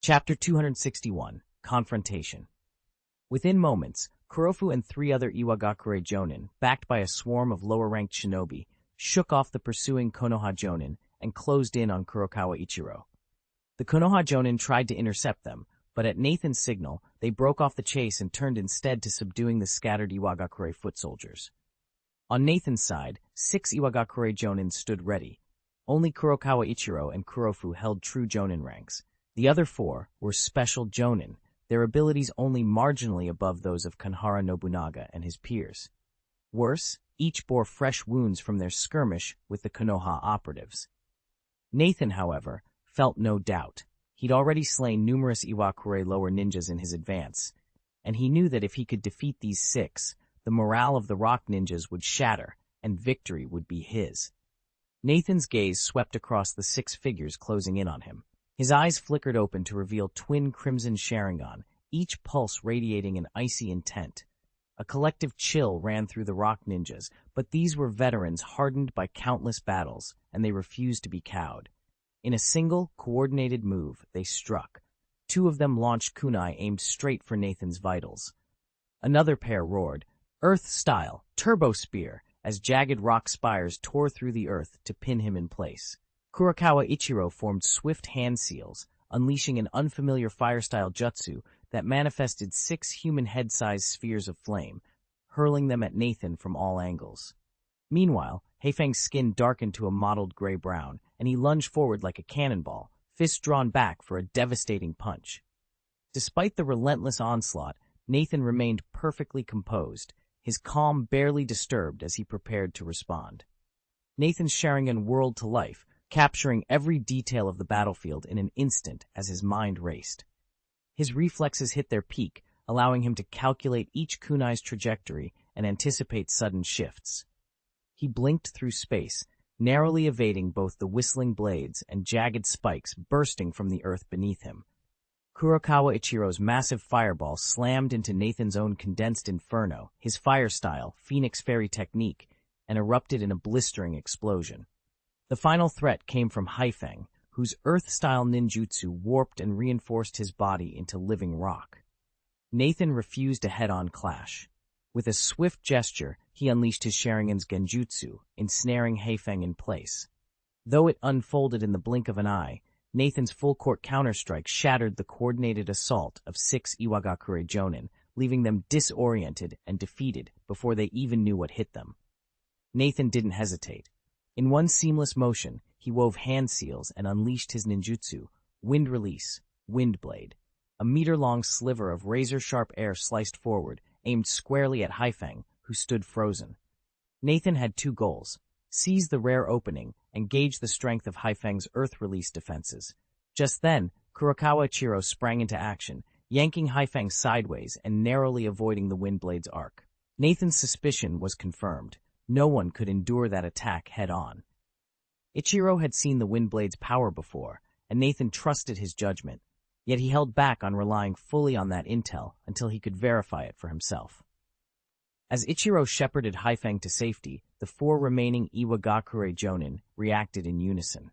Chapter 261, Confrontation. Within moments, Kurofu and three other Iwagakure Jonin, backed by a swarm of lower-ranked shinobi, shook off the pursuing Konoha Jonin and closed in on Kurokawa Ichiro. The Konoha Jonin tried to intercept them, but at Nathan's signal, they broke off the chase and turned instead to subduing the scattered Iwagakure foot soldiers. On Nathan's side, 6 Iwagakure Jonin stood ready. Only Kurokawa Ichiro and Kurofu held true Jonin ranks. The other 4 were special Jonin, their abilities only marginally above those of Kanhara Nobunaga and his peers. Worse, each bore fresh wounds from their skirmish with the Konoha operatives. Nathan, however, felt no doubt. He'd already slain numerous Iwakure lower ninjas in his advance, and he knew that if he could defeat these 6, the morale of the rock ninjas would shatter, and victory would be his. Nathan's gaze swept across the 6 figures closing in on him. His eyes flickered open to reveal twin crimson Sharingan, each pulse radiating an icy intent. A collective chill ran through the rock ninjas, but these were veterans hardened by countless battles, and they refused to be cowed. In a single, coordinated move, they struck. 2 of them launched kunai aimed straight for Nathan's vitals. Another pair roared, Earth-style, turbo spear, as jagged rock spires tore through the earth to pin him in place. Kurokawa Ichiro formed swift hand seals, unleashing an unfamiliar fire-style jutsu that manifested 6 human head-sized spheres of flame, hurling them at Nathan from all angles. Meanwhile, Heifeng's skin darkened to a mottled gray-brown, and he lunged forward like a cannonball, fist drawn back for a devastating punch. Despite the relentless onslaught, Nathan remained perfectly composed, his calm barely disturbed as he prepared to respond. Nathan's Sharingan whirled to life, capturing every detail of the battlefield in an instant as his mind raced. His reflexes hit their peak, allowing him to calculate each kunai's trajectory and anticipate sudden shifts. He blinked through space, narrowly evading both the whistling blades and jagged spikes bursting from the earth beneath him. Kurokawa Ichiro's massive fireball slammed into Nathan's own condensed inferno, his fire-style, Phoenix Fairy technique, and erupted in a blistering explosion. The final threat came from Heifeng, whose earth-style ninjutsu warped and reinforced his body into living rock. Nathan refused a head-on clash. With a swift gesture, he unleashed his Sharingan's genjutsu, ensnaring Heifeng in place. Though it unfolded in the blink of an eye, Nathan's full-court counterstrike shattered the coordinated assault of 6 Iwagakure Jonin, leaving them disoriented and defeated before they even knew what hit them. Nathan didn't hesitate. In one seamless motion, he wove hand seals and unleashed his ninjutsu, Wind Release, Wind Blade. A meter-long sliver of razor-sharp air sliced forward, aimed squarely at Heifeng, who stood frozen. Nathan had 2 goals: seize the rare opening and gauge the strength of Heifeng's earth-release defenses. Just then, Kurokawa Ichiro sprang into action, yanking Heifeng sideways and narrowly avoiding the Windblade's arc. Nathan's suspicion was confirmed. No one could endure that attack head-on. Ichiro had seen the Windblade's power before, and Nathan trusted his judgment, yet he held back on relying fully on that intel until he could verify it for himself. As Ichiro shepherded Heifeng to safety, the 4 remaining Iwagakure Jonin reacted in unison.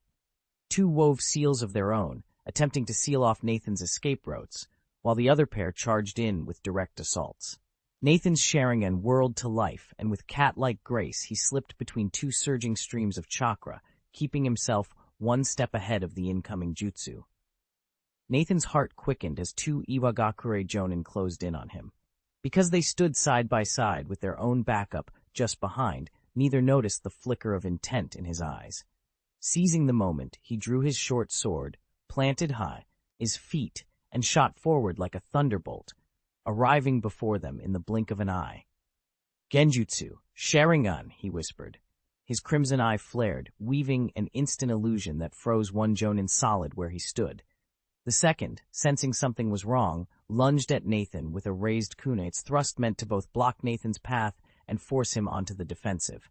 2 wove seals of their own, attempting to seal off Nathan's escape routes, while the other pair charged in with direct assaults. Nathan's Sharingan whirled to life, and with cat-like grace he slipped between 2 surging streams of chakra, keeping himself 1 step ahead of the incoming jutsu. Nathan's heart quickened as 2 Iwagakure Jonin closed in on him. Because they stood side by side with their own backup just behind, neither noticed the flicker of intent in his eyes. Seizing the moment, he drew his short sword, planted high, his feet, and shot forward like a thunderbolt, arriving before them in the blink of an eye. Genjutsu, Sharingan, he whispered. His crimson eye flared, weaving an instant illusion that froze one Jonin solid where he stood. The second, sensing something was wrong, lunged at Nathan with a raised kunai, its thrust meant to both block Nathan's path and force him onto the defensive.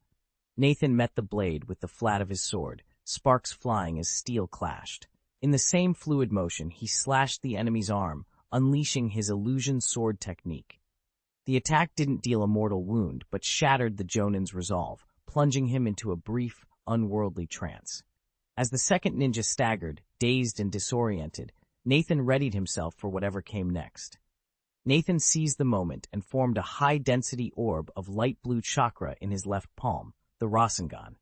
Nathan met the blade with the flat of his sword, sparks flying as steel clashed. In the same fluid motion, he slashed the enemy's arm, unleashing his illusion sword technique. The attack didn't deal a mortal wound, but shattered the Jonin's resolve, plunging him into a brief, unworldly trance. As the second ninja staggered, dazed and disoriented, Nathan readied himself for whatever came next. Nathan seized the moment and formed a high-density orb of light blue chakra in his left palm, the Rasengan.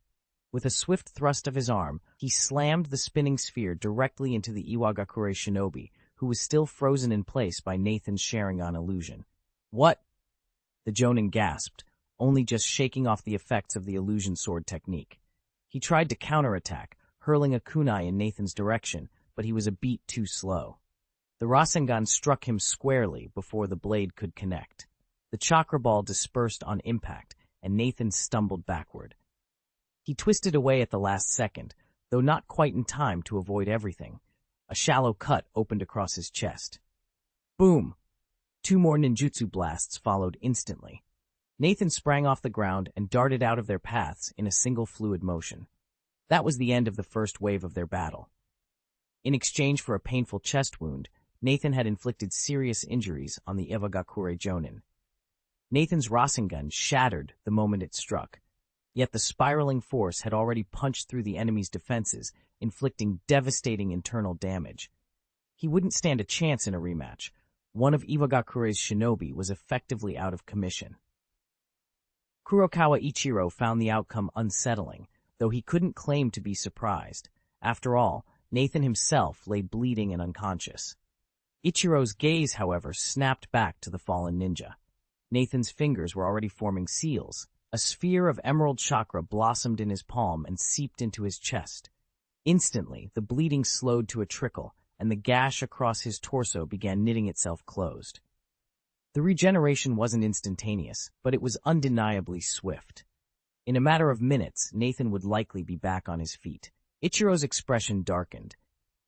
With a swift thrust of his arm, he slammed the spinning sphere directly into the Iwagakure Shinobi, who was still frozen in place by Nathan's Sharingan illusion. "What?" the Jonin gasped, only just shaking off the effects of the illusion sword technique. He tried to counterattack, hurling a kunai in Nathan's direction, but he was a beat too slow. The Rasengan struck him squarely before the blade could connect. The chakra ball dispersed on impact, and Nathan stumbled backward. He twisted away at the last second, though not quite in time to avoid everything. A shallow cut opened across his chest. Boom! 2 more ninjutsu blasts followed instantly. Nathan sprang off the ground and darted out of their paths in a single fluid motion. That was the end of the first wave of their battle. In exchange for a painful chest wound, Nathan had inflicted serious injuries on the Iwagakure Jonin. Nathan's Rasengan shattered the moment it struck, yet the spiraling force had already punched through the enemy's defenses, inflicting devastating internal damage. He wouldn't stand a chance in a rematch. One of Iwagakure's shinobi was effectively out of commission. Kurokawa Ichiro found the outcome unsettling, though he couldn't claim to be surprised. After all, Nathan himself lay bleeding and unconscious. Ichiro's gaze, however, snapped back to the fallen ninja. Nathan's fingers were already forming seals. A sphere of emerald chakra blossomed in his palm and seeped into his chest. Instantly, the bleeding slowed to a trickle, and the gash across his torso began knitting itself closed. The regeneration wasn't instantaneous, but it was undeniably swift. In a matter of minutes, Nathan would likely be back on his feet. Ichiro's expression darkened.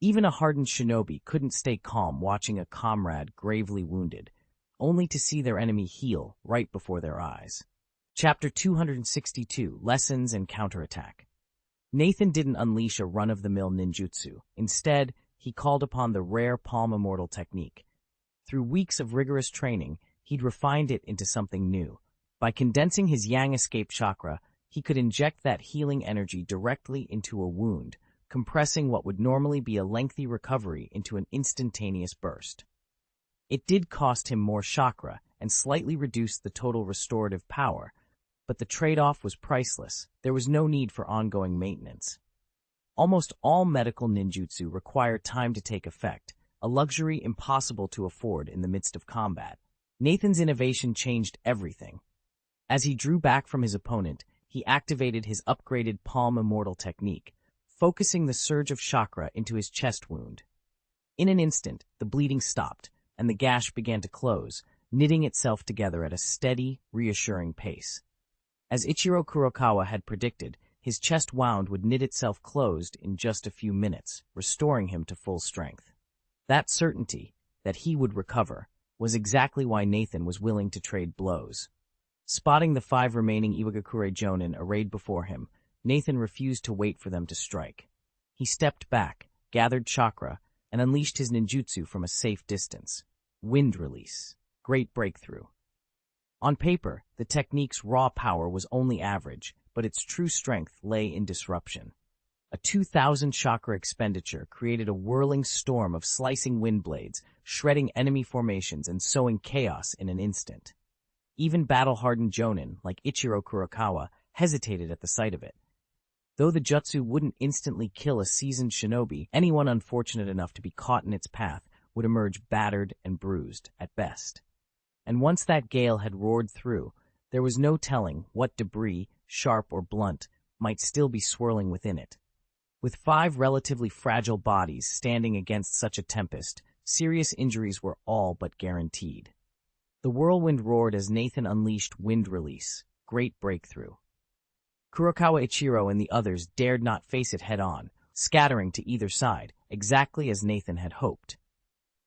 Even a hardened shinobi couldn't stay calm watching a comrade gravely wounded, only to see their enemy heal right before their eyes. Chapter 262, Lessons and Counterattack. Nathan didn't unleash a run-of-the-mill ninjutsu. Instead, he called upon the rare Palm Immortal technique. Through weeks of rigorous training, he'd refined it into something new. By condensing his Yang Escape chakra, he could inject that healing energy directly into a wound, compressing what would normally be a lengthy recovery into an instantaneous burst. It did cost him more chakra and slightly reduced the total restorative power, but the trade-off was priceless. There was no need for ongoing maintenance. Almost all medical ninjutsu require time to take effect, a luxury impossible to afford in the midst of combat. Nathan's innovation changed everything. As he drew back from his opponent, he activated his upgraded Palm Immortal technique, focusing the surge of chakra into his chest wound. In an instant, the bleeding stopped, and the gash began to close, knitting itself together at a steady, reassuring pace. As Ichiro Kurokawa had predicted, his chest wound would knit itself closed in just a few minutes, restoring him to full strength. That certainty, that he would recover, was exactly why Nathan was willing to trade blows. Spotting the 5 remaining Iwagakure Jonin arrayed before him, Nathan refused to wait for them to strike. He stepped back, gathered chakra, and unleashed his ninjutsu from a safe distance. Wind release. Great breakthrough. On paper, the technique's raw power was only average, but its true strength lay in disruption. A 2,000 chakra expenditure created a whirling storm of slicing wind blades, shredding enemy formations and sowing chaos in an instant. Even battle-hardened jonin, like Ichiro Kurokawa, hesitated at the sight of it. Though the jutsu wouldn't instantly kill a seasoned shinobi, anyone unfortunate enough to be caught in its path would emerge battered and bruised at best. And once that gale had roared through, there was no telling what debris, sharp or blunt, might still be swirling within it. With 5 relatively fragile bodies standing against such a tempest, serious injuries were all but guaranteed. The whirlwind roared as Nathan unleashed wind release. Great breakthrough. Kurokawa Ichiro and the others dared not face it head-on, scattering to either side, exactly as Nathan had hoped.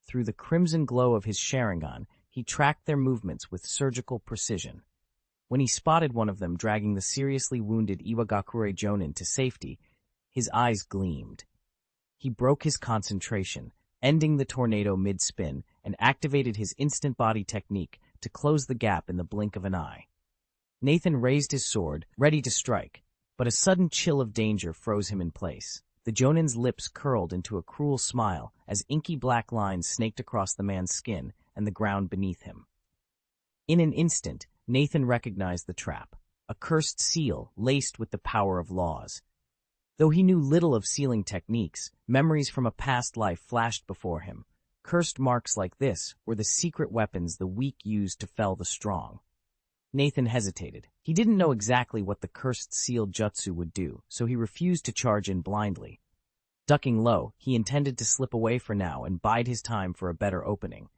Through the crimson glow of his Sharingan, he tracked their movements with surgical precision. When he spotted one of them dragging the seriously wounded Iwagakure Jonin to safety, his eyes gleamed. He broke his concentration, ending the tornado mid-spin, and activated his instant body technique to close the gap in the blink of an eye. Nathan raised his sword, ready to strike, but a sudden chill of danger froze him in place. The Jonin's lips curled into a cruel smile as inky black lines snaked across the man's skin and the ground beneath him. In an instant, Nathan recognized the trap, a cursed seal laced with the power of laws. Though he knew little of sealing techniques, memories from a past life flashed before him. Cursed marks like this were the secret weapons the weak used to fell the strong. Nathan hesitated. He didn't know exactly what the cursed seal jutsu would do, so he refused to charge in blindly. Ducking low, he intended to slip away for now and bide his time for a better opening.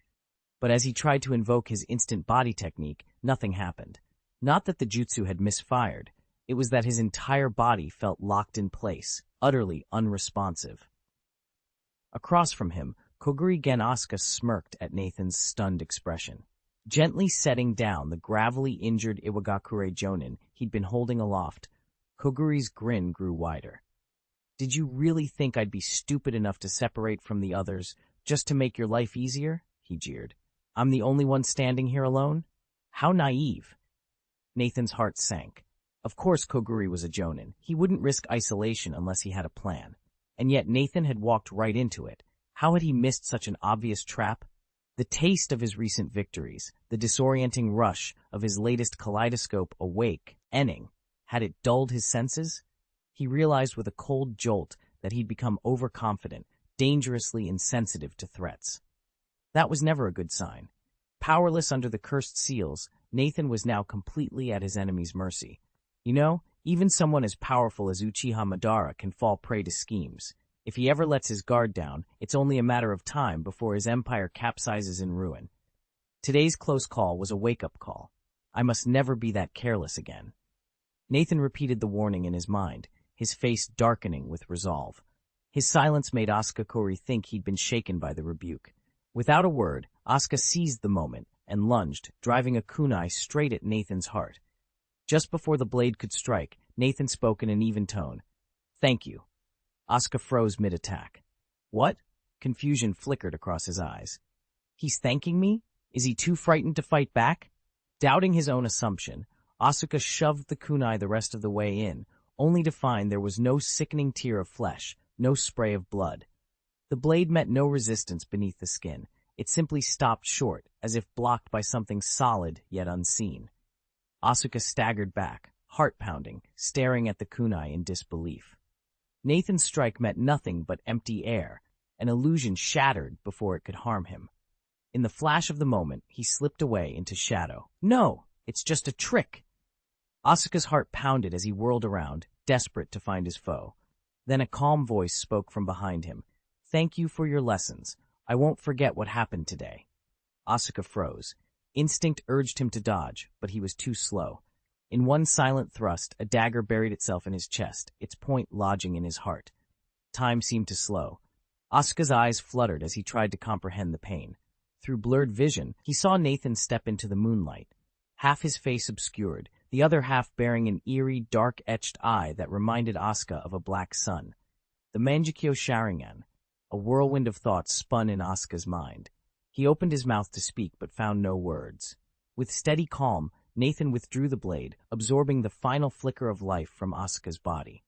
But as he tried to invoke his instant body technique, nothing happened. Not that the jutsu had misfired. It was that his entire body felt locked in place, utterly unresponsive. Across from him, Koguri Gen Asuka smirked at Nathan's stunned expression. Gently setting down the gravelly injured Iwagakure Jonin he'd been holding aloft, Koguri's grin grew wider. "Did you really think I'd be stupid enough to separate from the others just to make your life easier?" he jeered. "I'm the only one standing here alone? How naive." Nathan's heart sank. Of course Koguri was a Jonin. He wouldn't risk isolation unless he had a plan. And yet Nathan had walked right into it. How had he missed such an obvious trap? The taste of his recent victories, the disorienting rush of his latest kaleidoscope awakening, had it dulled his senses? He realized with a cold jolt that he'd become overconfident, dangerously insensitive to threats. That was never a good sign. Powerless under the cursed seals, Nathan was now completely at his enemy's mercy. You know, even someone as powerful as Uchiha Madara can fall prey to schemes. If he ever lets his guard down, it's only a matter of time before his empire capsizes in ruin. Today's close call was a wake-up call. I must never be that careless again. Nathan repeated the warning in his mind, his face darkening with resolve. His silence made Asuka Kori think he'd been shaken by the rebuke. Without a word, Asuka seized the moment and lunged, driving a kunai straight at Nathan's heart. Just before the blade could strike, Nathan spoke in an even tone. "Thank you." Asuka froze mid-attack. "What?" Confusion flickered across his eyes. "He's thanking me? Is he too frightened to fight back?" Doubting his own assumption, Asuka shoved the kunai the rest of the way in, only to find there was no sickening tear of flesh, no spray of blood. The blade met no resistance beneath the skin. It simply stopped short, as if blocked by something solid yet unseen. Asuka staggered back, heart-pounding, staring at the kunai in disbelief. Nathan's strike met nothing but empty air, an illusion shattered before it could harm him. In the flash of the moment, he slipped away into shadow. "No, it's just a trick!" Asuka's heart pounded as he whirled around, desperate to find his foe. Then a calm voice spoke from behind him. "Thank you for your lessons. I won't forget what happened today." Asuka froze. Instinct urged him to dodge, but he was too slow. In one silent thrust, a dagger buried itself in his chest, its point lodging in his heart. Time seemed to slow. Asuka's eyes fluttered as he tried to comprehend the pain. Through blurred vision, he saw Nathan step into the moonlight. Half his face obscured, the other half bearing an eerie, dark-etched eye that reminded Asuka of a black sun. The Mangekyo Sharingan. A whirlwind of thoughts spun in Asuka's mind. He opened his mouth to speak, but found no words. With steady calm, Nathan withdrew the blade, absorbing the final flicker of life from Asuka's body.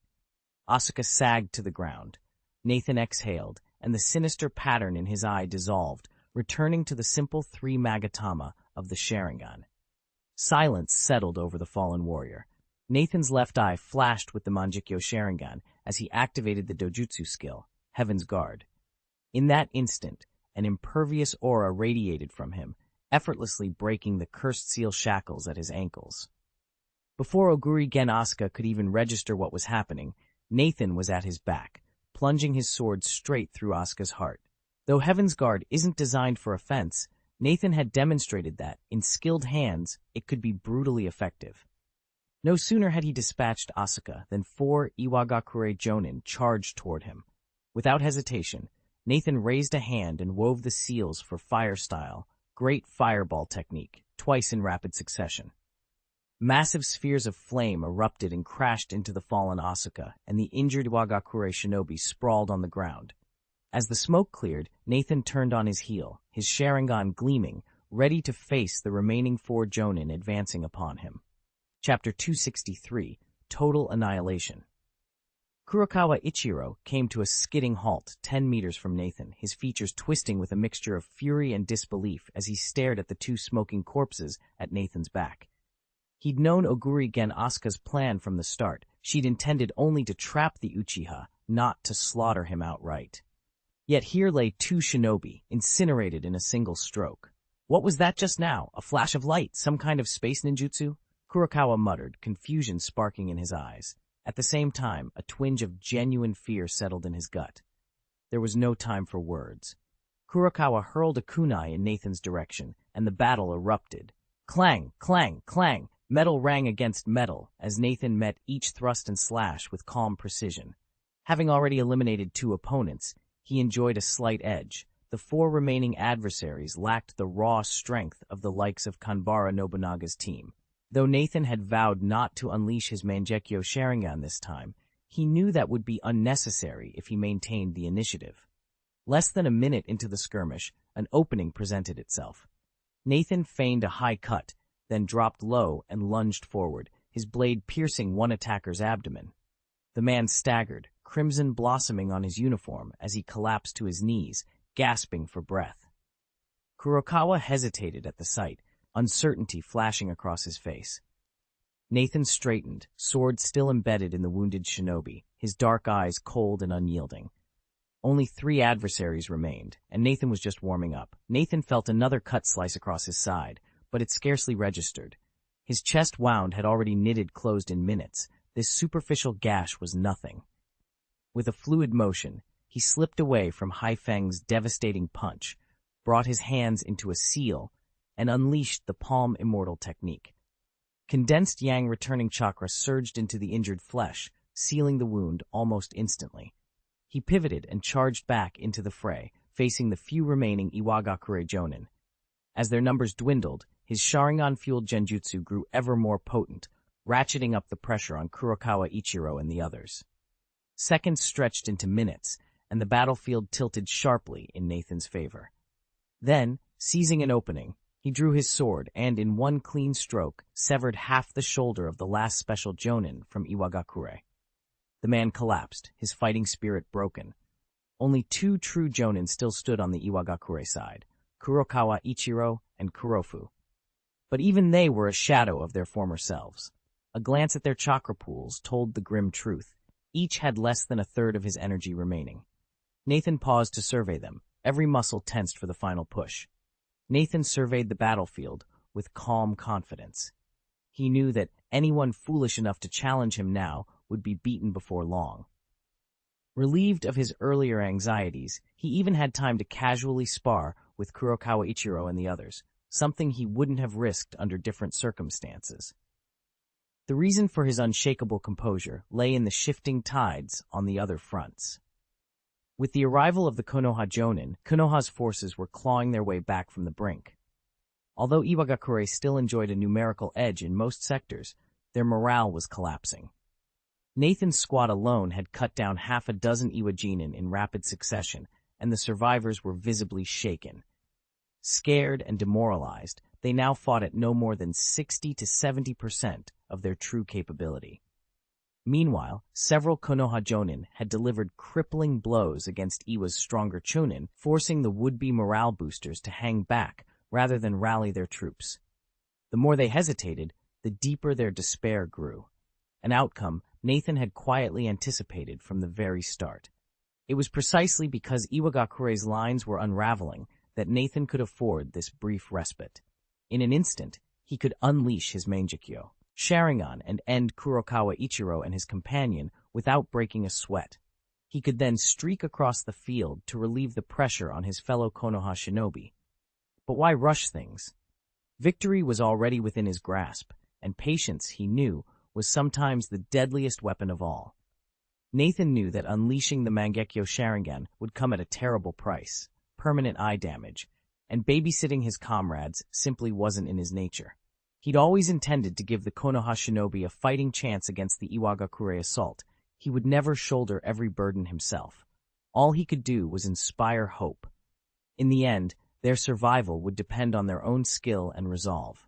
Asuka sagged to the ground. Nathan exhaled, and the sinister pattern in his eye dissolved, returning to the simple three magatama of the Sharingan. Silence settled over the fallen warrior. Nathan's left eye flashed with the Mangekyo Sharingan as he activated the dojutsu skill, Heaven's Guard. In that instant, an impervious aura radiated from him, effortlessly breaking the cursed seal shackles at his ankles. Before Oguri Gen Asuka could even register what was happening, Nathan was at his back, plunging his sword straight through Asuka's heart. Though Heaven's Guard isn't designed for offense, Nathan had demonstrated that, in skilled hands, it could be brutally effective. No sooner had he dispatched Asuka than 4 Iwagakure Jonin charged toward him. Without hesitation, Nathan raised a hand and wove the seals for fire style, great fireball technique, twice in rapid succession. Massive spheres of flame erupted and crashed into the fallen Asuka, and the injured Iwagakure shinobi sprawled on the ground. As the smoke cleared, Nathan turned on his heel, his Sharingan gleaming, ready to face the remaining 4 Jonin advancing upon him. Chapter 263, Total Annihilation. Kurokawa Ichiro came to a skidding halt 10 meters from Nathan, his features twisting with a mixture of fury and disbelief as he stared at the two smoking corpses at Nathan's back. He'd known Oguri Gen Asuka's plan from the start. She'd intended only to trap the Uchiha, not to slaughter him outright. Yet here lay two shinobi, incinerated in a single stroke. What was that just now? A flash of light, some kind of space ninjutsu? Kurokawa muttered, confusion sparking in his eyes. At the same time, a twinge of genuine fear settled in his gut. There was no time for words. Kurokawa hurled a kunai in Nathan's direction, and the battle erupted. Clang, clang, clang! Metal rang against metal as Nathan met each thrust and slash with calm precision. Having already eliminated two opponents, he enjoyed a slight edge. The four remaining adversaries lacked the raw strength of the likes of Kanbara Nobunaga's team. Though Nathan had vowed not to unleash his Mangekyo Sharingan this time, he knew that would be unnecessary if he maintained the initiative. Less than a minute into the skirmish, an opening presented itself. Nathan feigned a high cut, then dropped low and lunged forward, his blade piercing one attacker's abdomen. The man staggered, crimson blossoming on his uniform as he collapsed to his knees, gasping for breath. Kurokawa hesitated at the sight, uncertainty flashing across his face. Nathan straightened, sword still embedded in the wounded shinobi, his dark eyes cold and unyielding. Only 3 adversaries remained, and Nathan was just warming up. Nathan felt another cut slice across his side, but it scarcely registered. His chest wound had already knitted closed in minutes. This superficial gash was nothing. With a fluid motion, he slipped away from Haifeng's devastating punch, brought his hands into a seal, and unleashed the Palm Immortal technique. Condensed yang returning chakra surged into the injured flesh, sealing the wound almost instantly. He pivoted and charged back into the fray, facing the few remaining Iwagakure Jonin. As their numbers dwindled, his Sharingan-fueled genjutsu grew ever more potent, ratcheting up the pressure on Kurokawa Ichiro and the others. Seconds stretched into minutes, and the battlefield tilted sharply in Nathan's favor. Then, seizing an opening, he drew his sword and, in one clean stroke, severed half the shoulder of the last special Jonin from Iwagakure. The man collapsed, his fighting spirit broken. Only 2 true Jonin still stood on the Iwagakure side, Kurokawa Ichiro and Kurofu. But even they were a shadow of their former selves. A glance at their chakra pools told the grim truth. Each had less than a third of his energy remaining. Nathan paused to survey them, every muscle tensed for the final push. Nathan surveyed the battlefield with calm confidence. He knew that anyone foolish enough to challenge him now would be beaten before long. Relieved of his earlier anxieties, he even had time to casually spar with Kurokawa Ichiro and the others, something he wouldn't have risked under different circumstances. The reason for his unshakable composure lay in the shifting tides on the other fronts. With the arrival of the Konoha Jonin, Konoha's forces were clawing their way back from the brink. Although Iwagakure still enjoyed a numerical edge in most sectors, their morale was collapsing. Nathan's squad alone had cut down half a dozen Iwajinin in rapid succession, and the survivors were visibly shaken. Scared and demoralized, they now fought at no more than 60 to 70% of their true capability. Meanwhile, several Konoha Jonin had delivered crippling blows against Iwa's stronger Chunin, forcing the would-be morale boosters to hang back rather than rally their troops. The more they hesitated, the deeper their despair grew. An outcome Nathan had quietly anticipated from the very start. It was precisely because Iwagakure's lines were unraveling that Nathan could afford this brief respite. In an instant, he could unleash his Mangekyo Sharingan and end Kurokawa Ichiro and his companion without breaking a sweat. He could then streak across the field to relieve the pressure on his fellow Konoha shinobi. But why rush things? Victory was already within his grasp, and patience, he knew, was sometimes the deadliest weapon of all. Nathan knew that unleashing the Mangekyo Sharingan would come at a terrible price, permanent eye damage, and babysitting his comrades simply wasn't in his nature. He'd always intended to give the Konoha shinobi a fighting chance against the Iwagakure assault. He would never shoulder every burden himself. All he could do was inspire hope. In the end, their survival would depend on their own skill and resolve.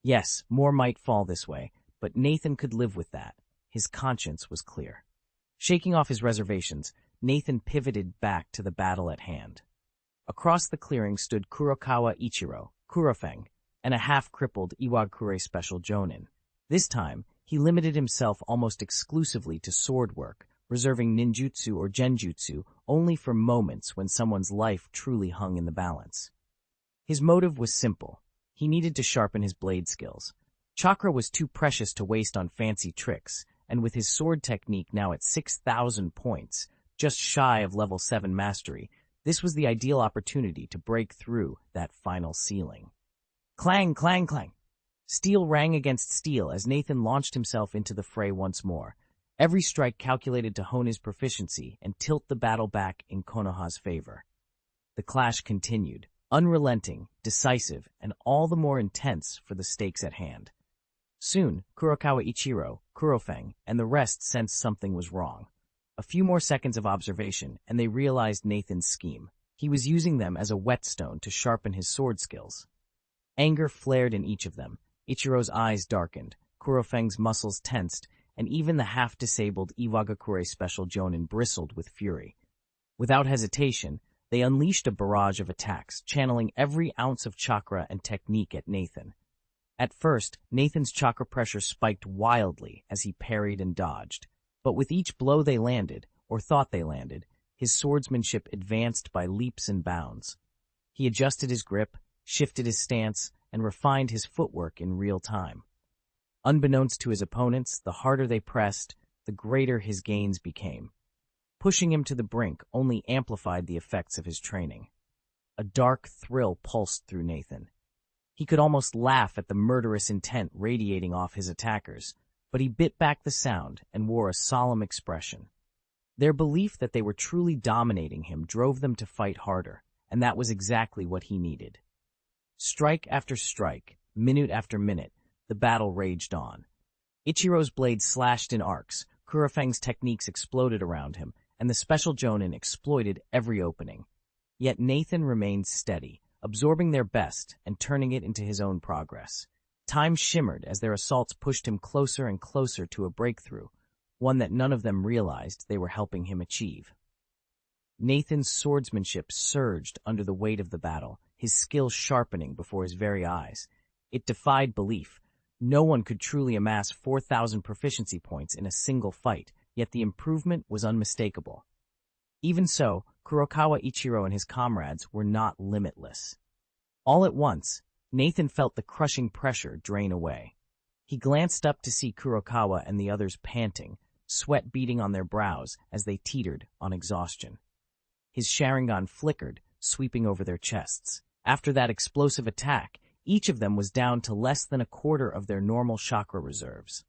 Yes, more might fall this way, but Nathan could live with that. His conscience was clear. Shaking off his reservations, Nathan pivoted back to the battle at hand. Across the clearing stood Kurokawa Ichiro, Kurofeng, and a half-crippled Iwagakure Special Jonin. This time, he limited himself almost exclusively to sword work, reserving ninjutsu or genjutsu only for moments when someone's life truly hung in the balance. His motive was simple. He needed to sharpen his blade skills. Chakra was too precious to waste on fancy tricks, and with his sword technique now at 6,000 points, just shy of level 7 mastery, this was the ideal opportunity to break through that final ceiling. Clang, clang, clang. Steel rang against steel as Nathan launched himself into the fray once more, every strike calculated to hone his proficiency and tilt the battle back in Konoha's favor. The clash continued, unrelenting, decisive, and all the more intense for the stakes at hand. Soon, Kurokawa Ichiro, Kurofeng, and the rest sensed something was wrong. A few more seconds of observation, and they realized Nathan's scheme. He was using them as a whetstone to sharpen his sword skills. Anger flared in each of them. Ichiro's eyes darkened, Kurofeng's muscles tensed, and even the half-disabled Iwagakure Special Jonin bristled with fury. Without hesitation, they unleashed a barrage of attacks, channeling every ounce of chakra and technique at Nathan. At first, Nathan's chakra pressure spiked wildly as he parried and dodged. But with each blow they landed, or thought they landed, his swordsmanship advanced by leaps and bounds. He adjusted his grip, shifted his stance, and refined his footwork in real time. Unbeknownst to his opponents, the harder they pressed, the greater his gains became. Pushing him to the brink only amplified the effects of his training. A dark thrill pulsed through Nathan. He could almost laugh at the murderous intent radiating off his attackers, but he bit back the sound and wore a solemn expression. Their belief that they were truly dominating him drove them to fight harder, and that was exactly what he needed. Strike after strike, minute after minute, the battle raged on. Ichiro's blade slashed in arcs, Kurofeng's techniques exploded around him, and the Special Jonin exploited every opening. Yet Nathan remained steady, absorbing their best and turning it into his own progress. Time shimmered as their assaults pushed him closer and closer to a breakthrough, one that none of them realized they were helping him achieve. Nathan's swordsmanship surged under the weight of the battle, his skill sharpening before his very eyes. It defied belief. No one could truly amass 4,000 proficiency points in a single fight, yet the improvement was unmistakable. Even so, Kurokawa Ichiro and his comrades were not limitless. All at once, Nathan felt the crushing pressure drain away. He glanced up to see Kurokawa and the others panting, sweat beading on their brows as they teetered on exhaustion. His Sharingan flickered, sweeping over their chests. After that explosive attack, each of them was down to less than a quarter of their normal chakra reserves.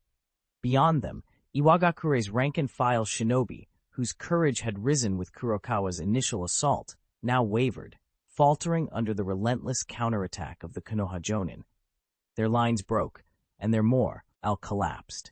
Beyond them, Iwagakure's rank-and-file Shinobi, whose courage had risen with Kurokawa's initial assault, now wavered, faltering under the relentless counterattack of the Konoha Jonin. Their lines broke, and their morale collapsed.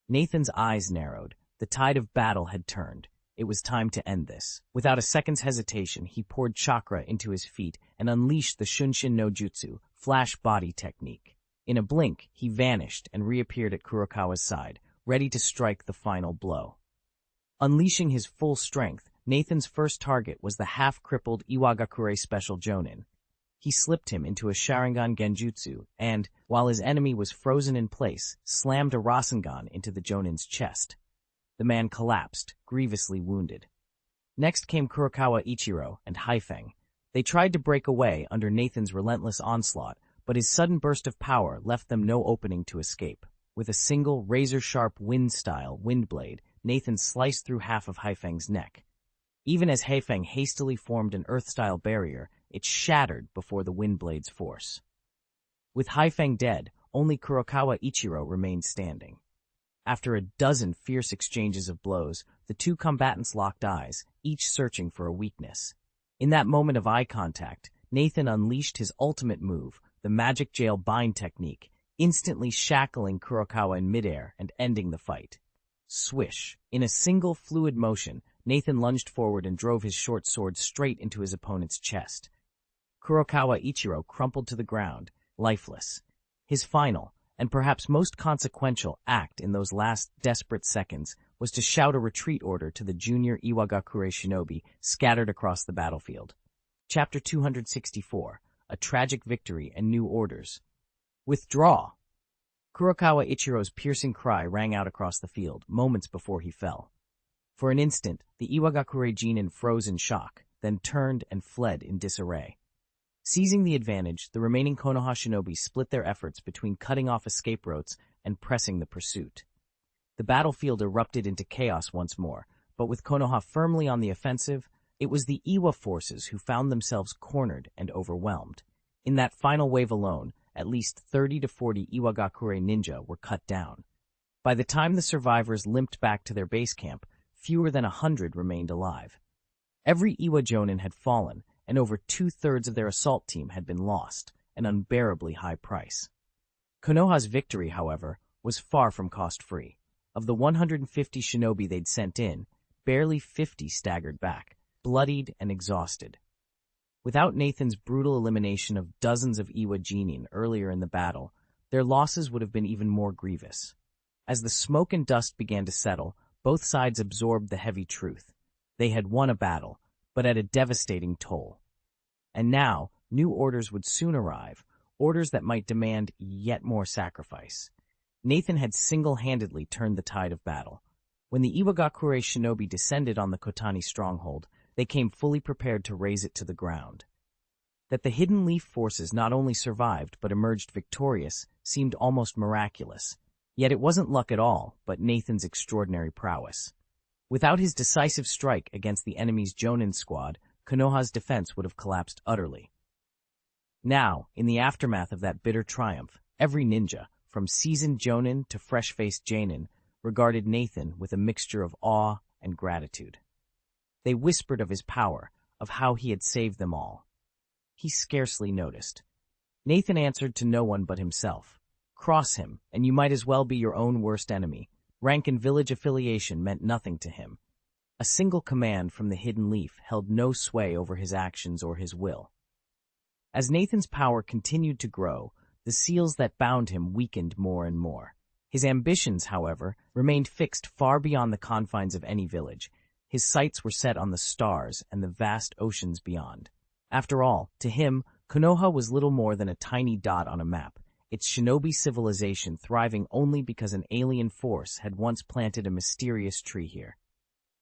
Nathan's eyes narrowed. The tide of battle had turned. It was time to end this. Without a second's hesitation, he poured chakra into his feet and unleashed the Shunshin no Jutsu, flash body technique. In a blink, he vanished and reappeared at Kurokawa's side, ready to strike the final blow. Unleashing his full strength, Nathan's first target was the half-crippled Iwagakure Special Jonin. He slipped him into a Sharingan Genjutsu and, while his enemy was frozen in place, slammed a Rasengan into the Jonin's chest. The man collapsed, grievously wounded. Next came Kurokawa Ichiro and Haifeng. They tried to break away under Nathan's relentless onslaught, but his sudden burst of power left them no opening to escape. With a single, razor-sharp wind-style wind blade, Nathan sliced through half of Haifeng's neck. Even as Haifeng hastily formed an earth-style barrier, it shattered before the wind blade's force. With Haifeng dead, only Kurokawa Ichiro remained standing. After a dozen fierce exchanges of blows, the two combatants locked eyes, each searching for a weakness. In that moment of eye contact, Nathan unleashed his ultimate move, the magic jail bind technique, instantly shackling Kurokawa in midair and ending the fight. Swish! In a single fluid motion, Nathan lunged forward and drove his short sword straight into his opponent's chest. Kurokawa Ichiro crumpled to the ground, lifeless. His final, and perhaps most consequential act in those last desperate seconds was to shout a retreat order to the junior Iwagakure shinobi scattered across the battlefield. Chapter 264, A Tragic Victory and New Orders. Withdraw! Kurokawa Ichiro's piercing cry rang out across the field, moments before he fell. For an instant, the Iwagakure Jinin froze in shock, then turned and fled in disarray. Seizing the advantage, the remaining Konoha shinobi split their efforts between cutting off escape routes and pressing the pursuit. The battlefield erupted into chaos once more, but with Konoha firmly on the offensive, it was the Iwa forces who found themselves cornered and overwhelmed. In that final wave alone, at least 30 to 40 Iwagakure ninja were cut down. By the time the survivors limped back to their base camp, fewer than 100 remained alive. Every Iwa Jonin had fallen, and over 2/3 of their assault team had been lost, an unbearably high price. Konoha's victory, however, was far from cost-free. Of the 150 shinobi they'd sent in, barely 50 staggered back, bloodied and exhausted. Without Nathan's brutal elimination of dozens of Iwa Jinin earlier in the battle, their losses would have been even more grievous. As the smoke and dust began to settle, both sides absorbed the heavy truth. They had won a battle, but at a devastating toll. And now, new orders would soon arrive, orders that might demand yet more sacrifice. Nathan had single-handedly turned the tide of battle. When the Iwagakure shinobi descended on the Kotani stronghold, they came fully prepared to raze it to the ground. That the Hidden Leaf forces not only survived but emerged victorious seemed almost miraculous. Yet it wasn't luck at all, but Nathan's extraordinary prowess. Without his decisive strike against the enemy's Jonin squad, Konoha's defense would have collapsed utterly. Now, in the aftermath of that bitter triumph, every ninja, from seasoned Jonin to fresh-faced Jainin, regarded Nathan with a mixture of awe and gratitude. They whispered of his power, of how he had saved them all. He scarcely noticed. Nathan answered to no one but himself. Cross him, and you might as well be your own worst enemy. Rank and village affiliation meant nothing to him. A single command from the Hidden Leaf held no sway over his actions or his will. As Nathan's power continued to grow, the seals that bound him weakened more and more. His ambitions, however, remained fixed far beyond the confines of any village. His sights were set on the stars and the vast oceans beyond. After all, to him, Konoha was little more than a tiny dot on a map, its shinobi civilization thriving only because an alien force had once planted a mysterious tree here.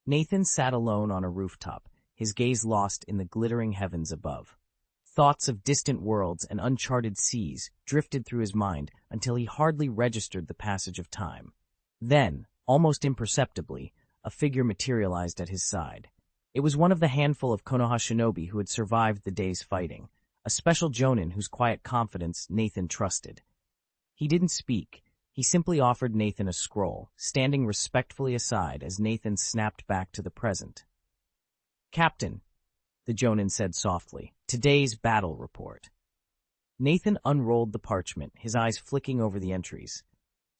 Nathan sat alone on a rooftop, his gaze lost in the glittering heavens above. Thoughts of distant worlds and uncharted seas drifted through his mind until he hardly registered the passage of time. Then, almost imperceptibly, a figure materialized at his side. It was one of the handful of Konoha shinobi who had survived the day's fighting, a special Jonin whose quiet confidence Nathan trusted. He didn't speak. He simply offered Nathan a scroll, standing respectfully aside as Nathan snapped back to the present. "Captain," the Jonin said softly, "today's battle report." Nathan unrolled the parchment, his eyes flicking over the entries.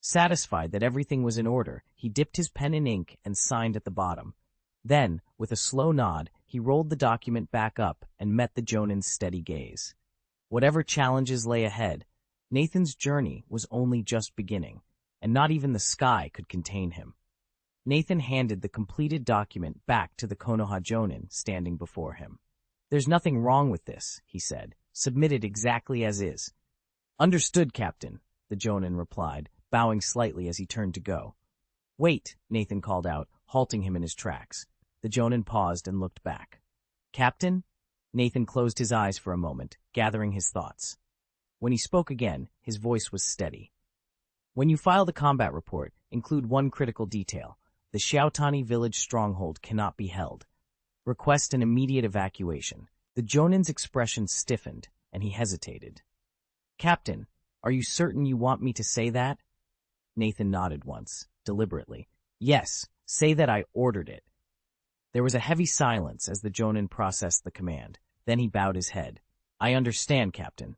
Satisfied that everything was in order, he dipped his pen in ink and signed at the bottom. Then, with a slow nod, he rolled the document back up and met the Jonin's steady gaze. Whatever challenges lay ahead, Nathan's journey was only just beginning, and not even the sky could contain him. Nathan handed the completed document back to the Konoha Jonin standing before him. "There's nothing wrong with this," he said. "Submit it exactly as is." "Understood, Captain," the Jonin replied, bowing slightly as he turned to go. "Wait," Nathan called out, halting him in his tracks. The Jonin paused and looked back. "Captain?" Nathan closed his eyes for a moment, gathering his thoughts. When he spoke again, his voice was steady. "When you file the combat report, include one critical detail. The Xiaotani village stronghold cannot be held. Request an immediate evacuation." The Jonin's expression stiffened, and he hesitated. "Captain, are you certain you want me to say that?" Nathan nodded once, deliberately. "Yes, say that I ordered it." There was a heavy silence as the Jonin processed the command. Then he bowed his head. "I understand, Captain."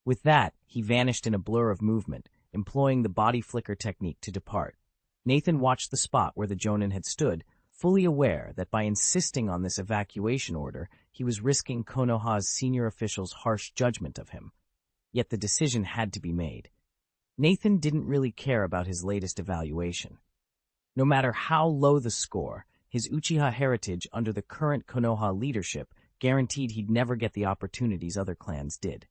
With that, he vanished in a blur of movement, employing the body flicker technique to depart. Nathan watched the spot where the Jonin had stood, fully aware that by insisting on this evacuation order, he was risking Konoha's senior official's harsh judgment of him. Yet the decision had to be made. Nathan didn't really care about his latest evaluation. No matter how low the score, his Uchiha heritage under the current Konoha leadership guaranteed he'd never get the opportunities other clans did.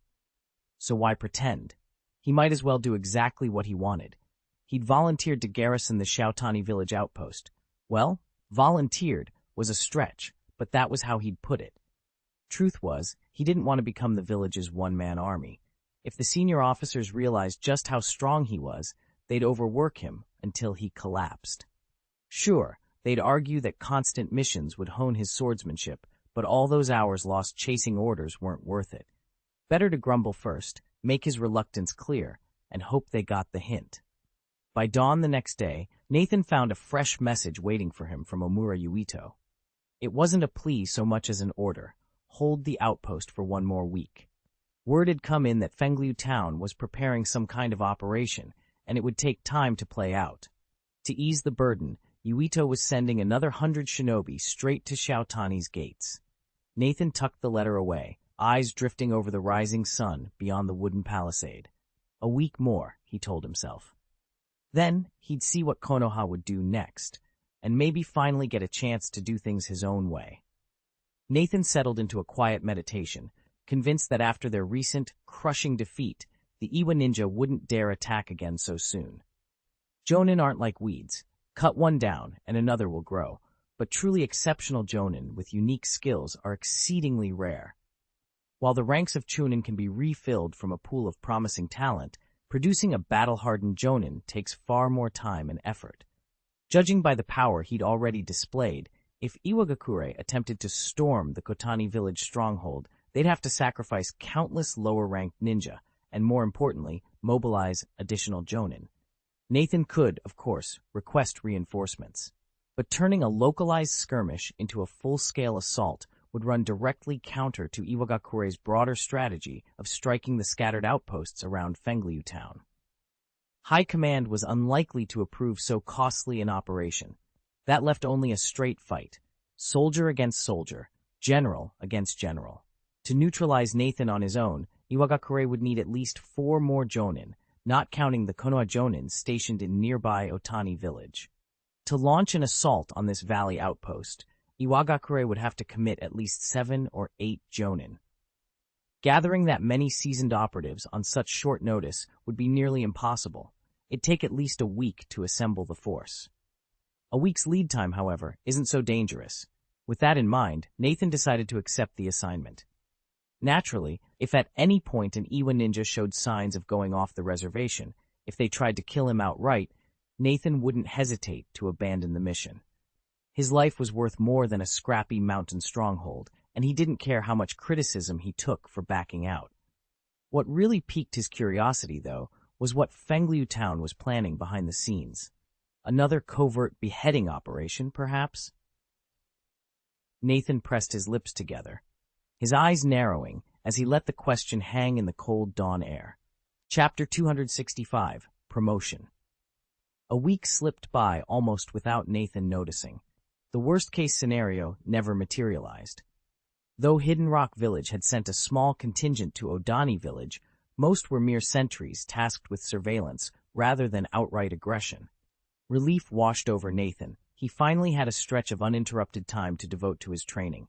So why pretend? He might as well do exactly what he wanted. He'd volunteered to garrison the Shoutani village outpost. Well, volunteered was a stretch, but that was how he'd put it. Truth was, he didn't want to become the village's one-man army. If the senior officers realized just how strong he was, they'd overwork him until he collapsed. Sure, they'd argue that constant missions would hone his swordsmanship, but all those hours lost chasing orders weren't worth it. Better to grumble first, make his reluctance clear, and hope they got the hint. By dawn the next day, Nathan found a fresh message waiting for him from Omura Yuito. It wasn't a plea so much as an order: hold the outpost for one more week. Word had come in that Fengliu town was preparing some kind of operation, and it would take time to play out. To ease the burden, Yuito was sending another 100 shinobi straight to Shoutani's gates. Nathan tucked the letter away, eyes drifting over the rising sun beyond the wooden palisade. A week more, he told himself. Then he'd see what Konoha would do next, and maybe finally get a chance to do things his own way. Nathan settled into a quiet meditation, convinced that after their recent, crushing defeat, the Iwa ninja wouldn't dare attack again so soon. Jonin aren't like weeds. Cut one down, and another will grow, but truly exceptional jonin with unique skills are exceedingly rare. While the ranks of chunin can be refilled from a pool of promising talent, producing a battle-hardened jonin takes far more time and effort. Judging by the power he'd already displayed, if Iwagakure attempted to storm the Kotani village stronghold, they'd have to sacrifice countless lower-ranked ninja, and more importantly, mobilize additional jonin. Nathan could, of course, request reinforcements, but turning a localized skirmish into a full-scale assault would run directly counter to Iwagakure's broader strategy of striking the scattered outposts around Fengliu town. High Command was unlikely to approve so costly an operation. That left only a straight fight, soldier against soldier, general against general. To neutralize Nathan on his own, Iwagakure would need at least 4 more jonin, not counting the Konoha jonin stationed in nearby Otani village. To launch an assault on this valley outpost, Iwagakure would have to commit at least 7 or 8 jonin. Gathering that many seasoned operatives on such short notice would be nearly impossible. It'd take at least a week to assemble the force. A week's lead time, however, isn't so dangerous. With that in mind, Nathan decided to accept the assignment. Naturally, if at any point an Iwa ninja showed signs of going off the reservation, if they tried to kill him outright, Nathan wouldn't hesitate to abandon the mission. His life was worth more than a scrappy mountain stronghold, and he didn't care how much criticism he took for backing out. What really piqued his curiosity, though, was what Fengliu town was planning behind the scenes. Another covert beheading operation, perhaps? Nathan pressed his lips together, his eyes narrowing as he let the question hang in the cold dawn air. Chapter 265, Promotion. A week slipped by almost without Nathan noticing. The worst-case scenario never materialized. Though Hidden Rock Village had sent a small contingent to Odani Village, most were mere sentries tasked with surveillance rather than outright aggression. Relief washed over Nathan. He finally had a stretch of uninterrupted time to devote to his training.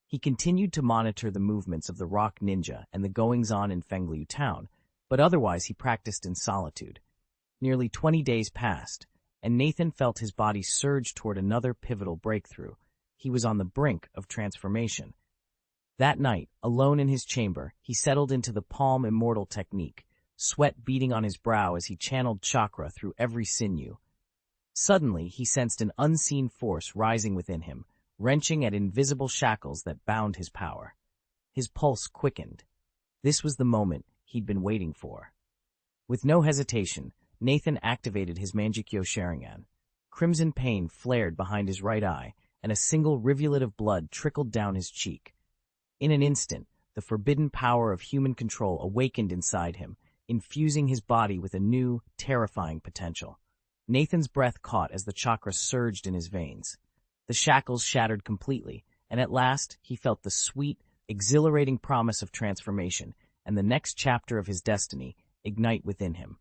He continued to monitor the movements of the Rock Ninja and the goings-on in Fengliu town, but otherwise he practiced in solitude. Nearly 20 days passed, and Nathan felt his body surge toward another pivotal breakthrough. He was on the brink of transformation. That night, alone in his chamber, he settled into the Palm Immortal technique, sweat beating on his brow as he channeled chakra through every sinew. Suddenly, he sensed an unseen force rising within him, wrenching at invisible shackles that bound his power. His pulse quickened. This was the moment he'd been waiting for. With no hesitation, Nathan activated his Manjikyo Sharingan. Crimson pain flared behind his right eye, and a single rivulet of blood trickled down his cheek. In an instant, the forbidden power of human control awakened inside him, infusing his body with a new, terrifying potential. Nathan's breath caught as the chakra surged in his veins. The shackles shattered completely, and at last he felt the sweet, exhilarating promise of transformation and the next chapter of his destiny ignite within him.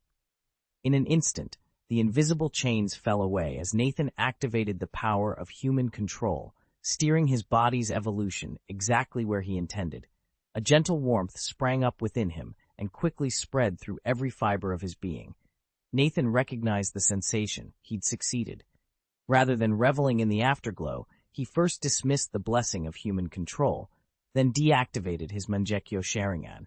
In an instant, the invisible chains fell away as Nathan activated the power of human control, steering his body's evolution exactly where he intended. A gentle warmth sprang up within him and quickly spread through every fiber of his being. Nathan recognized the sensation. He'd succeeded. Rather than reveling in the afterglow, he first dismissed the blessing of human control, then deactivated his Mangekyo Sharingan.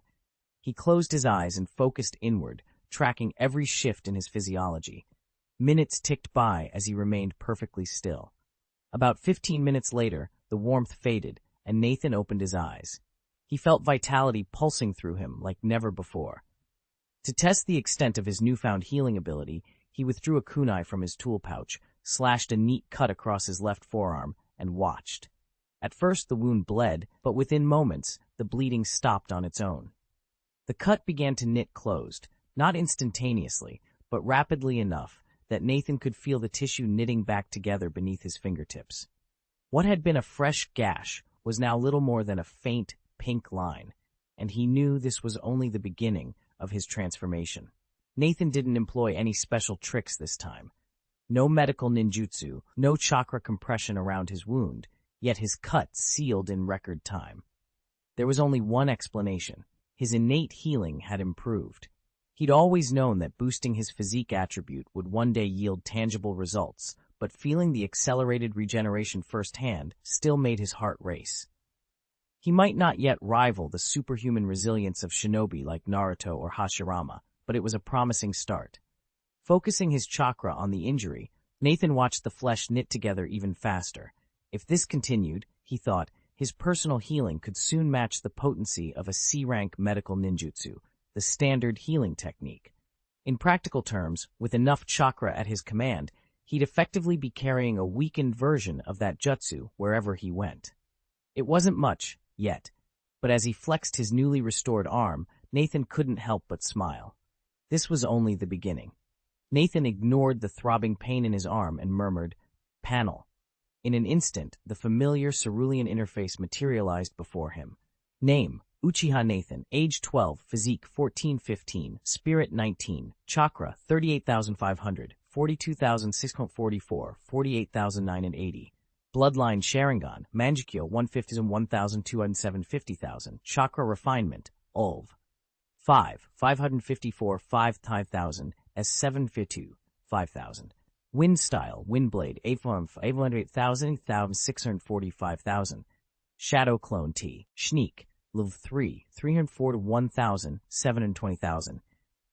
He closed his eyes and focused inward, tracking every shift in his physiology. Minutes ticked by as he remained perfectly still. About 15 minutes later, the warmth faded, and Nathan opened his eyes. He felt vitality pulsing through him like never before. To test the extent of his newfound healing ability, he withdrew a kunai from his tool pouch, slashed a neat cut across his left forearm, and watched. At first the wound bled, but within moments, the bleeding stopped on its own. The cut began to knit closed, not instantaneously, but rapidly enough that Nathan could feel the tissue knitting back together beneath his fingertips. What had been a fresh gash was now little more than a faint, pink line, and he knew this was only the beginning of his transformation. Nathan didn't employ any special tricks this time. No medical ninjutsu, no chakra compression around his wound, yet his cut sealed in record time. There was only one explanation. His innate healing had improved. He'd always known that boosting his physique attribute would one day yield tangible results, but feeling the accelerated regeneration firsthand still made his heart race. He might not yet rival the superhuman resilience of Shinobi like Naruto or Hashirama, but it was a promising start. Focusing his chakra on the injury, Nathan watched the flesh knit together even faster. If this continued, he thought, his personal healing could soon match the potency of a C-rank medical ninjutsu, the standard healing technique. In practical terms, with enough chakra at his command, he'd effectively be carrying a weakened version of that jutsu wherever he went. It wasn't much, yet, but as he flexed his newly restored arm, Nathan couldn't help but smile. This was only the beginning. Nathan ignored the throbbing pain in his arm and murmured, "Panel." In an instant, the familiar cerulean interface materialized before him. Name: Uchiha Nathan, age 12, physique 14-15, spirit 19, chakra 38,500, 42,644, 48,980. Bloodline Sharingan, Mangekyo 150 1,207 50,000, chakra refinement, Ulv. 5, 554, 5,000, S752, 5,000. Wind style, Windblade, 808,000, 645,000. Shadow clone T, Sneak, Level 3, 304 to 1,000, 720,000.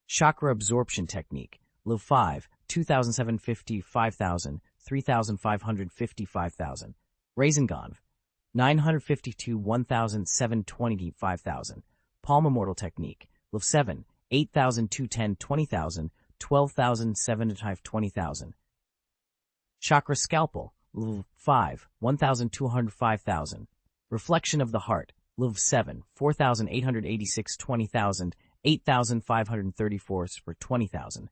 Chakra absorption technique, Level 5, 2,750, 5,000, 3,555,000. Rasengan, 952, 1,720, 5,000. Palm Immortal technique, Level 7, 8,210, 20,000, 12,705, 20,000. Chakra scalpel, Level 5, 1,205,000. Reflection of the heart, Level 7, 4,886, 20,000, 8,534 for 20,000.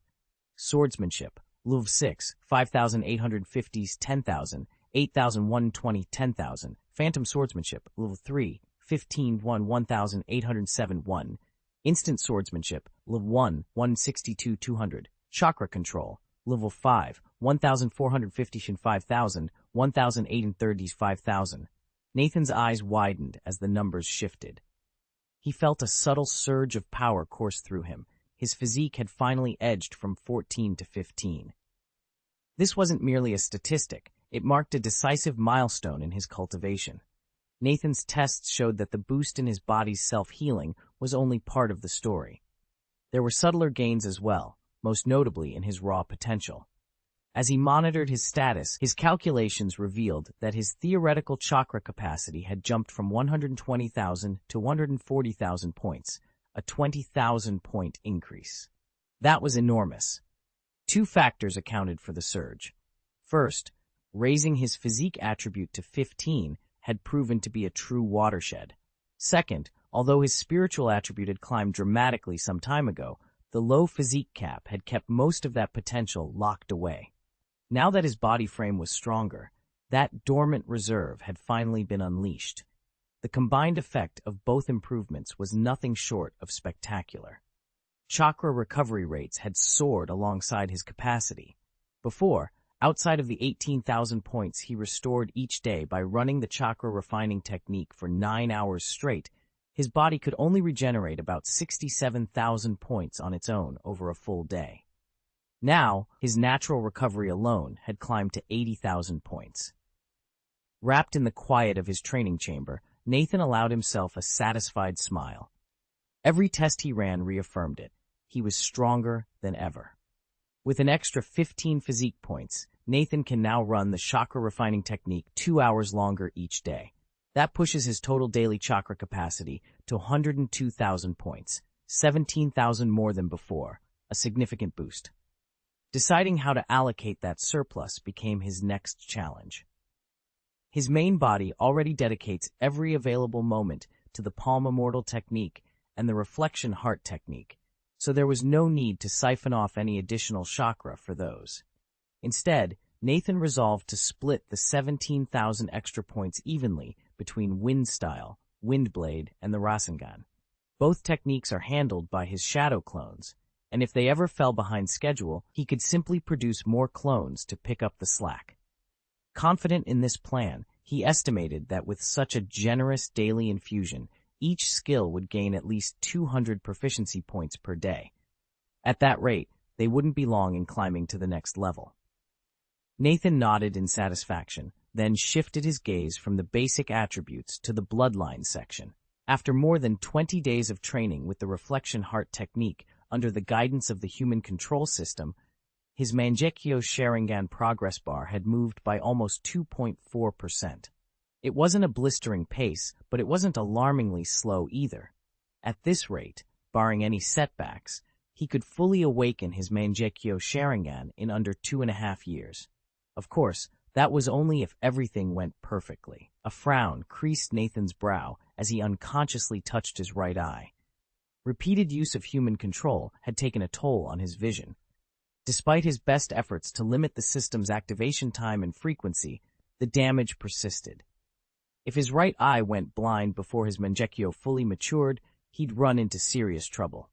Swordsmanship, Level 6, 5,850, 10,000, 8,120, 10,000. Phantom swordsmanship, Level 3, 15, 1,807, 1. Instant swordsmanship, Level 1, 162, 200. Chakra control, Level 5, 1,450, 5,000, 1,830, 5,000. Nathan's eyes widened as the numbers shifted. He felt a subtle surge of power course through him. His physique had finally edged from 14 to 15. This wasn't merely a statistic. It marked a decisive milestone in his cultivation. Nathan's tests showed that the boost in his body's self-healing was only part of the story. There were subtler gains as well, most notably in his raw potential. As he monitored his status, his calculations revealed that his theoretical chakra capacity had jumped from 120,000 to 140,000 points, a 20,000-point increase. That was enormous. Two factors accounted for the surge. First, raising his physique attribute to 15 had proven to be a true watershed. Second, although his spiritual attribute had climbed dramatically some time ago, the low physique cap had kept most of that potential locked away. Now that his body frame was stronger, that dormant reserve had finally been unleashed. The combined effect of both improvements was nothing short of spectacular. Chakra recovery rates had soared alongside his capacity. Before, outside of the 18,000 points he restored each day by running the chakra refining technique for 9 hours straight, his body could only regenerate about 67,000 points on its own over a full day. Now, his natural recovery alone had climbed to 80,000 points. Wrapped in the quiet of his training chamber, Nathan allowed himself a satisfied smile. Every test he ran reaffirmed it. He was stronger than ever. With an extra 15 physique points, Nathan can now run the chakra refining technique 2 hours longer each day. That pushes his total daily chakra capacity to 102,000 points, 17,000 more than before, a significant boost. Deciding how to allocate that surplus became his next challenge. His main body already dedicates every available moment to the palm immortal technique and the reflection heart technique, so there was no need to siphon off any additional chakra for those. Instead, Nathan resolved to split the 17,000 extra points evenly between Wind Style, Windblade, and the Rasengan. Both techniques are handled by his shadow clones, and if they ever fell behind schedule, he could simply produce more clones to pick up the slack. Confident in this plan, he estimated that with such a generous daily infusion, each skill would gain at least 200 proficiency points per day. At that rate, they wouldn't be long in climbing to the next level. Nathan nodded in satisfaction, then shifted his gaze from the basic attributes to the bloodline section. After more than 20 days of training with the reflection heart technique under the guidance of the human control system, his Mangekyo Sharingan progress bar had moved by almost 2.4%. It wasn't a blistering pace, but it wasn't alarmingly slow either. At this rate, barring any setbacks, he could fully awaken his Mangekyo Sharingan in under 2.5 years. Of course, that was only if everything went perfectly. A frown creased Nathan's brow as he unconsciously touched his right eye. Repeated use of human control had taken a toll on his vision. Despite his best efforts to limit the system's activation time and frequency, the damage persisted. If his right eye went blind before his Mangekyo fully matured, he'd run into serious trouble.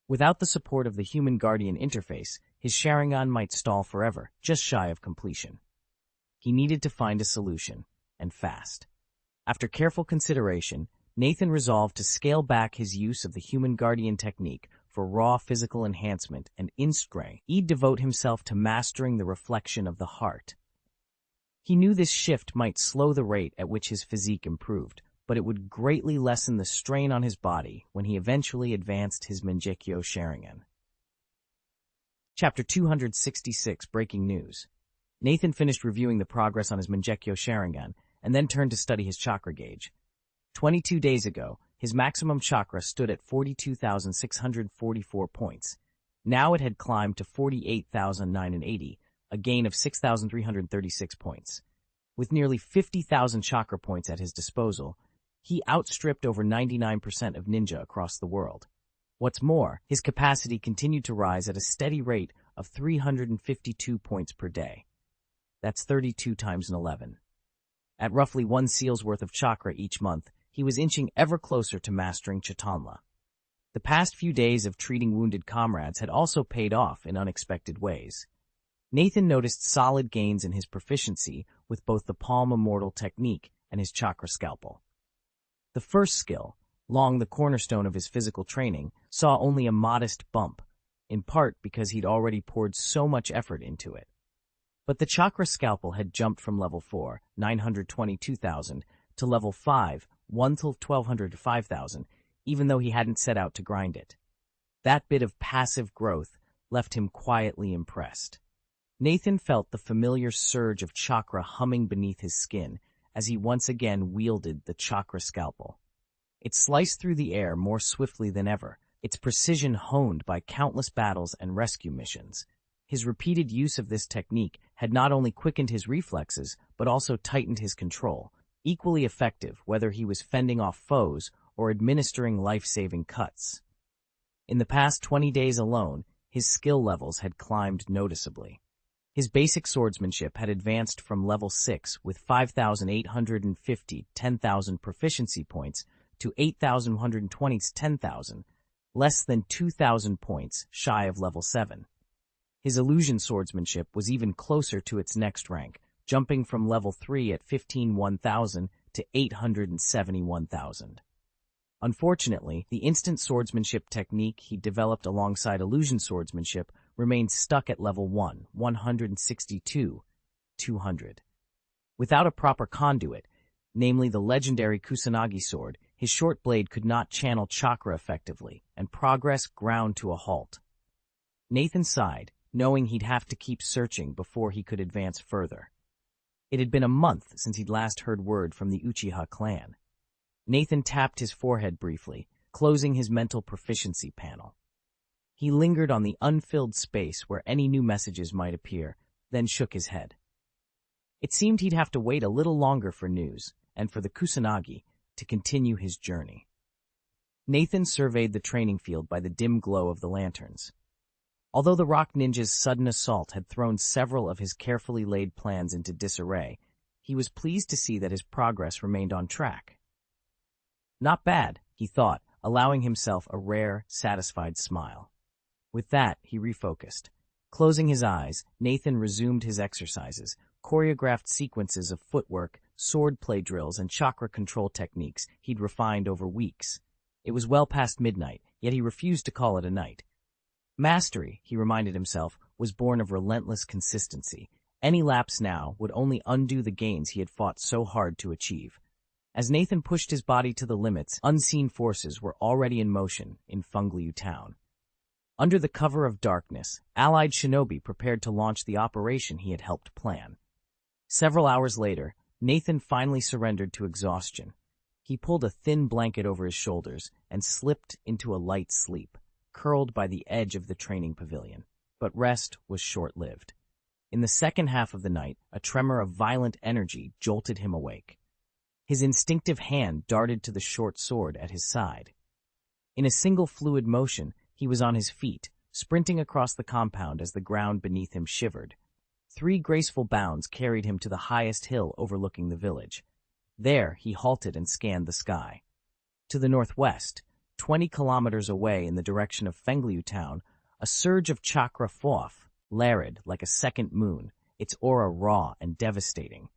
Without the support of the human guardian interface, his Sharingan might stall forever, just shy of completion. He needed to find a solution, and fast. After careful consideration, Nathan resolved to scale back his use of the human guardian technique for raw physical enhancement and instead he'd devote himself to mastering the reflection of the heart. He knew this shift might slow the rate at which his physique improved, but it would greatly lessen the strain on his body when he eventually advanced his Mangekyo Sharingan. Chapter 266, Breaking News. Nathan finished reviewing the progress on his Mangekyo Sharingan and then turned to study his chakra gauge. 22 days ago, his maximum chakra stood at 42,644 points. Now it had climbed to 48,980, a gain of 6,336 points. With nearly 50,000 chakra points at his disposal, he outstripped over 99% of ninja across the world. What's more, his capacity continued to rise at a steady rate of 352 points per day. That's 32 times an 11. At roughly 1 seal's worth of chakra each month, he was inching ever closer to mastering Chitanla. The past few days of treating wounded comrades had also paid off in unexpected ways. Nathan noticed solid gains in his proficiency with both the Palm Immortal technique and his chakra scalpel. The first skill, long the cornerstone of his physical training, saw only a modest bump, in part because he'd already poured so much effort into it. But the chakra scalpel had jumped from level 4, 922,000, to level 5, 1,200 to 5,000, even though he hadn't set out to grind it. That bit of passive growth left him quietly impressed. Nathan felt the familiar surge of chakra humming beneath his skin as he once again wielded the chakra scalpel. It sliced through the air more swiftly than ever, its precision honed by countless battles and rescue missions. His repeated use of this technique had not only quickened his reflexes, but also tightened his control, equally effective whether he was fending off foes or administering life-saving cuts. In the past 20 days alone, his skill levels had climbed noticeably. His basic swordsmanship had advanced from level 6 with 5,850 10,000 proficiency points to 8,120 10,000, less than 2,000 points shy of level 7. His illusion swordsmanship was even closer to its next rank, jumping from level 3 at 15,000 to 871,000. Unfortunately, the instant swordsmanship technique he developed alongside illusion swordsmanship remained stuck at level 1, 162,200. Without a proper conduit, namely the legendary Kusanagi sword, his short blade could not channel chakra effectively, and progress ground to a halt. Nathan sighed, knowing he'd have to keep searching before he could advance further. It had been a month since he'd last heard word from the Uchiha clan. Nathan tapped his forehead briefly, closing his mental proficiency panel. He lingered on the unfilled space where any new messages might appear, then shook his head. It seemed he'd have to wait a little longer for news, and for the Kusanagi to continue his journey. Nathan surveyed the training field by the dim glow of the lanterns. Although the rock ninja's sudden assault had thrown several of his carefully laid plans into disarray, he was pleased to see that his progress remained on track. Not bad, he thought, allowing himself a rare, satisfied smile. With that, he refocused. Closing his eyes, Nathan resumed his exercises, choreographed sequences of footwork, sword-play drills, and chakra control techniques he'd refined over weeks. It was well past midnight, yet he refused to call it a night. Mastery, he reminded himself, was born of relentless consistency. Any lapse now would only undo the gains he had fought so hard to achieve. As Nathan pushed his body to the limits, unseen forces were already in motion in Fungliu town. Under the cover of darkness, allied shinobi prepared to launch the operation he had helped plan. Several hours later, Nathan finally surrendered to exhaustion. He pulled a thin blanket over his shoulders and slipped into a light sleep, curled by the edge of the training pavilion. But rest was short-lived. In the second half of the night, a tremor of violent energy jolted him awake. His instinctive hand darted to the short sword at his side. In a single fluid motion, he was on his feet, sprinting across the compound as the ground beneath him shivered. 3 graceful bounds carried him to the highest hill overlooking the village. There, he halted and scanned the sky. To the northwest, 20 kilometers away in the direction of Fungliu town, a surge of chakra flared like a second moon, its aura raw and devastating.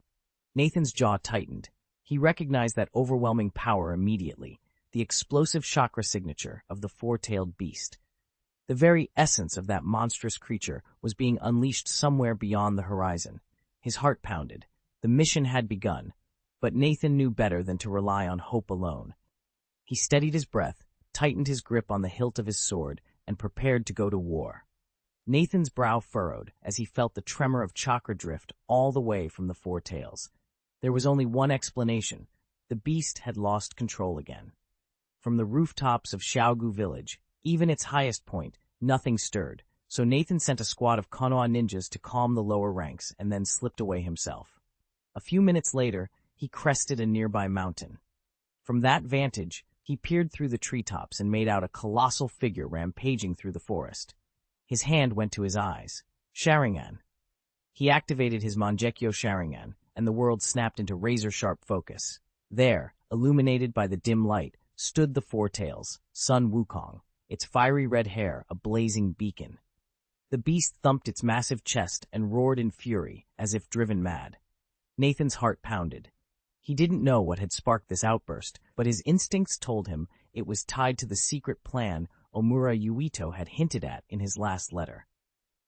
Nathan's jaw tightened. He recognized that overwhelming power immediately, the explosive chakra signature of the four-tailed beast. The very essence of that monstrous creature was being unleashed somewhere beyond the horizon. His heart pounded. The mission had begun, but Nathan knew better than to rely on hope alone. He steadied his breath, tightened his grip on the hilt of his sword, and prepared to go to war. Nathan's brow furrowed as he felt the tremor of chakra drift all the way from the four tails. There was only one explanation. The beast had lost control again. From the rooftops of Xiaogu village, even its highest point, nothing stirred, so Nathan sent a squad of Konoha ninjas to calm the lower ranks and then slipped away himself. A few minutes later, he crested a nearby mountain. From that vantage, he peered through the treetops and made out a colossal figure rampaging through the forest. His hand went to his eyes. Sharingan. He activated his Mangekyo Sharingan, and the world snapped into razor-sharp focus. There, illuminated by the dim light, stood the Four Tails, Sun Wukong, its fiery red hair a blazing beacon. The beast thumped its massive chest and roared in fury, as if driven mad. Nathan's heart pounded. He didn't know what had sparked this outburst, but his instincts told him it was tied to the secret plan Omura Yuito had hinted at in his last letter.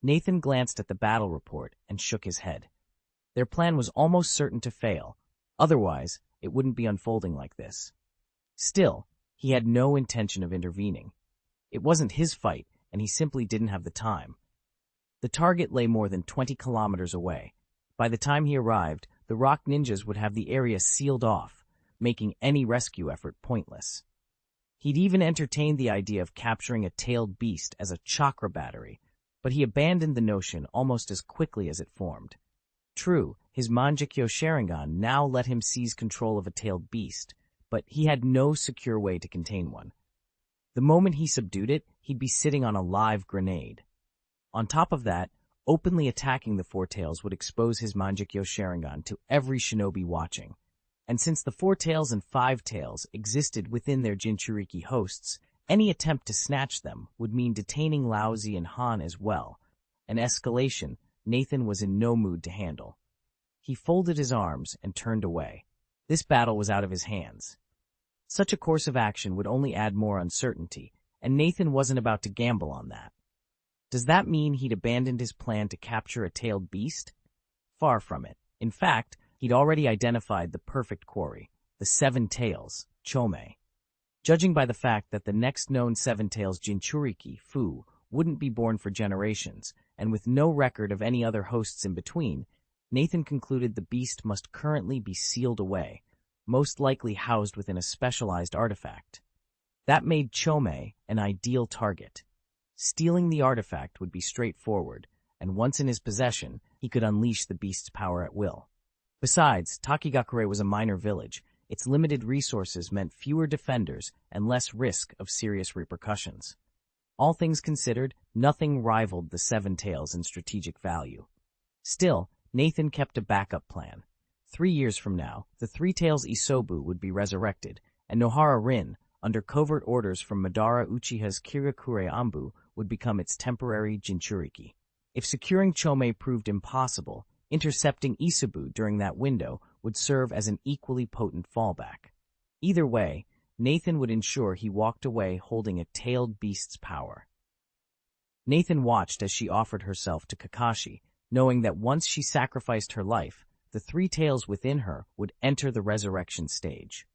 Nathan glanced at the battle report and shook his head. Their plan was almost certain to fail. Otherwise, it wouldn't be unfolding like this. Still, he had no intention of intervening. It wasn't his fight, and he simply didn't have the time. The target lay more than 20 kilometers away. By the time he arrived, the rock ninjas would have the area sealed off, making any rescue effort pointless. He'd even entertained the idea of capturing a tailed beast as a chakra battery, but he abandoned the notion almost as quickly as it formed. True, his Mangekyo Sharingan now let him seize control of a tailed beast, but he had no secure way to contain one. The moment he subdued it, he'd be sitting on a live grenade. On top of that, openly attacking the Four Tails would expose his Mangekyo Sharingan to every shinobi watching. And since the Four Tails and Five Tails existed within their Jinchuriki hosts, Any attempt to snatch them would mean detaining Laozi and Han as well, an escalation Nathan was in no mood to handle. He folded his arms and turned away. This battle was out of his hands. Such a course of action would only add more uncertainty, and Nathan wasn't about to gamble on that. Does that mean he'd abandoned his plan to capture a tailed beast? Far from it. In fact, he'd already identified the perfect quarry, the Seven Tails, Chome. Judging by the fact that the next known Seven Tails Jinchuriki, Fu, wouldn't be born for generations, and with no record of any other hosts in between, Nathan concluded the beast must currently be sealed away, most likely housed within a specialized artifact. That made Chome an ideal target. Stealing the artifact would be straightforward, and once in his possession, he could unleash the beast's power at will. Besides, Takigakure was a minor village. Its limited resources meant fewer defenders and less risk of serious repercussions. All things considered, nothing rivaled the Seven Tails in strategic value. Still, Nathan kept a backup plan. 3 years from now, the Three Tails Isobu would be resurrected, and Nohara Rin, under covert orders from Madara Uchiha's Kirigakure Anbu, would become its temporary Jinchuriki. If securing Chome proved impossible, intercepting Isobu during that window would serve as an equally potent fallback. Either way, Nathan would ensure he walked away holding a tailed beast's power. Nathan watched as she offered herself to Kakashi, knowing that once she sacrificed her life, the three tails within her would enter the resurrection stage.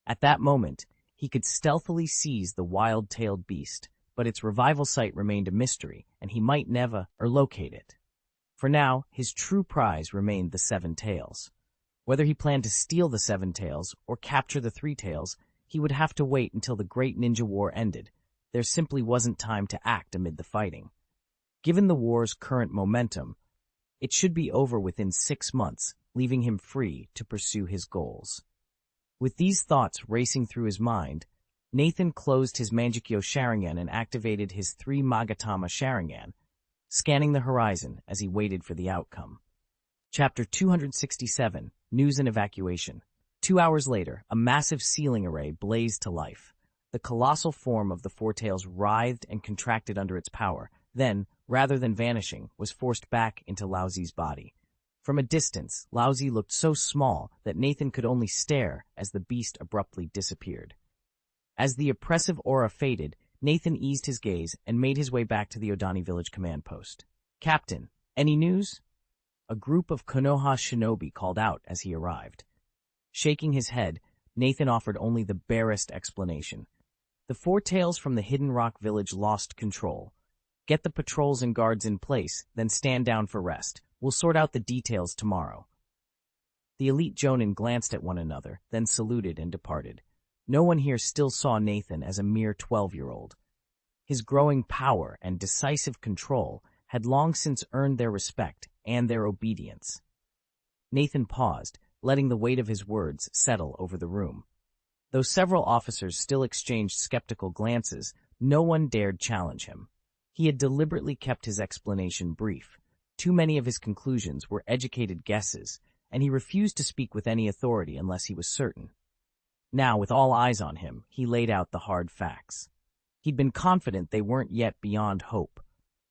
At that moment, he could stealthily seize the wild-tailed beast, but its revival site remained a mystery, and he might never locate it. For now, his true prize remained the Seven Tails. Whether he planned to steal the Seven Tails or capture the Three Tails, he would have to wait until the Great Ninja War ended. There simply wasn't time to act amid the fighting. Given the war's current momentum, it should be over within 6 months, leaving him free to pursue his goals. With these thoughts racing through his mind, Nathan closed his Mangekyo Sharingan and activated his 3 Magatama Sharingan, scanning the horizon as he waited for the outcome. Chapter 267, News and Evacuation. 2 hours later, a massive sealing array blazed to life. The colossal form of the Four Tails writhed and contracted under its power, then, rather than vanishing, was forced back into Laozi's body. From a distance, Laozi looked so small that Nathan could only stare as the beast abruptly disappeared. As the oppressive aura faded, Nathan eased his gaze and made his way back to the Odani village command post. "Captain, any news?" A group of Konoha shinobi called out as he arrived. Shaking his head, Nathan offered only the barest explanation. "The Four Tails from the Hidden Rock village lost control. Get the patrols and guards in place, then stand down for rest. We'll sort out the details tomorrow." The elite Jonin glanced at one another, then saluted and departed. No one here still saw Nathan as a mere 12-year-old. His growing power and decisive control had long since earned their respect and their obedience. Nathan paused, letting the weight of his words settle over the room. Though several officers still exchanged skeptical glances, no one dared challenge him. He had deliberately kept his explanation brief. Too many of his conclusions were educated guesses, and he refused to speak with any authority unless he was certain. Now, with all eyes on him, he laid out the hard facts. He'd been confident they weren't yet beyond hope,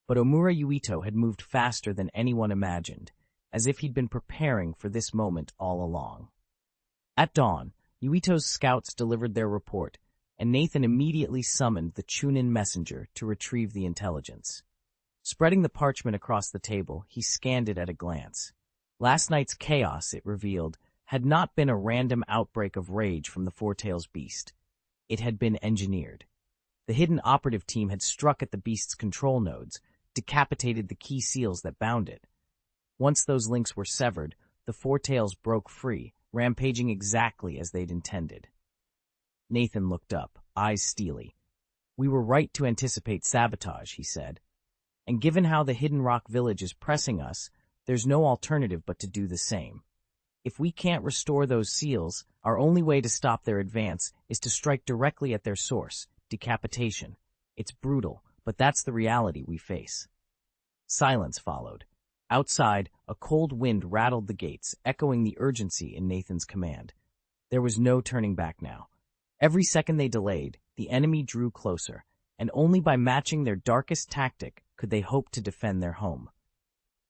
but Omura Yuito had moved faster than anyone imagined, as if he'd been preparing for this moment all along. At dawn, Yuito's scouts delivered their report, and Nathan immediately summoned the Chunin messenger to retrieve the intelligence. Spreading the parchment across the table, he scanned it at a glance. Last night's chaos, it revealed, had not been a random outbreak of rage from the Four Tails beast. It had been engineered. The hidden operative team had struck at the beast's control nodes, decapitated the key seals that bound it. Once those links were severed, the Four Tails broke free, rampaging exactly as they'd intended. Nathan looked up, eyes steely. "We were right to anticipate sabotage," he said. "And given how the Hidden Rock village is pressing us, there's no alternative but to do the same. If we can't restore those seals, our only way to stop their advance is to strike directly at their source, decapitation. It's brutal, but that's the reality we face." Silence followed. Outside, a cold wind rattled the gates, echoing the urgency in Nathan's command. There was no turning back now. Every second they delayed, the enemy drew closer, and only by matching their darkest tactic could they hope to defend their home.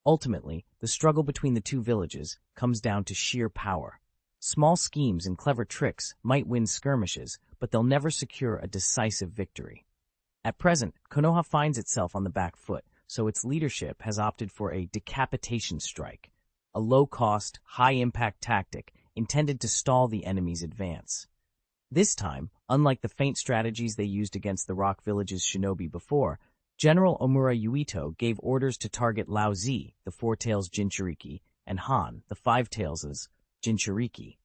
Ultimately, the struggle between the two villages comes down to sheer power. Small schemes and clever tricks might win skirmishes, but they'll never secure a decisive victory. At present, Konoha finds itself on the back foot, so its leadership has opted for a decapitation strike, a low-cost, high-impact tactic intended to stall the enemy's advance. This time, unlike the feint strategies they used against the Rock Village's shinobi before, General Omura Yuito gave orders to target Lao Zi, the Four-Tails Jinchuriki, and Han, the Five-Tails' Jinchuriki.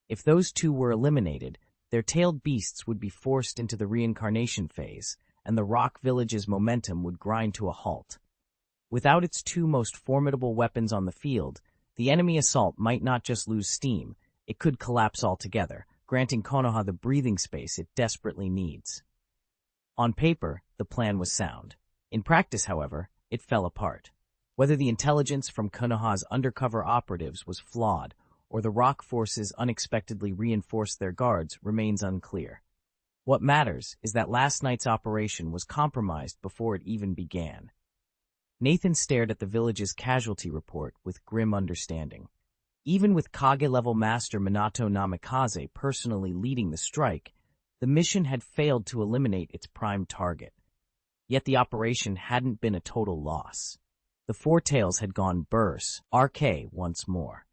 If those two were eliminated, their tailed beasts would be forced into the reincarnation phase, and the Rock Village's momentum would grind to a halt. Without its two most formidable weapons on the field, the enemy assault might not just lose steam, it could collapse altogether, granting Konoha the breathing space it desperately needs. On paper, the plan was sound. In practice, however, it fell apart. Whether the intelligence from Konoha's undercover operatives was flawed, or the Rock forces unexpectedly reinforced their guards remains unclear. What matters is that last night's operation was compromised before it even began. Nathan stared at the village's casualty report with grim understanding. Even with Kage-level Master Minato Namikaze personally leading the strike, the mission had failed to eliminate its prime target. Yet the operation hadn't been a total loss. The Four-Tails had gone RK once more.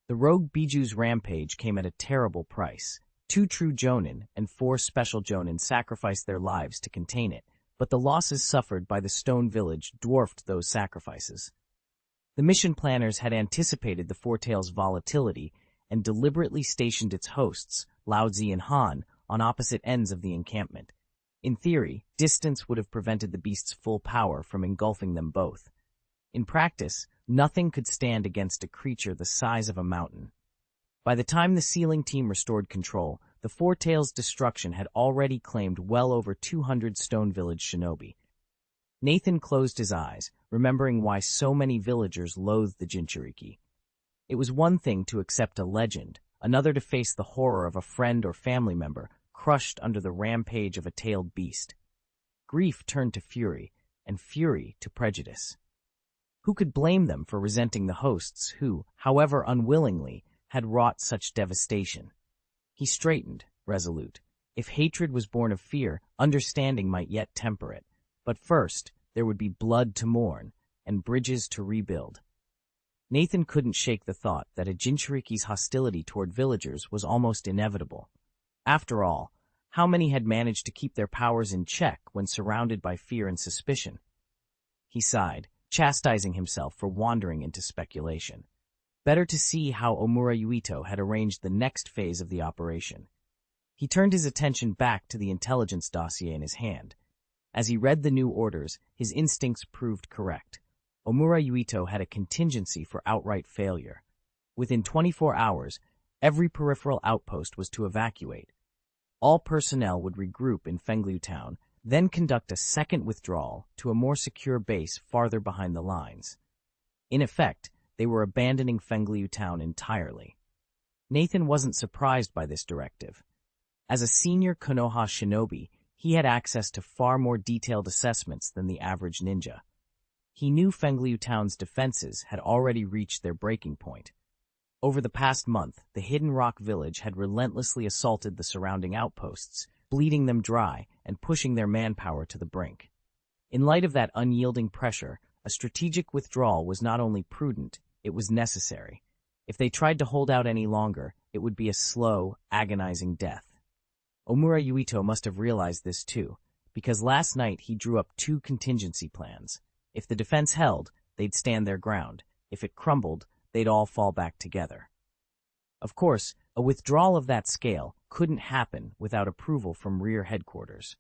The rogue Biju's rampage came at a terrible price. 2 true Jonin and 4 special Jonin sacrificed their lives to contain it, but the losses suffered by the Stone Village dwarfed those sacrifices. The mission planners had anticipated the Four-Tails' volatility and deliberately stationed its hosts, Lao Zi and Han, on opposite ends of the encampment. In theory, distance would have prevented the beast's full power from engulfing them both. In practice, nothing could stand against a creature the size of a mountain. By the time the sealing team restored control, the Four-Tails' destruction had already claimed well over 200 Stone Village shinobi. Nathan closed his eyes, remembering why so many villagers loathed the Jinchuriki. It was one thing to accept a legend, another to face the horror of a friend or family member crushed under the rampage of a tailed beast. Grief turned to fury, and fury to prejudice. Who could blame them for resenting the hosts who, however unwillingly, had wrought such devastation? He straightened, resolute. If hatred was born of fear, understanding might yet temper it. But first, there would be blood to mourn, and bridges to rebuild. Nathan couldn't shake the thought that a Jinchuriki's hostility toward villagers was almost inevitable. After all, how many had managed to keep their powers in check when surrounded by fear and suspicion? He sighed, chastising himself for wandering into speculation. Better to see how Omura Yuito had arranged the next phase of the operation. He turned his attention back to the intelligence dossier in his hand. As he read the new orders, his instincts proved correct. Omura Yuito had a contingency for outright failure. Within 24 hours, every peripheral outpost was to evacuate. All personnel would regroup in Fengliu Town, then conduct a second withdrawal to a more secure base farther behind the lines. In effect, they were abandoning Fengliu Town entirely. Nathan wasn't surprised by this directive. As a senior Konoha shinobi, he had access to far more detailed assessments than the average ninja. He knew Fengliu Town's defenses had already reached their breaking point. Over the past month, the Hidden Rock Village had relentlessly assaulted the surrounding outposts, bleeding them dry and pushing their manpower to the brink. In light of that unyielding pressure, a strategic withdrawal was not only prudent, it was necessary. If they tried to hold out any longer, it would be a slow, agonizing death. Omura Yuito must have realized this too, because last night he drew up 2 contingency plans. If the defense held, they'd stand their ground. If it crumbled, they'd all fall back together. Of course, a withdrawal of that scale couldn't happen without approval from rear headquarters.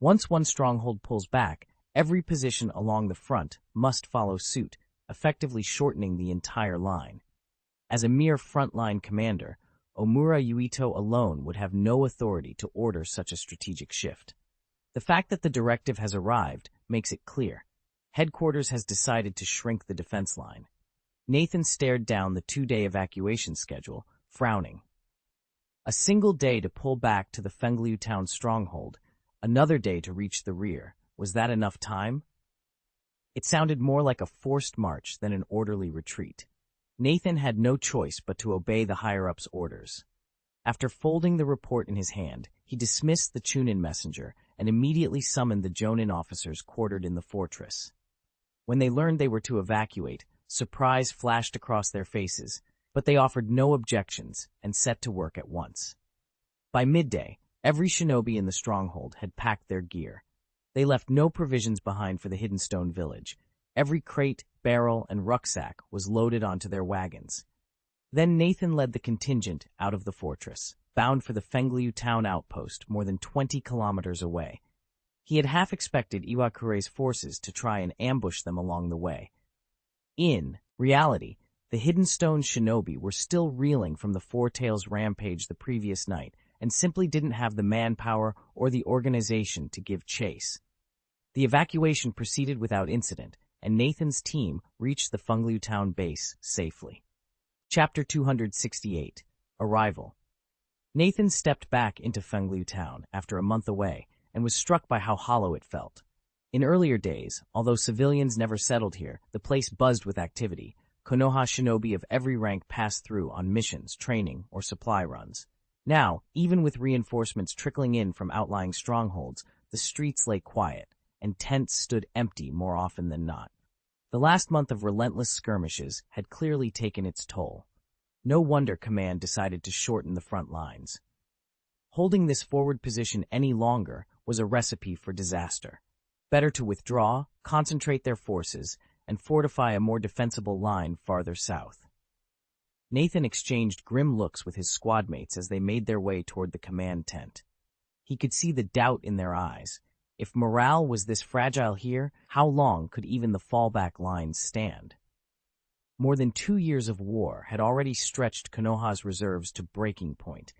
Once one stronghold pulls back, every position along the front must follow suit, effectively shortening the entire line. As a mere frontline commander, Omura Yuito alone would have no authority to order such a strategic shift. The fact that the directive has arrived makes it clear. Headquarters has decided to shrink the defense line. Nathan stared down the 2-day evacuation schedule, frowning. A single day to pull back to the Fengliu town stronghold, another day to reach the rear. Was that enough time? It sounded more like a forced march than an orderly retreat. Nathan had no choice but to obey the higher-ups' orders. After folding the report in his hand, he dismissed the Chunin messenger and immediately summoned the Jonin officers quartered in the fortress. When they learned they were to evacuate, surprise flashed across their faces, but they offered no objections and set to work at once. By midday, every shinobi in the stronghold had packed their gear. They left no provisions behind for the Hidden Stone village. Every crate, barrel, and rucksack was loaded onto their wagons. Then Nathan led the contingent out of the fortress, bound for the Fengliu town outpost more than 20 kilometers away. He had half expected Iwakure's forces to try and ambush them along the way. In reality, the Hidden Stone shinobi were still reeling from the Four Tails rampage the previous night and simply didn't have the manpower or the organization to give chase. The evacuation proceeded without incident, and Nathan's team reached the Fengliu town base safely. Chapter 268, Arrival. Nathan stepped back into Fengliu town after a month away and was struck by how hollow it felt. In earlier days, although civilians never settled here, the place buzzed with activity. Konoha shinobi of every rank passed through on missions, training, or supply runs. Now, even with reinforcements trickling in from outlying strongholds, the streets lay quiet, and tents stood empty more often than not. The last month of relentless skirmishes had clearly taken its toll. No wonder command decided to shorten the front lines. Holding this forward position any longer was a recipe for disaster. Better to withdraw, concentrate their forces, and fortify a more defensible line farther south. Nathan exchanged grim looks with his squadmates as they made their way toward the command tent. He could see the doubt in their eyes. If morale was this fragile here, how long could even the fallback lines stand? More than 2 years of war had already stretched Konoha's reserves to breaking point.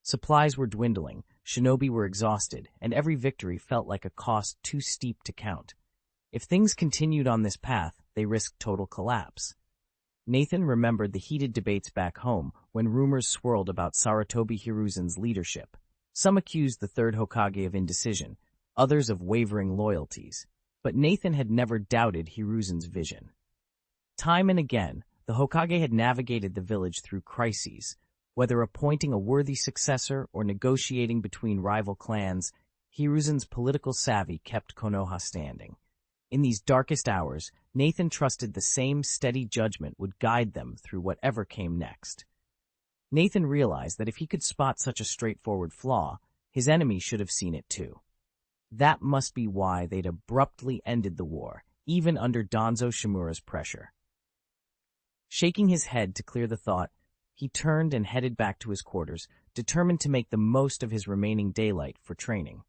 Supplies were dwindling, shinobi were exhausted, and every victory felt like a cost too steep to count. If things continued on this path, they risked total collapse. Nathan remembered the heated debates back home when rumors swirled about Sarutobi Hiruzen's leadership. Some accused the third Hokage of indecision, others of wavering loyalties. But Nathan had never doubted Hiruzen's vision. Time and again, the Hokage had navigated the village through crises. Whether appointing a worthy successor or negotiating between rival clans, Hiruzen's political savvy kept Konoha standing. In these darkest hours, Nathan trusted the same steady judgment would guide them through whatever came next. Nathan realized that if he could spot such a straightforward flaw, his enemy should have seen it too. That must be why they'd abruptly ended the war, even under Danzo Shimura's pressure. Shaking his head to clear the thought, he turned and headed back to his quarters, determined to make the most of his remaining daylight for training.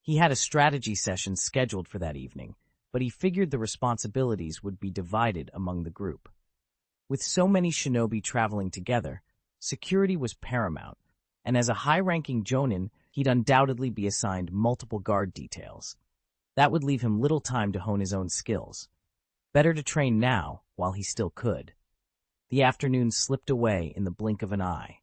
He had a strategy session scheduled for that evening, but he figured the responsibilities would be divided among the group. With so many shinobi traveling together, security was paramount, and as a high-ranking jonin, he'd undoubtedly be assigned multiple guard details. That would leave him little time to hone his own skills. Better to train now, while he still could. The afternoon slipped away in the blink of an eye.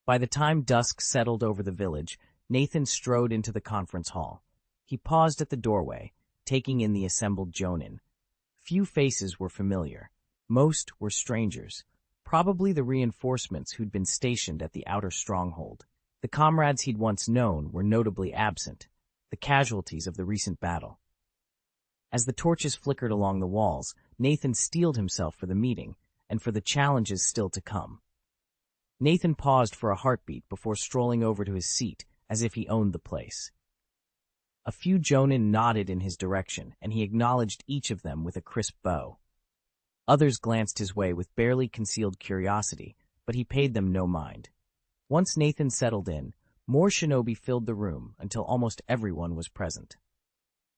By the time dusk settled over the village, Nathan strode into the conference hall. He paused at the doorway, taking in the assembled jonin. Few faces were familiar. Most were strangers, probably the reinforcements who'd been stationed at the outer stronghold. The comrades he'd once known were notably absent, the casualties of the recent battle. As the torches flickered along the walls, Nathan steeled himself for the meeting and for the challenges still to come. Nathan paused for a heartbeat before strolling over to his seat as if he owned the place. A few jonin nodded in his direction, and he acknowledged each of them with a crisp bow. Others glanced his way with barely concealed curiosity, but he paid them no mind. Once Nathan settled in, more shinobi filled the room until almost everyone was present.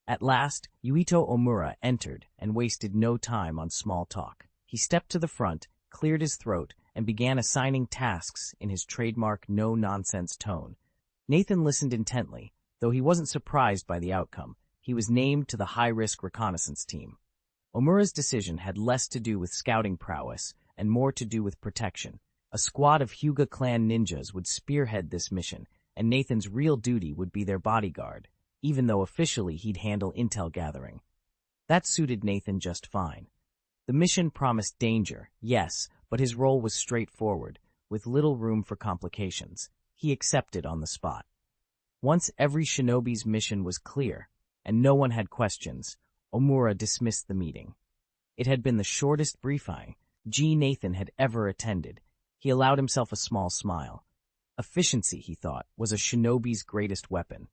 At last, Yuito Omura entered and wasted no time on small talk. He stepped to the front, cleared his throat, and began assigning tasks in his trademark no-nonsense tone. Nathan listened intently, though he wasn't surprised by the outcome. He was named to the high-risk reconnaissance team. Omura's decision had less to do with scouting prowess and more to do with protection. A squad of Hyuga clan ninjas would spearhead this mission, and Nathan's real duty would be their bodyguard, even though officially he'd handle intel gathering. That suited Nathan just fine. The mission promised danger, yes, but his role was straightforward, with little room for complications. He accepted on the spot. Once every shinobi's mission was clear, and no one had questions, Omura dismissed the meeting. It had been the shortest briefing Nathan had ever attended. He allowed himself a small smile. Efficiency, he thought, was a shinobi's greatest weapon.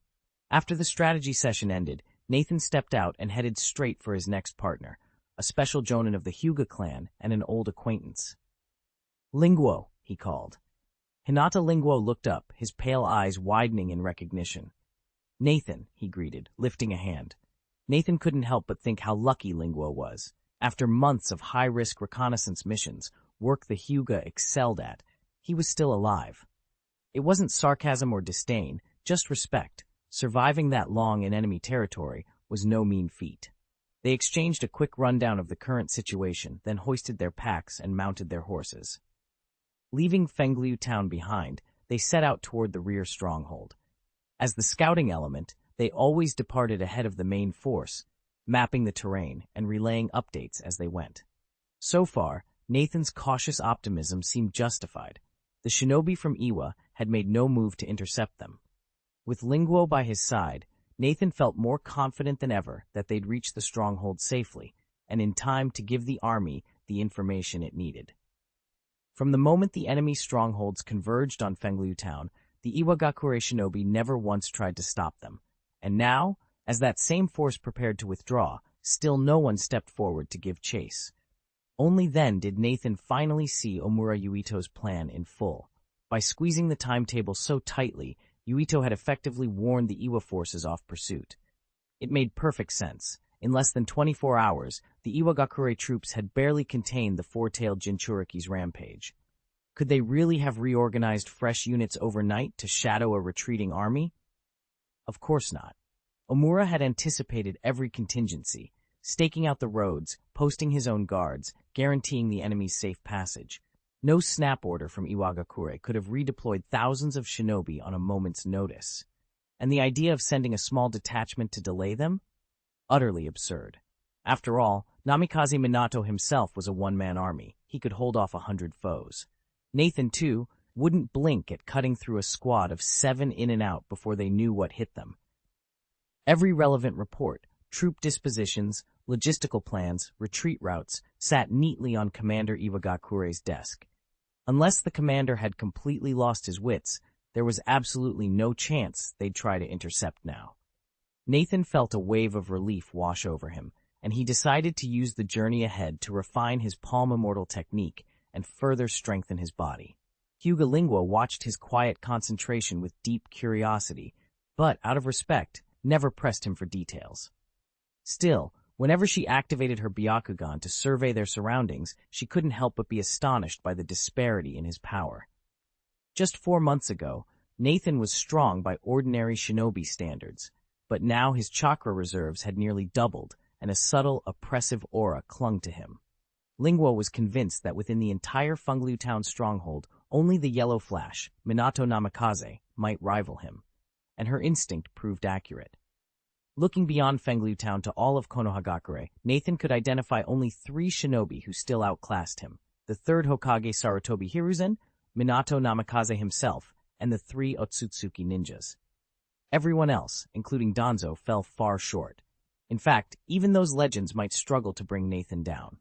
After the strategy session ended, Nathan stepped out and headed straight for his next partner, a special jonin of the Hyuga clan and an old acquaintance. "Linguo," he called. Hinata Linguo looked up, his pale eyes widening in recognition. "Nathan," he greeted, lifting a hand. Nathan couldn't help but think how lucky Linguo was. After months of high-risk reconnaissance missions, work the Hyuga excelled at, he was still alive. It wasn't sarcasm or disdain, just respect. Surviving that long in enemy territory was no mean feat. They exchanged a quick rundown of the current situation, then hoisted their packs and mounted their horses. Leaving Fengliu town behind, they set out toward the rear stronghold. As the scouting element, they always departed ahead of the main force, mapping the terrain and relaying updates as they went. So far, Nathan's cautious optimism seemed justified. The shinobi from Iwa had made no move to intercept them. With Linguo by his side, Nathan felt more confident than ever that they'd reach the stronghold safely, and in time to give the army the information it needed. From the moment the enemy strongholds converged on Fengliu town, the Iwagakure shinobi never once tried to stop them. And now, as that same force prepared to withdraw, still no one stepped forward to give chase. Only then did Nathan finally see Omura Yuito's plan in full. By squeezing the timetable so tightly, Yuito had effectively warned the Iwa forces off pursuit. It made perfect sense. In less than 24 hours, the Iwagakure troops had barely contained the four-tailed Jinchuriki's rampage. Could they really have reorganized fresh units overnight to shadow a retreating army? Of course not. Omura had anticipated every contingency, staking out the roads, posting his own guards, guaranteeing the enemy's safe passage. No snap order from Iwagakure could have redeployed thousands of shinobi on a moment's notice. And the idea of sending a small detachment to delay them? Utterly absurd. After all, Namikaze Minato himself was a one-man army. He could hold off 100 foes. Nathan, too, wouldn't blink at cutting through a squad of 7 in and out before they knew what hit them. Every relevant report, troop dispositions, logistical plans, retreat routes, sat neatly on Commander Iwagakure's desk. Unless the commander had completely lost his wits, there was absolutely no chance they'd try to intercept now. Nathan felt a wave of relief wash over him, and he decided to use the journey ahead to refine his palm immortal technique and further strengthen his body. Hyuga Linguo watched his quiet concentration with deep curiosity, but, out of respect, never pressed him for details. Still, whenever she activated her Byakugan to survey their surroundings, she couldn't help but be astonished by the disparity in his power. Just 4 months ago, Nathan was strong by ordinary shinobi standards, but now his chakra reserves had nearly doubled, and a subtle, oppressive aura clung to him. Linguo was convinced that within the entire Fengliu town stronghold, only the yellow flash, Minato Namikaze, might rival him, and her instinct proved accurate. Looking beyond Fengliu town to all of Konohagakure, Nathan could identify only 3 shinobi who still outclassed him: the 3rd Hokage Sarutobi Hiruzen, Minato Namikaze himself, and the 3 Otsutsuki ninjas. Everyone else, including Danzo, fell far short. In fact, even those legends might struggle to bring Nathan down.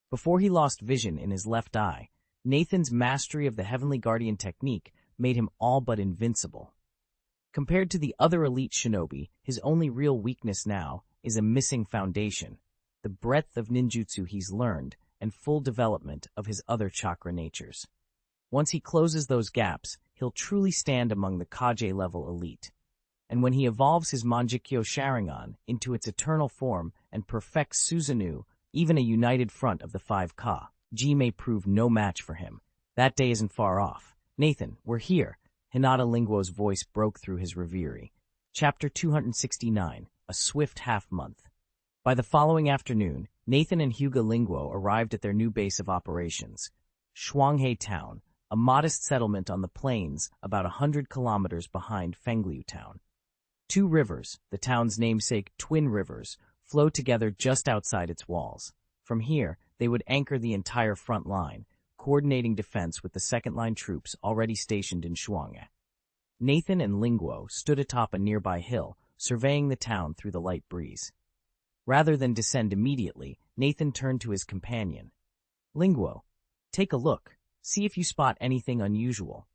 Before he lost vision in his left eye, Nathan's mastery of the Heavenly Guardian technique made him all but invincible. Compared to the other elite shinobi, his only real weakness now is a missing foundation, the breadth of ninjutsu he's learned and full development of his other chakra natures. Once he closes those gaps, he'll truly stand among the Kage-level elite. And when he evolves his Manjikyo Sharingan into its eternal form and perfects Susanoo, even a united front of the 5 Ka, Ji may prove no match for him. That day isn't far off. "Nathan, we're here." Hinata Linguo's voice broke through his reverie. Chapter 269, A Swift Half-Month. By the following afternoon, Nathan and Hyuga Linguo arrived at their new base of operations, Shuanghei Town, a modest settlement on the plains about 100 kilometers behind Fengliu town. Two rivers, the town's namesake twin rivers, flow together just outside its walls. From here, they would anchor the entire front line, coordinating defense with the second-line troops already stationed in Shuanghe. Nathan and Lingguo stood atop a nearby hill, surveying the town through the light breeze. Rather than descend immediately, Nathan turned to his companion. Lingguo, take a look. See if you spot anything unusual.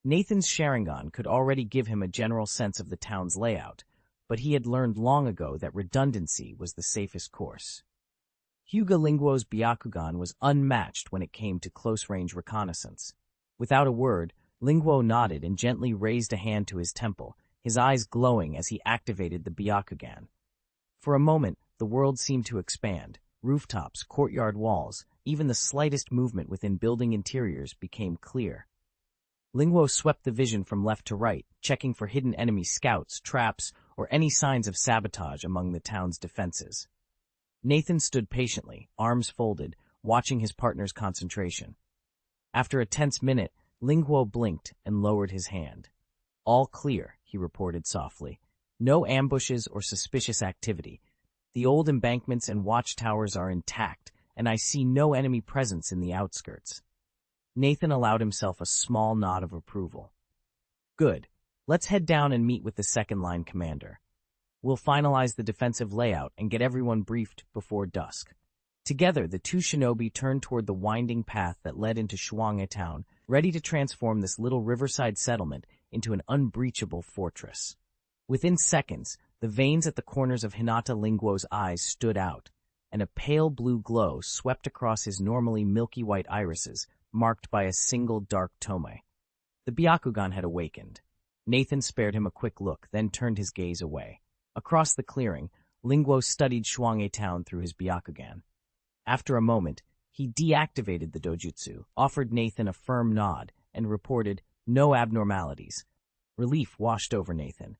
Nathan's Sharingan could already give him a general sense of the town's layout, but he had learned long ago that redundancy was the safest course. Hyuga Lingguo's Byakugan was unmatched when it came to close-range reconnaissance. Without a word, Lingguo nodded and gently raised a hand to his temple, his eyes glowing as he activated the Byakugan. For a moment, the world seemed to expand. Rooftops, courtyard walls, even the slightest movement within building interiors became clear. Lingguo swept the vision from left to right, checking for hidden enemy scouts, traps, or any signs of sabotage among the town's defenses. Nathan stood patiently, arms folded, watching his partner's concentration. After a tense minute, Lingguo blinked and lowered his hand. All clear, he reported softly. No ambushes or suspicious activity. The old embankments and watchtowers are intact, and I see no enemy presence in the outskirts. Nathan allowed himself a small nod of approval. Good. Let's head down and meet with the second-line commander. We'll finalize the defensive layout and get everyone briefed before dusk. Together, the two shinobi turned toward the winding path that led into Shuanghe town, ready to transform this little riverside settlement into an unbreachable fortress. Within seconds, the veins at the corners of Hinata Lingguo's eyes stood out, and a pale blue glow swept across his normally milky white irises, marked by a single dark tome. The Byakugan had awakened. Nathan spared him a quick look, then turned his gaze away. Across the clearing, Lingguo studied Shuanghe town through his Byakugan. After a moment, he deactivated the dojutsu, offered Nathan a firm nod, and reported, "No abnormalities." Relief washed over Nathan.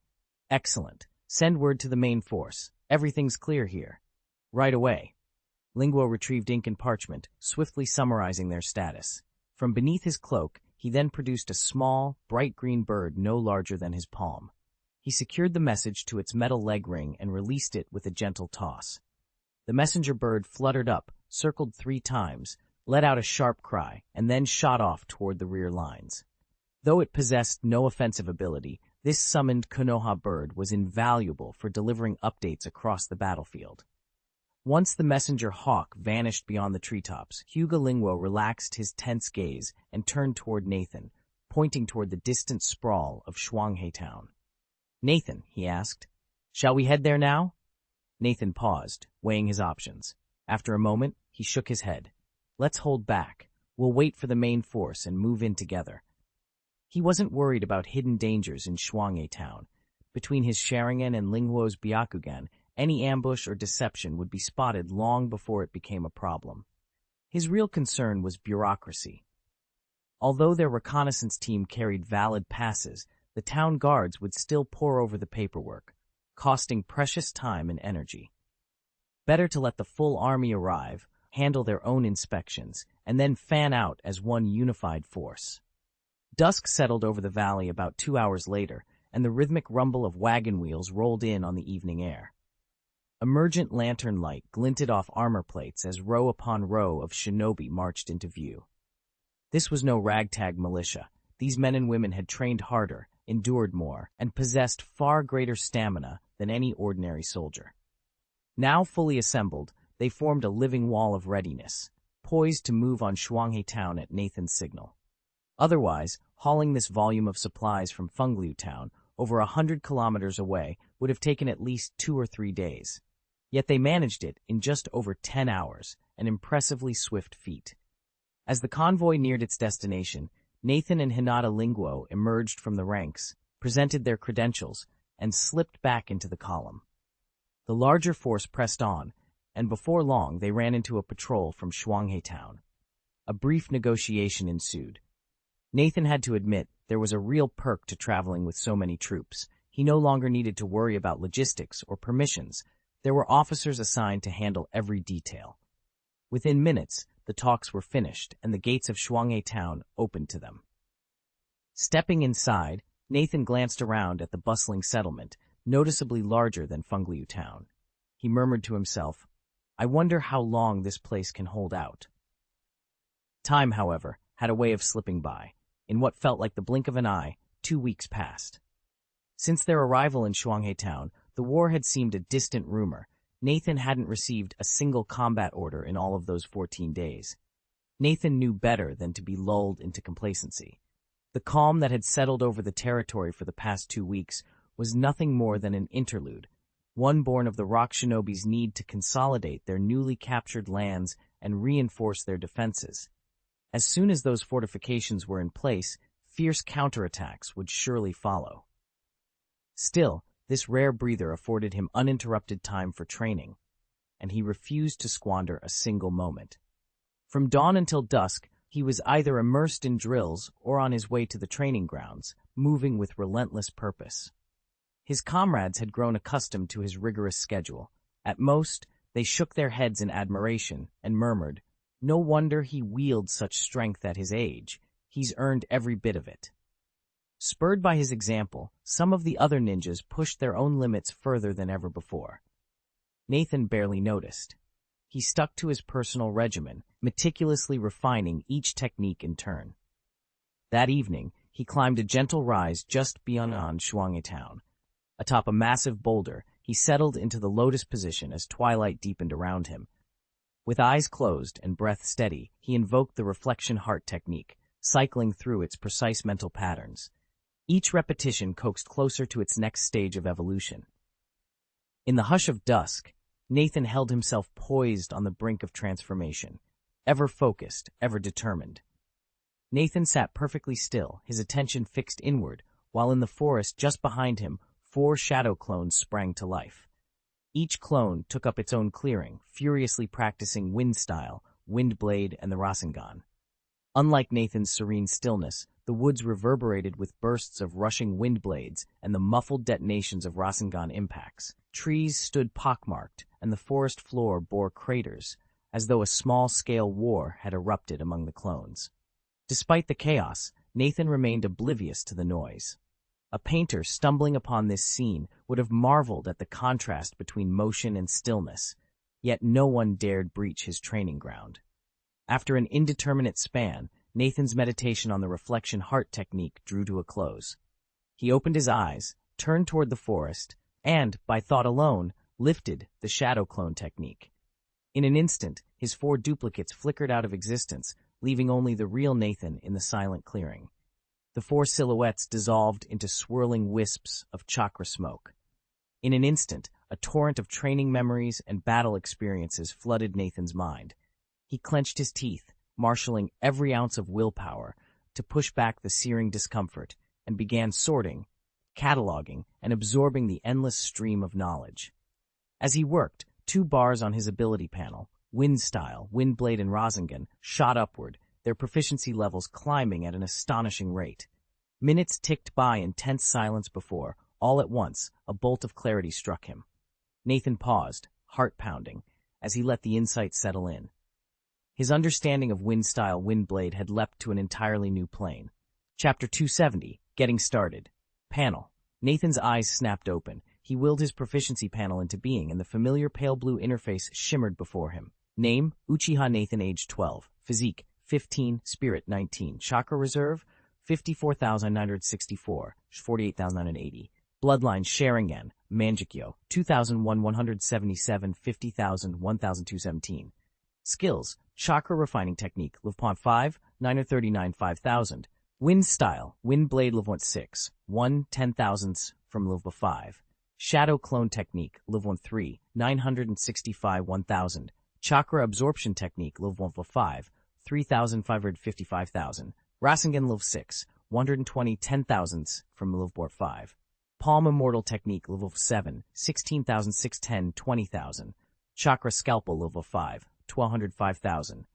"Excellent. Send word to the main force. Everything's clear here." "Right away." Lingguo retrieved ink and parchment, swiftly summarizing their status. From beneath his cloak, he then produced a small, bright green bird no larger than his palm. He secured the message to its metal leg ring and released it with a gentle toss. The messenger bird fluttered up, circled 3 times, let out a sharp cry, and then shot off toward the rear lines. Though it possessed no offensive ability, this summoned Konoha bird was invaluable for delivering updates across the battlefield. Once the messenger hawk vanished beyond the treetops, Hyuga Lingguo relaxed his tense gaze and turned toward Nathan, pointing toward the distant sprawl of Shuanghe town. "Nathan," he asked, "shall we head there now?" Nathan paused, weighing his options. After a moment, he shook his head. "Let's hold back. We'll wait for the main force and move in together." He wasn't worried about hidden dangers in Shuanghe town. Between his Sharingan and Lingguo's Byakugan, any ambush or deception would be spotted long before it became a problem. His real concern was bureaucracy. Although their reconnaissance team carried valid passes, the town guards would still pore over the paperwork, costing precious time and energy. Better to let the full army arrive, handle their own inspections, and then fan out as one unified force. Dusk settled over the valley about 2 hours later, and the rhythmic rumble of wagon wheels rolled in on the evening air. Emergent lantern light glinted off armor plates as row upon row of shinobi marched into view. This was no ragtag militia. These men and women had trained harder, endured more, and possessed far greater stamina than any ordinary soldier. Now fully assembled, they formed a living wall of readiness, poised to move on Shuanghe town at Nathan's signal. Otherwise, hauling this volume of supplies from Fengliu town over 100 kilometers away would have taken at least 2 or 3 days. Yet they managed it in just over 10 hours, an impressively swift feat. As the convoy neared its destination, Nathan and Hinata Lingguo emerged from the ranks, presented their credentials, and slipped back into the column. The larger force pressed on, and before long they ran into a patrol from Shuanghe town. A brief negotiation ensued. Nathan had to admit there was a real perk to traveling with so many troops. He no longer needed to worry about logistics or permissions. There were officers assigned to handle every detail. Within minutes, the talks were finished and the gates of Shuanghe town opened to them. Stepping inside, Nathan glanced around at the bustling settlement, noticeably larger than Fengliu town. He murmured to himself, "I wonder how long this place can hold out." Time, however, had a way of slipping by. In what felt like the blink of an eye, 2 weeks passed. Since their arrival in Shuanghe town, the war had seemed a distant rumor. Nathan hadn't received a single combat order in all of those 14 days. Nathan knew better than to be lulled into complacency. The calm that had settled over the territory for the past 2 weeks was nothing more than an interlude, one born of the rock shinobi's need to consolidate their newly captured lands and reinforce their defenses. As soon as those fortifications were in place, fierce counterattacks would surely follow. Still, this rare breather afforded him uninterrupted time for training, and he refused to squander a single moment. From dawn until dusk, he was either immersed in drills or on his way to the training grounds, moving with relentless purpose. His comrades had grown accustomed to his rigorous schedule. At most, they shook their heads in admiration and murmured, "No wonder he wields such strength at his age. He's earned every bit of it." Spurred by his example, some of the other ninjas pushed their own limits further than ever before. Nathan barely noticed. He stuck to his personal regimen, meticulously refining each technique in turn. That evening, he climbed a gentle rise just beyond Shuanghe town. Atop a massive boulder, he settled into the lotus position as twilight deepened around him. With eyes closed and breath steady, he invoked the reflection heart technique, cycling through its precise mental patterns. Each repetition coaxed closer to its next stage of evolution. In the hush of dusk, Nathan held himself poised on the brink of transformation, ever focused, ever determined. Nathan sat perfectly still, his attention fixed inward, while in the forest just behind him, 4 shadow clones sprang to life. Each clone took up its own clearing, furiously practicing wind style, wind blade, and the Rasengan. Unlike Nathan's serene stillness, the woods reverberated with bursts of rushing wind blades and the muffled detonations of Rasengan impacts. Trees stood pockmarked, and the forest floor bore craters, as though a small-scale war had erupted among the clones. Despite the chaos, Nathan remained oblivious to the noise. A painter stumbling upon this scene would have marveled at the contrast between motion and stillness, yet no one dared breach his training ground. After an indeterminate span, Nathan's meditation on the reflection heart technique drew to a close. He opened his eyes, turned toward the forest, and, by thought alone, lifted the shadow clone technique. In an instant, his 4 duplicates flickered out of existence, leaving only the real Nathan in the silent clearing. The 4 silhouettes dissolved into swirling wisps of chakra smoke. In an instant, a torrent of training memories and battle experiences flooded Nathan's mind. He clenched his teeth, marshaling every ounce of willpower to push back the searing discomfort, and began sorting, cataloging, and absorbing the endless stream of knowledge. As he worked, 2 bars on his ability panel, Wind Style, Wind Blade, and Rasengan, shot upward, their proficiency levels climbing at an astonishing rate. Minutes ticked by in tense silence before, all at once, a bolt of clarity struck him. Nathan paused, heart pounding, as he let the insight settle in. His understanding of Wind Style, Wind Blade had leapt to an entirely new plane. Chapter 270, Getting Started. Panel. Nathan's eyes snapped open. He willed his proficiency panel into being, and the familiar pale blue interface shimmered before him. Name, Uchiha Nathan, age 12. Physique, 15. Spirit, 19. Chakra reserve, 54,964, 48,980. Bloodline, Sharingan, Manjikyo, 2,177, 50,000, 1,217. Skills, Chakra Refining Technique, Level 5, 939, 5,000. Wind Style, Wind Blade, Level 6, 1 10,000ths from Level 5. Shadow Clone Technique, Level 3, 965, 1,000. Chakra Absorption Technique, Level 5, 3,555,000. Rasengan, Level 6, 120 10,000ths from Level 5. Palm Immortal Technique, Level 7, 16,610, 20,000. Chakra Scalpel, Level 5, 1,205,000.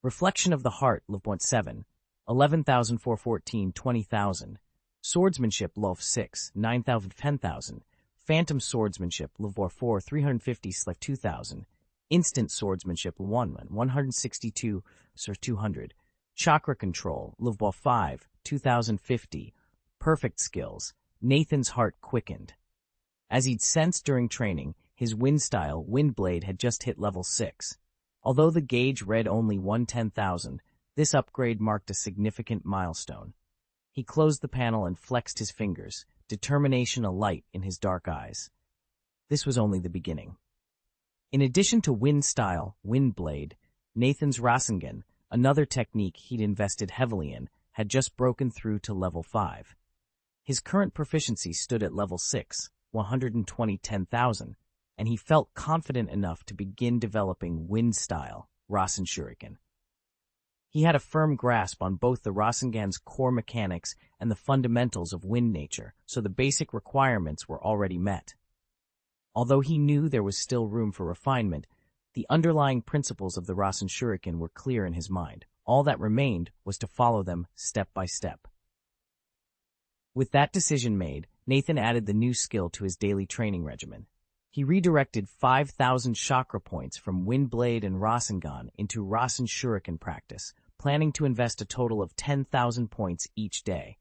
Reflection of the Heart, Level 7, 11,414, 20,000. Swordsmanship, Level 6, 9,000, 10,000. Phantom Swordsmanship, Level 4, 350, 2,000. Instant swordsmanship 162 Sir 200. Chakra control level 5 2050. Perfect skills. Nathan's heart quickened. As he'd sensed during training, his wind style, Windblade, had just hit level 6. Although the gauge read only 1/10,000, this upgrade marked a significant milestone. He closed the panel and flexed his fingers, determination alight in his dark eyes. This was only the beginning. In addition to wind style, Windblade, Nathan's Rasengan, another technique he'd invested heavily in, had just broken through to level 5. His current proficiency stood at level 6, 120,000, and he felt confident enough to begin developing wind style, Rasen Shuriken. He had a firm grasp on both the Rasengan's core mechanics and the fundamentals of wind nature, so the basic requirements were already met. Although he knew there was still room for refinement, the underlying principles of the Rasen Shuriken were clear in his mind. All that remained was to follow them step by step. With that decision made, Nathan added the new skill to his daily training regimen. He redirected 5,000 chakra points from Windblade and Rasengan into Rasen Shuriken practice, planning to invest a total of 10,000 points each day.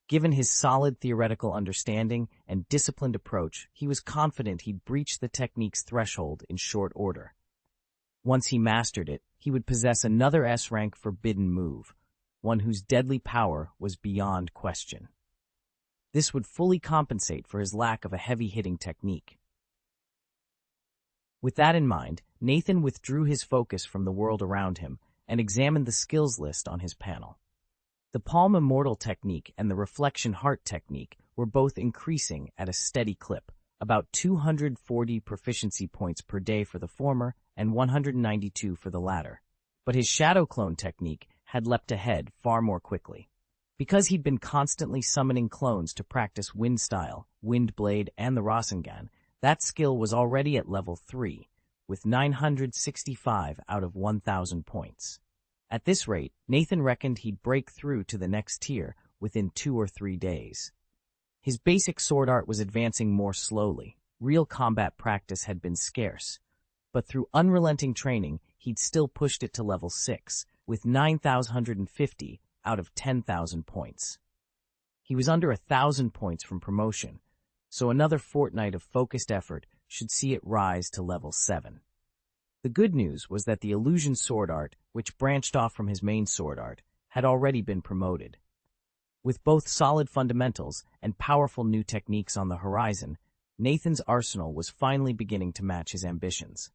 Given his solid theoretical understanding and disciplined approach, he was confident he'd breach the technique's threshold in short order. Once he mastered it, he would possess another S-rank forbidden move, one whose deadly power was beyond question. This would fully compensate for his lack of a heavy-hitting technique. With that in mind, Nathan withdrew his focus from the world around him and examined the skills list on his panel. The Palm Immortal technique and the Reflection Heart technique were both increasing at a steady clip, about 240 proficiency points per day for the former and 192 for the latter. But his Shadow Clone technique had leapt ahead far more quickly. Because he'd been constantly summoning clones to practice Wind Style, Windblade, and the Rasengan, that skill was already at level 3, with 965 out of 1,000 points. At this rate, Nathan reckoned he'd break through to the next tier within 2 or 3 days. His basic sword art was advancing more slowly. Real combat practice had been scarce. But through unrelenting training, he'd still pushed it to level 6, with 9,150 out of 10,000 points. He was under 1,000 points from promotion, so another fortnight of focused effort should see it rise to level 7. The good news was that the illusion sword art, which branched off from his main sword art, had already been promoted. With both solid fundamentals and powerful new techniques on the horizon, Nathan's arsenal was finally beginning to match his ambitions.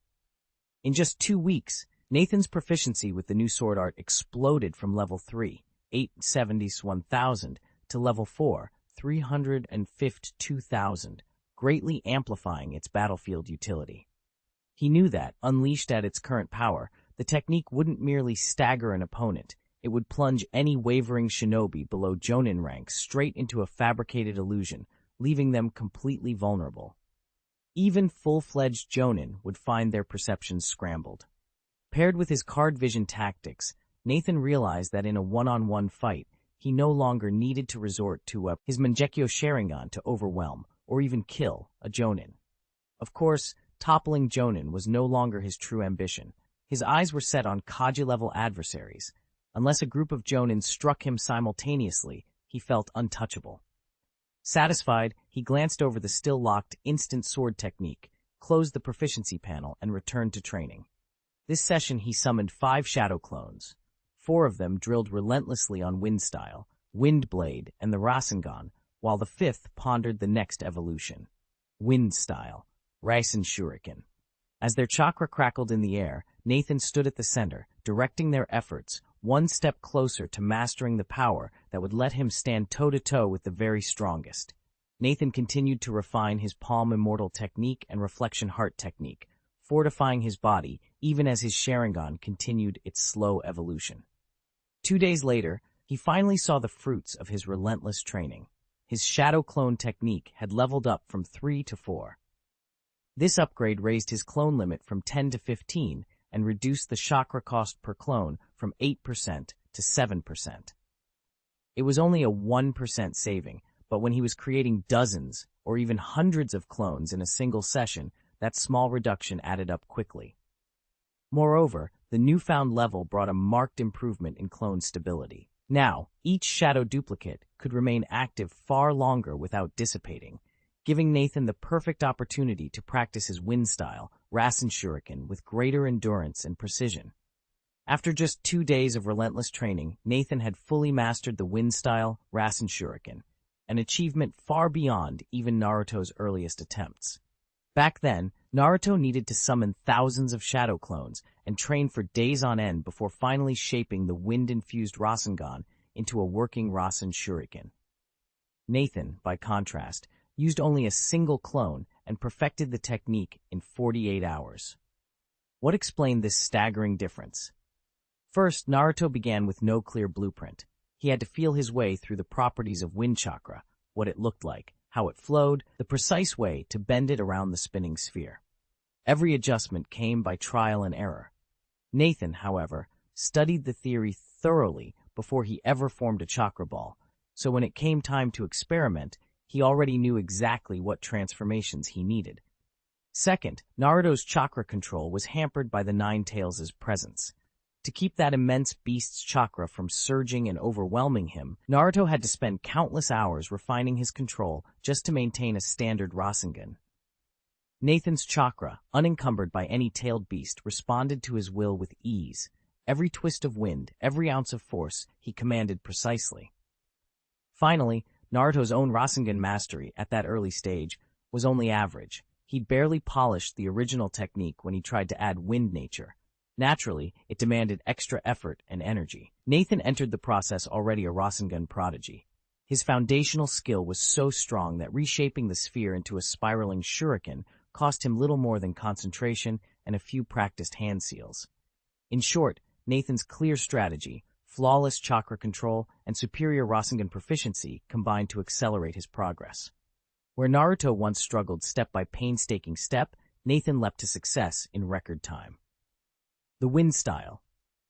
In just 2 weeks, Nathan's proficiency with the new sword art exploded from level 3, 871,000, to level 4, 352,000, greatly amplifying its battlefield utility. He knew that, unleashed at its current power, the technique wouldn't merely stagger an opponent, it would plunge any wavering shinobi below Jonin rank straight into a fabricated illusion, leaving them completely vulnerable. Even full-fledged Jonin would find their perceptions scrambled. Paired with his card vision tactics, Nathan realized that in a one-on-one fight, he no longer needed to resort to his Mangekyo Sharingan to overwhelm, or even kill, a Jonin. Of course, toppling Jonin was no longer his true ambition. His eyes were set on Kaji-level adversaries. Unless a group of Jonin struck him simultaneously, he felt untouchable. Satisfied, he glanced over the still-locked instant sword technique, closed the proficiency panel, and returned to training. This session he summoned 5 shadow clones. 4 of them drilled relentlessly on Wind Style, Windblade, and the Rasengan, while the 5th pondered the next evolution, Wind Style, Rasen Shuriken. As their chakra crackled in the air, Nathan stood at the center, directing their efforts, one step closer to mastering the power that would let him stand toe-to-toe with the very strongest. Nathan continued to refine his Palm Immortal technique and Reflection Heart technique, fortifying his body even as his Sharingan continued its slow evolution. 2 days later, he finally saw the fruits of his relentless training. His Shadow Clone technique had leveled up from 3 to 4. This upgrade raised his clone limit from 10 to 15 and reduced the chakra cost per clone from 8% to 7%. It was only a 1% saving, but when he was creating dozens or even hundreds of clones in a single session, that small reduction added up quickly. Moreover, the newfound level brought a marked improvement in clone stability. Now, each shadow duplicate could remain active far longer without dissipating, giving Nathan the perfect opportunity to practice his wind style, Rasen Shuriken, with greater endurance and precision. After just 2 days of relentless training, Nathan had fully mastered the wind style, Rasen Shuriken, an achievement far beyond even Naruto's earliest attempts. Back then, Naruto needed to summon thousands of shadow clones and train for days on end before finally shaping the wind-infused Rasengan into a working Rasen Shuriken. Nathan, by contrast, used only a single clone and perfected the technique in 48 hours. What explained this staggering difference? First, Naruto began with no clear blueprint. He had to feel his way through the properties of wind chakra, what it looked like, how it flowed, the precise way to bend it around the spinning sphere. Every adjustment came by trial and error. Nathan, however, studied the theory thoroughly before he ever formed a chakra ball, so when it came time to experiment, he already knew exactly what transformations he needed. Second, Naruto's chakra control was hampered by the Nine Tails' presence. To keep that immense beast's chakra from surging and overwhelming him, Naruto had to spend countless hours refining his control just to maintain a standard Rasengan. Nathan's chakra, unencumbered by any tailed beast, responded to his will with ease. Every twist of wind, every ounce of force, he commanded precisely. Finally, Naruto's own Rasengan mastery, at that early stage, was only average. He'd barely polished the original technique when he tried to add wind nature. Naturally, it demanded extra effort and energy. Nathan entered the process already a Rasengan prodigy. His foundational skill was so strong that reshaping the sphere into a spiraling shuriken cost him little more than concentration and a few practiced hand seals. In short, Nathan's clear strategy, flawless chakra control, and superior Rasengan proficiency combined to accelerate his progress. Where Naruto once struggled step by painstaking step, Nathan leapt to success in record time. The wind style,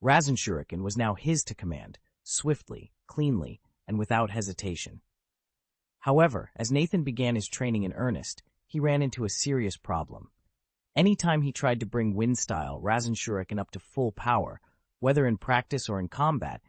Rasen Shuriken, was now his to command, swiftly, cleanly, and without hesitation. However, as Nathan began his training in earnest, he ran into a serious problem. Anytime he tried to bring wind style, Rasen Shuriken, up to full power, whether in practice or in combat,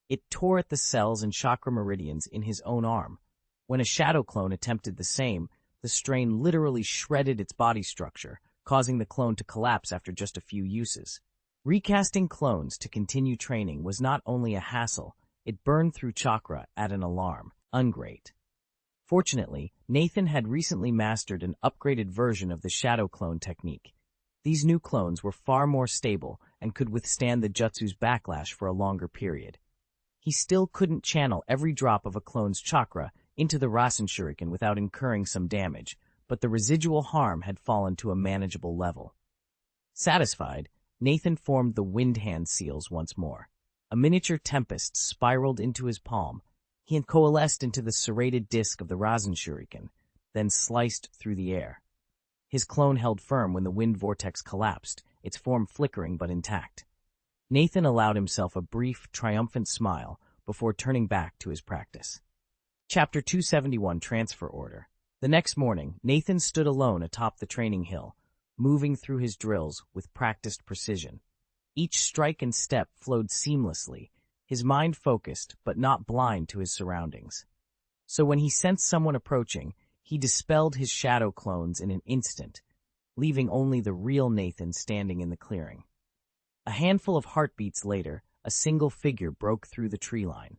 it tore at the cells and chakra meridians in his own arm. When a shadow clone attempted the same, the strain literally shredded its body structure, causing the clone to collapse after just a few uses. Recasting clones to continue training was not only a hassle, it burned through chakra at an alarm. Ungreat. Fortunately, Nathan had recently mastered an upgraded version of the shadow clone technique. These new clones were far more stable and could withstand the jutsu's backlash for a longer period. He still couldn't channel every drop of a clone's chakra into the Rasen Shuriken without incurring some damage, but the residual harm had fallen to a manageable level. Satisfied, Nathan formed the wind hand seals once more. A miniature tempest spiraled into his palm. He had coalesced into the serrated disc of the Rasen Shuriken, then sliced through the air. His clone held firm when the wind vortex collapsed, its form flickering but intact. Nathan allowed himself a brief, triumphant smile before turning back to his practice. Chapter 271, Transfer Order. The next morning, Nathan stood alone atop the training hill, moving through his drills with practiced precision. Each strike and step flowed seamlessly, his mind focused but not blind to his surroundings. So when he sensed someone approaching, he dispelled his shadow clones in an instant, leaving only the real Nathan standing in the clearing. A handful of heartbeats later, a single figure broke through the tree line.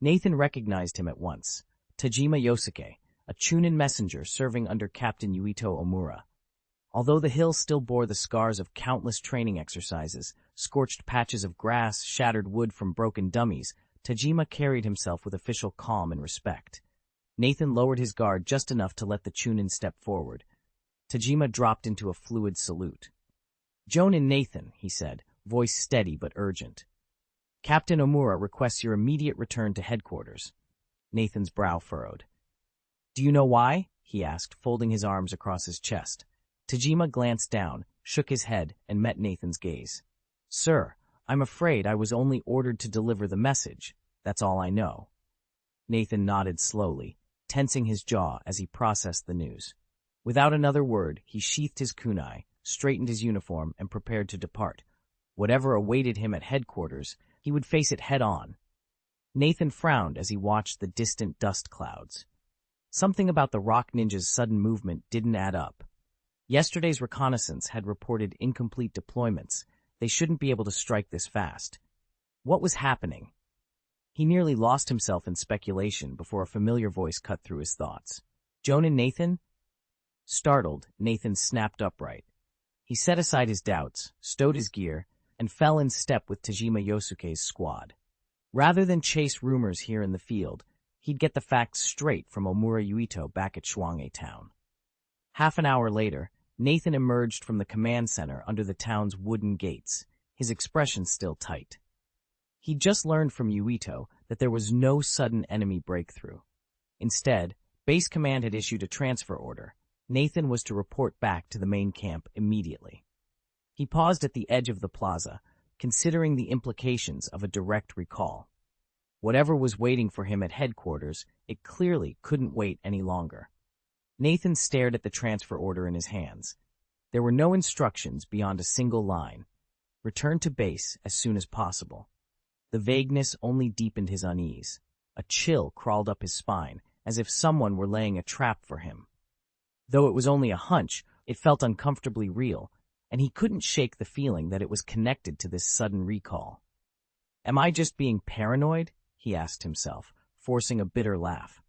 Nathan recognized him at once, Tajima Yosuke, a Chunin messenger serving under Captain Yuito Omura. Although the hill still bore the scars of countless training exercises, scorched patches of grass, shattered wood from broken dummies, Tajima carried himself with official calm and respect. Nathan lowered his guard just enough to let the Chunin step forward. Tajima dropped into a fluid salute. "Jonin Nathan," he said, voice steady but urgent. "Captain Omura requests your immediate return to headquarters." Nathan's brow furrowed. "Do you know why?" he asked, folding his arms across his chest. Tajima glanced down, shook his head, and met Nathan's gaze. "Sir, I'm afraid I was only ordered to deliver the message. That's all I know." Nathan nodded slowly, tensing his jaw as he processed the news. Without another word, he sheathed his kunai, straightened his uniform, and prepared to depart, Whatever awaited him at headquarters, he would face it head-on. Nathan frowned as he watched the distant dust clouds. Something about the rock ninja's sudden movement didn't add up. Yesterday's reconnaissance had reported incomplete deployments. They shouldn't be able to strike this fast. What was happening? He nearly lost himself in speculation before a familiar voice cut through his thoughts. "Jonin, Nathan?" Startled, Nathan snapped upright. He set aside his doubts, stowed his gear, and fell in step with Tajima Yosuke's squad. Rather than chase rumors here in the field, he'd get the facts straight from Omura Yuito back at Shuange Town. Half an hour later, Nathan emerged from the command center under the town's wooden gates, his expression still tight. He'd just learned from Yuito that there was no sudden enemy breakthrough. Instead, base command had issued a transfer order. Nathan was to report back to the main camp immediately. He paused at the edge of the plaza, considering the implications of a direct recall. Whatever was waiting for him at headquarters, it clearly couldn't wait any longer. Nathan stared at the transfer order in his hands. There were no instructions beyond a single line. Return to base as soon as possible. The vagueness only deepened his unease. A chill crawled up his spine, as if someone were laying a trap for him. Though it was only a hunch, it felt uncomfortably real, and he couldn't shake the feeling that it was connected to this sudden recall. "Am I just being paranoid?" he asked himself, forcing a bitter laugh.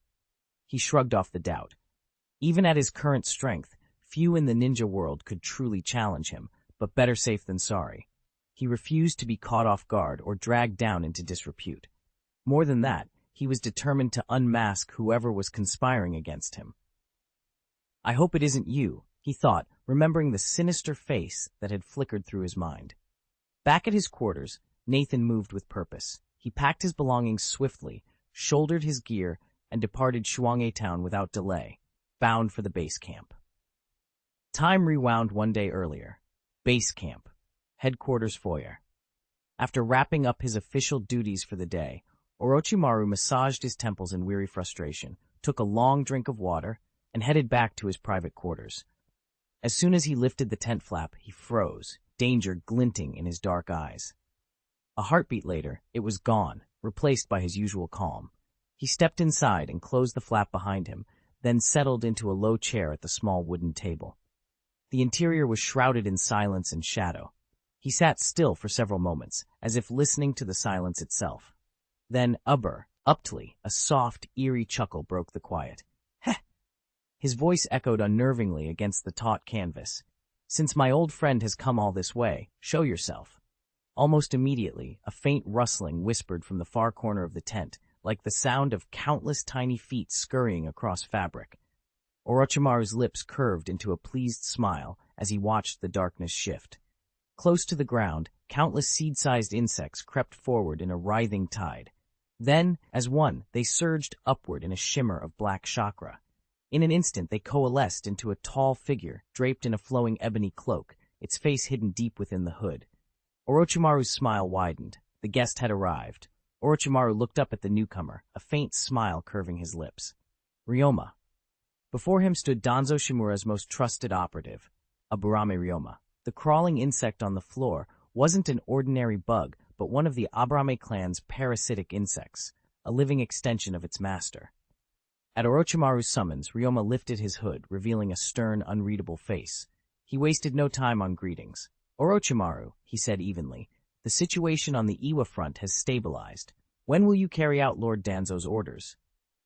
He shrugged off the doubt. Even at his current strength, few in the ninja world could truly challenge him, but better safe than sorry. He refused to be caught off guard or dragged down into disrepute. More than that, he was determined to unmask whoever was conspiring against him. "I hope it isn't you," he thought, remembering the sinister face that had flickered through his mind. Back at his quarters, Nathan moved with purpose. He packed his belongings swiftly, shouldered his gear, and departed Shuange Town without delay, bound for the base camp. Time rewound one day earlier. Base camp. Headquarters foyer. After wrapping up his official duties for the day, Orochimaru massaged his temples in weary frustration, took a long drink of water, and headed back to his private quarters. As soon as he lifted the tent flap, he froze, danger glinting in his dark eyes. A heartbeat later, it was gone, replaced by his usual calm. He stepped inside and closed the flap behind him, then settled into a low chair at the small wooden table. The interior was shrouded in silence and shadow. He sat still for several moments, as if listening to the silence itself. Then, abruptly, a soft, eerie chuckle broke the quiet. "Heh!" His voice echoed unnervingly against the taut canvas. "Since my old friend has come all this way, show yourself." Almost immediately, a faint rustling whispered from the far corner of the tent, like the sound of countless tiny feet scurrying across fabric. Orochimaru's lips curved into a pleased smile as he watched the darkness shift. Close to the ground, countless seed-sized insects crept forward in a writhing tide. Then, as one, they surged upward in a shimmer of black chakra. In an instant, they coalesced into a tall figure draped in a flowing ebony cloak, its face hidden deep within the hood. Orochimaru's smile widened. The guest had arrived. Orochimaru looked up at the newcomer, a faint smile curving his lips. Ryoma. Before him stood Danzo Shimura's most trusted operative, Aburame Ryoma. The crawling insect on the floor wasn't an ordinary bug, but one of the Aburame clan's parasitic insects, a living extension of its master. At Orochimaru's summons, Ryoma lifted his hood, revealing a stern, unreadable face. He wasted no time on greetings. "Orochimaru," he said evenly, "the situation on the Iwa front has stabilized. When will you carry out Lord Danzo's orders?"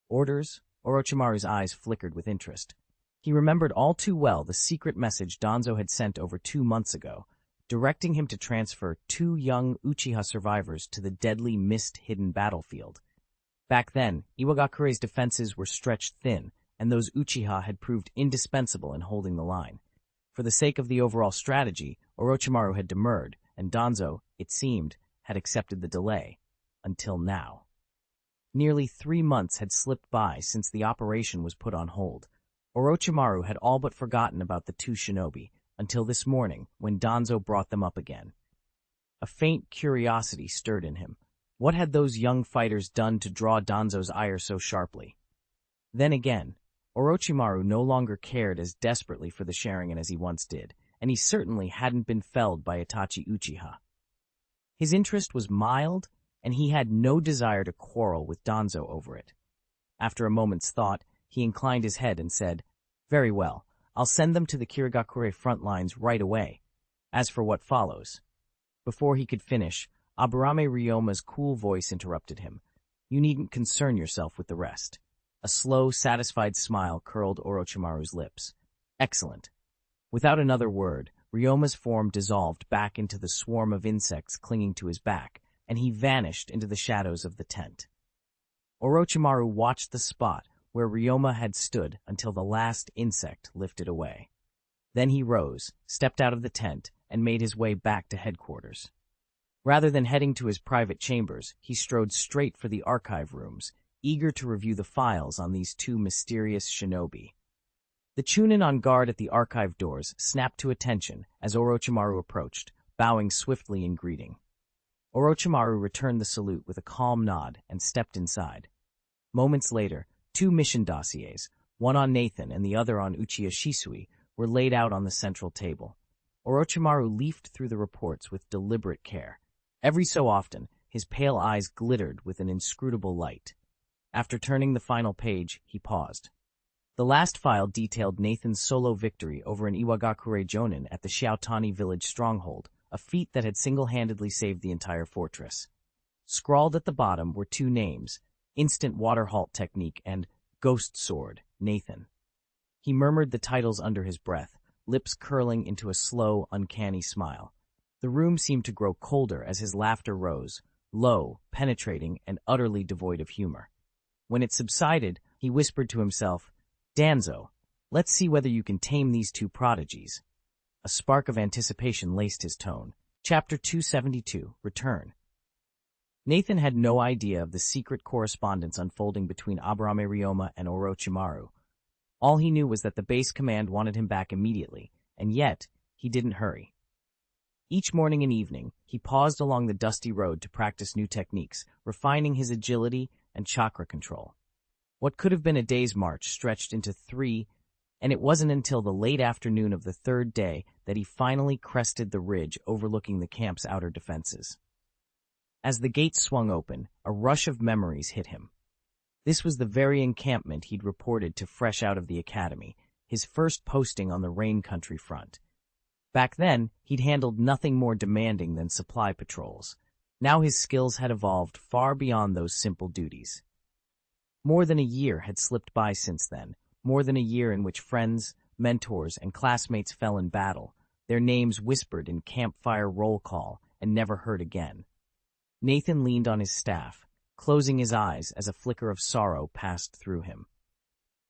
"Orders?" Orochimaru's eyes flickered with interest. He remembered all too well the secret message Danzo had sent over 2 months ago, directing him to transfer 2 young Uchiha survivors to the deadly mist-hidden battlefield. Back then, Iwagakure's defenses were stretched thin, and those Uchiha had proved indispensable in holding the line. For the sake of the overall strategy, Orochimaru had demurred, and Danzo, it seemed, had accepted the delay. Until now. Nearly 3 months had slipped by since the operation was put on hold. Orochimaru had all but forgotten about the 2 shinobi, until this morning, when Danzo brought them up again. A faint curiosity stirred in him. What had those young fighters done to draw Danzo's ire so sharply? Then again, Orochimaru no longer cared as desperately for the Sharingan as he once did, and he certainly hadn't been felled by Itachi Uchiha. His interest was mild, and he had no desire to quarrel with Danzo over it. After a moment's thought, he inclined his head and said, "Very well, I'll send them to the Kirigakure front lines right away. As for what follows." Before he could finish, Aburame Ryoma's cool voice interrupted him. "You needn't concern yourself with the rest." A slow, satisfied smile curled Orochimaru's lips. "Excellent." Without another word, Ryoma's form dissolved back into the swarm of insects clinging to his back, and he vanished into the shadows of the tent. Orochimaru watched the spot where Ryoma had stood until the last insect lifted away. Then he rose, stepped out of the tent, and made his way back to headquarters. Rather than heading to his private chambers, he strode straight for the archive rooms, eager to review the files on these two mysterious shinobi. The chunin on guard at the archive doors snapped to attention as Orochimaru approached, bowing swiftly in greeting. Orochimaru returned the salute with a calm nod and stepped inside. Moments later, two mission dossiers, one on Nathan and the other on Uchiha Shisui, were laid out on the central table. Orochimaru leafed through the reports with deliberate care. Every so often, his pale eyes glittered with an inscrutable light. After turning the final page, he paused. The last file detailed Nathan's solo victory over an Iwagakure Jonin at the Xiaotani village stronghold, a feat that had single-handedly saved the entire fortress. Scrawled at the bottom were two names, Instant Water Halt Technique and Ghost Sword, Nathan. He murmured the titles under his breath, lips curling into a slow, uncanny smile. The room seemed to grow colder as his laughter rose, low, penetrating, and utterly devoid of humor. When it subsided, he whispered to himself, "Danzo, let's see whether you can tame these two prodigies." A spark of anticipation laced his tone. Chapter 272, Return. Nathan had no idea of the secret correspondence unfolding between Aburame Ryoma and Orochimaru. All he knew was that the base command wanted him back immediately, and yet he didn't hurry. Each morning and evening, he paused along the dusty road to practice new techniques, refining his agility and chakra control. What could have been a day's march stretched into 3, and it wasn't until the late afternoon of the third day that he finally crested the ridge overlooking the camp's outer defenses. As the gates swung open, a rush of memories hit him. This was the very encampment he'd reported to fresh out of the academy, his first posting on the Rain Country front. Back then, he'd handled nothing more demanding than supply patrols. Now his skills had evolved far beyond those simple duties. More than a year had slipped by since then, more than a year in which friends, mentors, and classmates fell in battle, their names whispered in campfire roll call and never heard again. Nathan leaned on his staff, closing his eyes as a flicker of sorrow passed through him.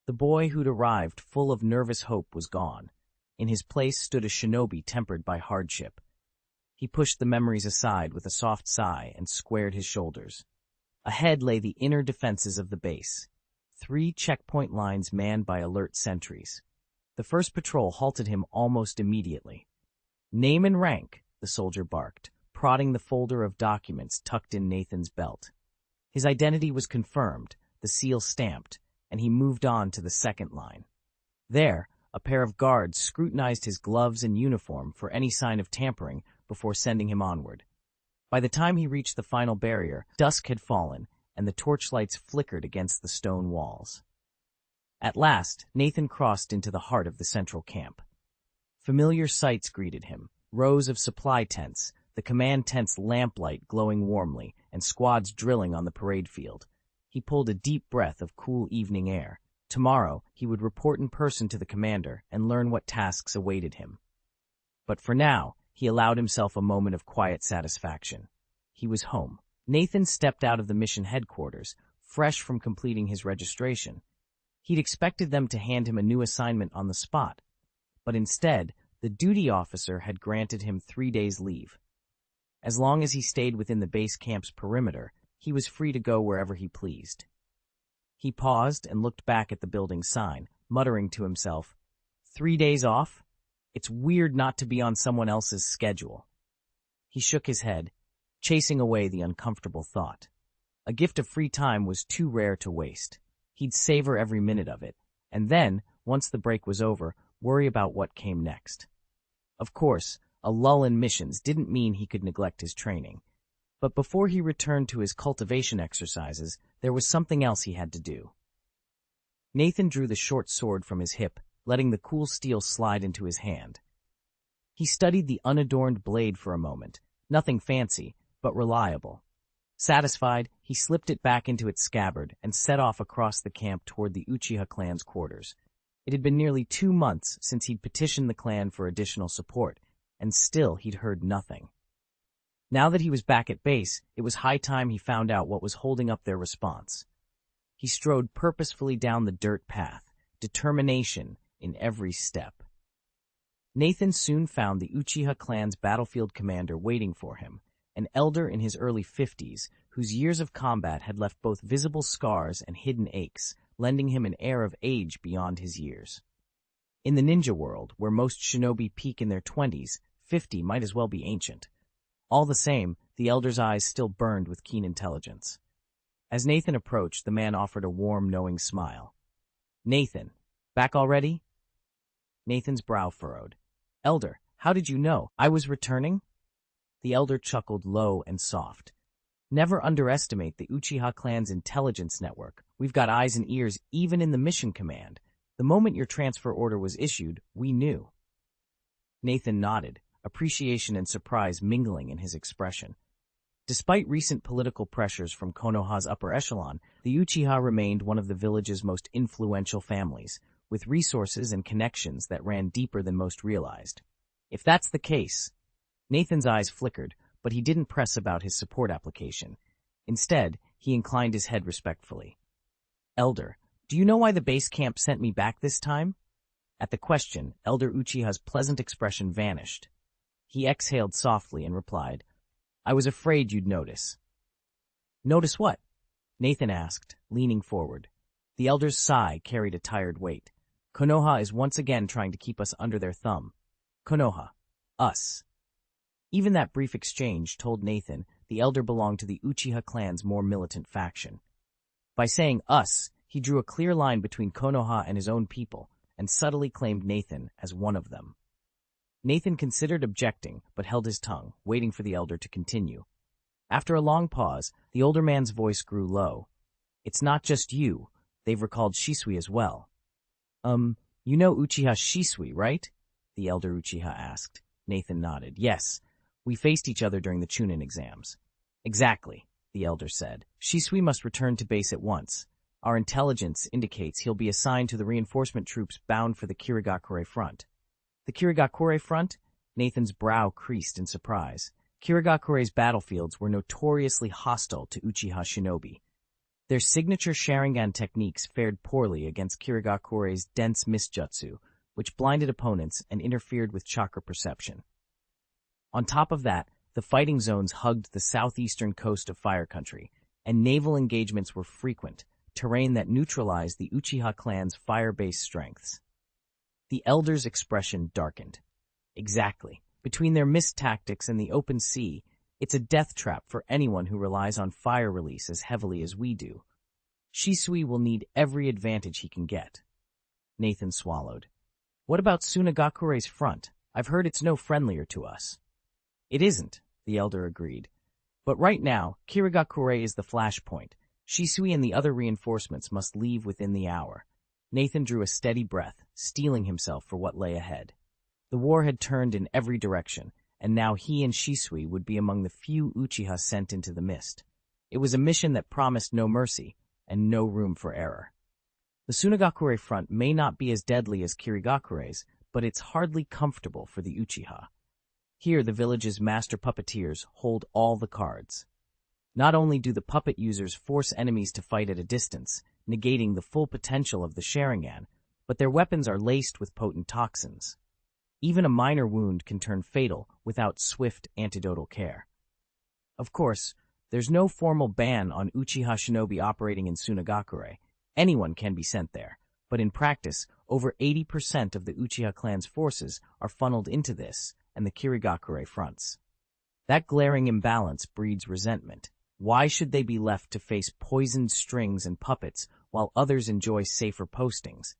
The boy who'd arrived full of nervous hope was gone. In his place stood a shinobi tempered by hardship. He pushed the memories aside with a soft sigh and squared his shoulders. Ahead lay the inner defenses of the base, 3 checkpoint lines manned by alert sentries. The first patrol halted him almost immediately. "Name and rank," the soldier barked, prodding the folder of documents tucked in Nathan's belt. His identity was confirmed, the seal stamped, and he moved on to the second line. There, a pair of guards scrutinized his gloves and uniform for any sign of tampering before sending him onward. By the time he reached the final barrier, dusk had fallen, and the torchlights flickered against the stone walls. At last, Nathan crossed into the heart of the central camp. Familiar sights greeted him, rows of supply tents, the command tent's lamplight glowing warmly, and squads drilling on the parade field. He pulled a deep breath of cool evening air. Tomorrow, he would report in person to the commander and learn what tasks awaited him. But for now, he allowed himself a moment of quiet satisfaction. He was home. Nathan stepped out of the mission headquarters, fresh from completing his registration. He'd expected them to hand him a new assignment on the spot, but instead, the duty officer had granted him 3 days leave. As long as he stayed within the base camp's perimeter, he was free to go wherever he pleased. He paused and looked back at the building sign, muttering to himself, 3 days off? It's weird not to be on someone else's schedule. He shook his head, chasing away the uncomfortable thought. A gift of free time was too rare to waste. He'd savor every minute of it, and then, once the break was over, worry about what came next. Of course, a lull in missions didn't mean he could neglect his training. But before he returned to his cultivation exercises, there was something else he had to do. Nathan drew the short sword from his hip, letting the cool steel slide into his hand. He studied the unadorned blade for a moment, nothing fancy, but reliable. Satisfied, he slipped it back into its scabbard and set off across the camp toward the Uchiha clan's quarters. It had been nearly 2 months since he'd petitioned the clan for additional support, and still he'd heard nothing. Now that he was back at base, it was high time he found out what was holding up their response. He strode purposefully down the dirt path, determination in every step. Nathan soon found the Uchiha clan's battlefield commander waiting for him, an elder in his early 50s whose years of combat had left both visible scars and hidden aches, lending him an air of age beyond his years. In the ninja world, where most shinobi peak in their 20s, 50 might as well be ancient. All the same, the elder's eyes still burned with keen intelligence. As Nathan approached, the man offered a warm, knowing smile. "Nathan, back already?" Nathan's brow furrowed. "Elder, how did you know? I was returning?" The elder chuckled low and soft. "Never underestimate the Uchiha clan's intelligence network. We've got eyes and ears even in the mission command. The moment your transfer order was issued, we knew." Nathan nodded, appreciation and surprise mingling in his expression. Despite recent political pressures from Konoha's upper echelon, the Uchiha remained one of the village's most influential families, with resources and connections that ran deeper than most realized. If that's the case, Nathan's eyes flickered, but he didn't press about his support application. Instead, he inclined his head respectfully. "Elder, do you know why the base camp sent me back this time?" At the question, Elder Uchiha's pleasant expression vanished. He exhaled softly and replied, "I was afraid you'd notice." "Notice what?" Nathan asked, leaning forward. The elder's sigh carried a tired weight. "Konoha is once again trying to keep us under their thumb." Konoha. Us. Even that brief exchange told Nathan the elder belonged to the Uchiha clan's more militant faction. By saying us, he drew a clear line between Konoha and his own people, and subtly claimed Nathan as one of them. Nathan considered objecting, but held his tongue, waiting for the elder to continue. After a long pause, the older man's voice grew low. "It's not just you. They've recalled Shisui as well." You know Uchiha Shisui, right?" the elder Uchiha asked. Nathan nodded. "Yes. We faced each other during the Chunin exams." "Exactly," the elder said. "Shisui must return to base at once. Our intelligence indicates he'll be assigned to the reinforcement troops bound for the Kirigakure front." "The Kirigakure front?" Nathan's brow creased in surprise. Kirigakure's battlefields were notoriously hostile to Uchiha shinobi. Their signature Sharingan techniques fared poorly against Kirigakure's dense mist jutsu, which blinded opponents and interfered with chakra perception. On top of that, the fighting zones hugged the southeastern coast of Fire Country, and naval engagements were frequent, terrain that neutralized the Uchiha clan's fire-based strengths. The elder's expression darkened. "Exactly. Between their mist tactics and the open sea, it's a death trap for anyone who relies on fire release as heavily as we do. Shisui will need every advantage he can get." Nathan swallowed. "What about Sunagakure's front? I've heard it's no friendlier to us." "It isn't," the elder agreed. "But right now, Kirigakure is the flashpoint. Shisui and the other reinforcements must leave within the hour." Nathan drew a steady breath, steeling himself for what lay ahead. The war had turned in every direction, and now he and Shisui would be among the few Uchiha sent into the mist. It was a mission that promised no mercy, and no room for error. The Sunagakure front may not be as deadly as Kirigakure's, but it's hardly comfortable for the Uchiha. Here the village's master puppeteers hold all the cards. Not only do the puppet users force enemies to fight at a distance, negating the full potential of the Sharingan, but their weapons are laced with potent toxins. Even a minor wound can turn fatal without swift antidotal care. Of course, there's no formal ban on Uchiha shinobi operating in Sunagakure. Anyone can be sent there, but in practice, over 80% of the Uchiha clan's forces are funneled into this and the Kirigakure fronts. That glaring imbalance breeds resentment. Why should they be left to face poisoned strings and puppets while others enjoy safer postings?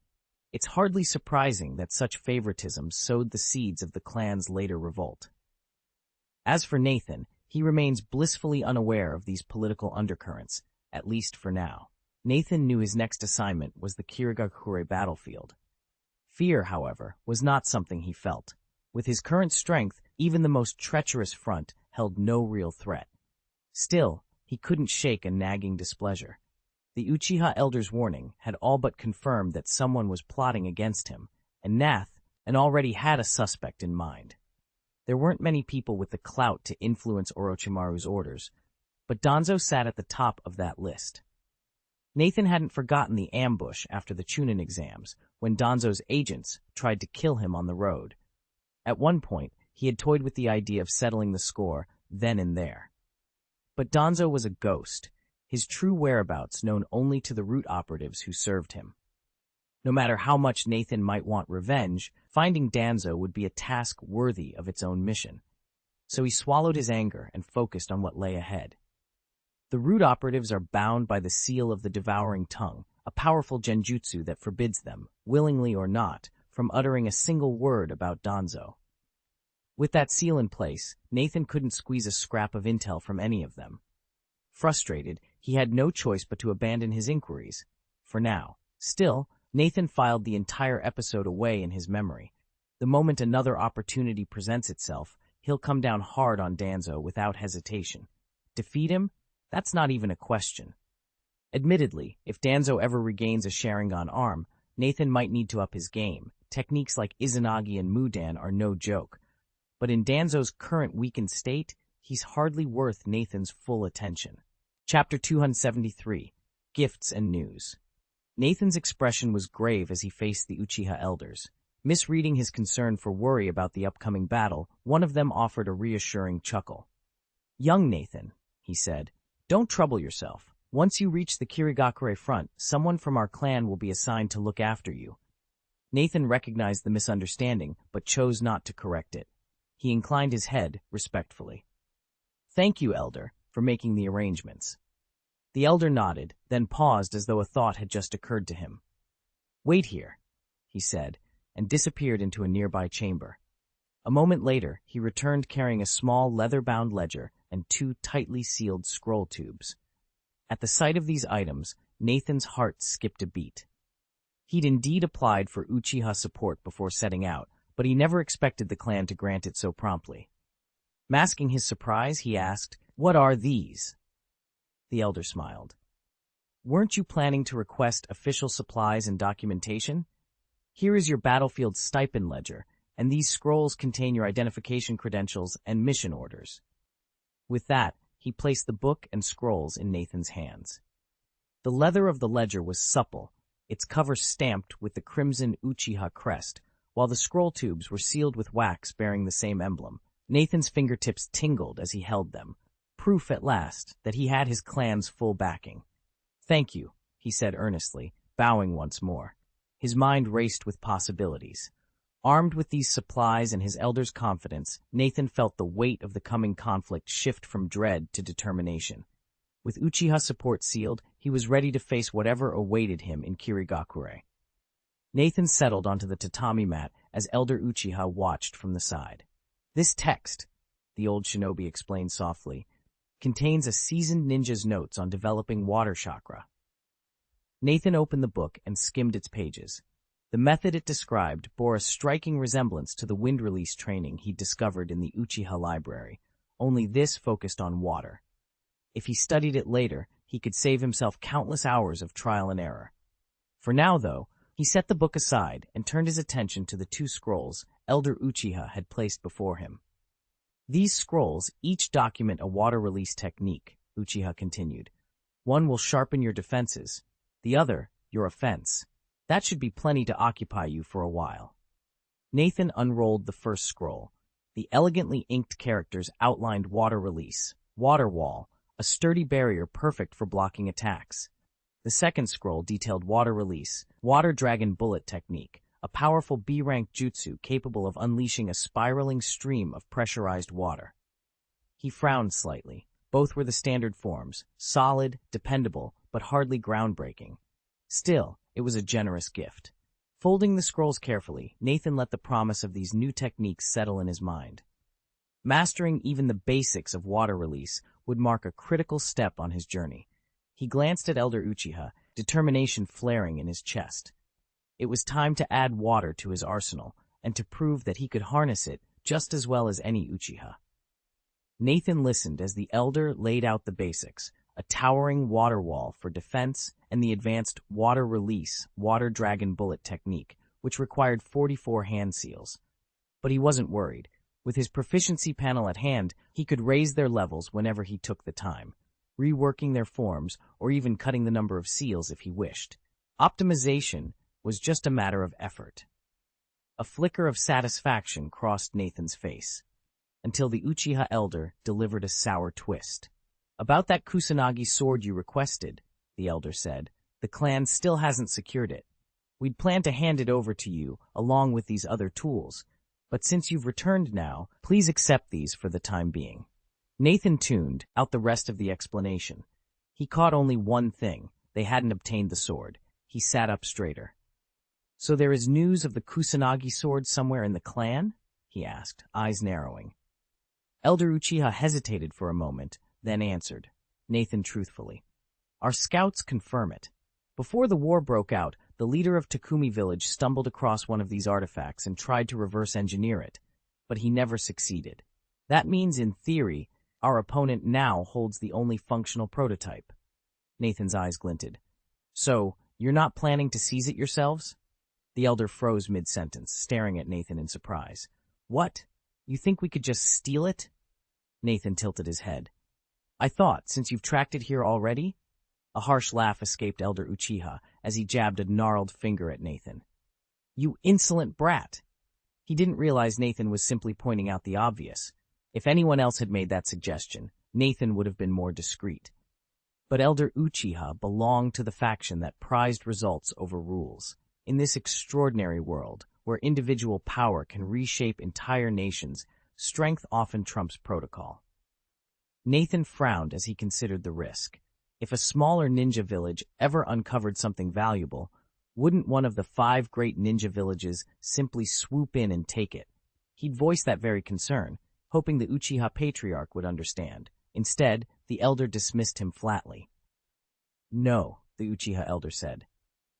It's hardly surprising that such favoritism sowed the seeds of the clan's later revolt. As for Nathan, He remains blissfully unaware of these political undercurrents, at least for now. Nathan knew his next assignment was the Kirigakure battlefield. Fear, however, was not something he felt. With his current strength, even the most treacherous front held no real threat. Still, he couldn't shake a nagging displeasure. The Uchiha Elder's warning had all but confirmed that someone was plotting against him, and Nath already had a suspect in mind. There weren't many people with the clout to influence Orochimaru's orders, but Danzo sat at the top of that list. Nathan hadn't forgotten the ambush after the Chunin exams, when Danzo's agents tried to kill him on the road. At one point, he had toyed with the idea of settling the score then and there. But Danzo was a ghost, his true whereabouts known only to the root operatives who served him. No matter how much Nathan might want revenge, finding Danzo would be a task worthy of its own mission. So he swallowed his anger and focused on what lay ahead. The root operatives are bound by the seal of the devouring tongue, a powerful genjutsu that forbids them, willingly or not, from uttering a single word about Danzo. With that seal in place, Nathan couldn't squeeze a scrap of intel from any of them. Frustrated, he had no choice but to abandon his inquiries. For now. Still, Nathan filed the entire episode away in his memory. The moment another opportunity presents itself, he'll come down hard on Danzo without hesitation. Defeat him? That's not even a question. Admittedly, if Danzo ever regains a Sharingan arm, Nathan might need to up his game. Techniques like Izanagi and Mudan are no joke. But in Danzo's current weakened state, he's hardly worth Nathan's full attention. Chapter 273, Gifts and News. Nathan's expression was grave as he faced the Uchiha elders. Misreading his concern for worry about the upcoming battle, one of them offered a reassuring chuckle. "Young Nathan," he said, "don't trouble yourself. Once you reach the Kirigakure front, someone from our clan will be assigned to look after you." Nathan recognized the misunderstanding, but chose not to correct it. He inclined his head respectfully. "Thank you, Elder, for making the arrangements." The Elder nodded, then paused as though a thought had just occurred to him. "Wait here," he said, and disappeared into a nearby chamber. A moment later, he returned carrying a small leather-bound ledger and 2 tightly sealed scroll tubes. At the sight of these items, Nathan's heart skipped a beat. He'd indeed applied for Uchiha support before setting out, but he never expected the clan to grant it so promptly. Masking his surprise, he asked, "What are these?" The Elder smiled. "Weren't you planning to request official supplies and documentation? Here is your battlefield stipend ledger, and these scrolls contain your identification credentials and mission orders." With that, he placed the book and scrolls in Nathan's hands. The leather of the ledger was supple, its cover stamped with the crimson Uchiha crest, while the scroll tubes were sealed with wax bearing the same emblem. Nathan's fingertips tingled as he held them, proof at last that he had his clan's full backing. "Thank you," he said earnestly, bowing once more. His mind raced with possibilities. Armed with these supplies and his elder's confidence, Nathan felt the weight of the coming conflict shift from dread to determination. With Uchiha support sealed, he was ready to face whatever awaited him in Kirigakure. Nathan settled onto the tatami mat as Elder Uchiha watched from the side. "This text," the old shinobi explained softly, "contains a seasoned ninja's notes on developing water chakra." Nathan opened the book and skimmed its pages. The method it described bore a striking resemblance to the wind release training he'd discovered in the Uchiha library, only this focused on water. If he studied it later, he could save himself countless hours of trial and error. For now, though, he set the book aside and turned his attention to the 2 scrolls Elder Uchiha had placed before him. "These scrolls each document a water release technique," Uchiha continued. "One will sharpen your defenses, the other, your offense. That should be plenty to occupy you for a while." Nathan unrolled the first scroll. The elegantly inked characters outlined water release, water wall, a sturdy barrier perfect for blocking attacks. The second scroll detailed water release, water dragon bullet technique, a powerful B-rank jutsu capable of unleashing a spiraling stream of pressurized water. He frowned slightly. Both were the standard forms, solid, dependable, but hardly groundbreaking. Still, it was a generous gift. Folding the scrolls carefully, Nathan let the promise of these new techniques settle in his mind. Mastering even the basics of water release would mark a critical step on his journey. He glanced at Elder Uchiha, determination flaring in his chest. It was time to add water to his arsenal, and to prove that he could harness it just as well as any Uchiha. Nathan listened as the Elder laid out the basics, a towering water wall for defense and the advanced water release water dragon bullet technique, which required 44 hand seals. But he wasn't worried. With his proficiency panel at hand, he could raise their levels whenever he took the time, reworking their forms or even cutting the number of seals if he wished. Optimization was just a matter of effort. A flicker of satisfaction crossed Nathan's face, until the Uchiha Elder delivered a sour twist. "About that Kusanagi sword you requested," the Elder said, "the clan still hasn't secured it. We'd planned to hand it over to you along with these other tools, but since you've returned now, please accept these for the time being." Nathan tuned out the rest of the explanation. He caught only one thing: they hadn't obtained the sword. He sat up straighter. "So there is news of the Kusanagi sword somewhere in the clan?" he asked, eyes narrowing. Elder Uchiha hesitated for a moment, then answered, Nathan truthfully. "Our scouts confirm it. Before the war broke out, the leader of Takumi village stumbled across one of these artifacts and tried to reverse engineer it, but he never succeeded. That means, in theory, our opponent now holds the only functional prototype." Nathan's eyes glinted. "So, you're not planning to seize it yourselves?" The Elder froze mid-sentence, staring at Nathan in surprise. "What? You think we could just steal it?" Nathan tilted his head. "I thought, since you've tracked it here already?" A harsh laugh escaped Elder Uchiha as he jabbed a gnarled finger at Nathan. "You insolent brat!" He didn't realize Nathan was simply pointing out the obvious. If anyone else had made that suggestion, Nathan would have been more discreet. But Elder Uchiha belonged to the faction that prized results over rules. In this extraordinary world, where individual power can reshape entire nations, strength often trumps protocol. Nathan frowned as he considered the risk. If a smaller ninja village ever uncovered something valuable, wouldn't one of the 5 great ninja villages simply swoop in and take it? He'd voiced that very concern, hoping the Uchiha patriarch would understand. Instead, the Elder dismissed him flatly. "No," the Uchiha Elder said.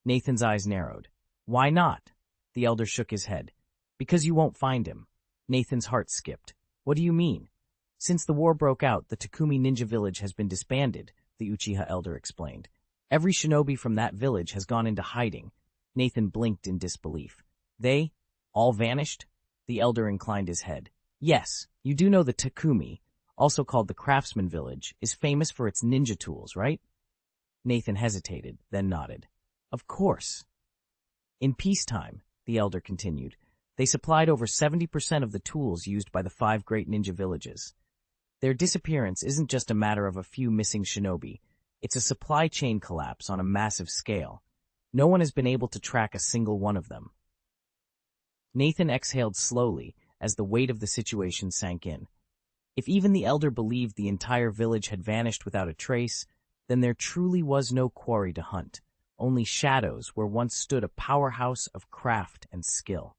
Nathan's eyes narrowed. "Why not?" The Elder shook his head. "Because you won't find him." Nathan's heart skipped. "What do you mean?" "Since the war broke out, the Takumi ninja village has been disbanded," the Uchiha Elder explained. "Every shinobi from that village has gone into hiding." Nathan blinked in disbelief. "They all vanished?" The Elder inclined his head. "Yes, you do know the Takumi, also called the Craftsman Village, is famous for its ninja tools, right?" Nathan hesitated, then nodded. "Of course." "In peacetime," the Elder continued, "they supplied over 70% of the tools used by the 5 great ninja villages. Their disappearance isn't just a matter of a few missing shinobi. It's a supply chain collapse on a massive scale. No one has been able to track a single one of them." Nathan exhaled slowly as the weight of the situation sank in. If even the Elder believed the entire village had vanished without a trace, then there truly was no quarry to hunt, only shadows where once stood a powerhouse of craft and skill.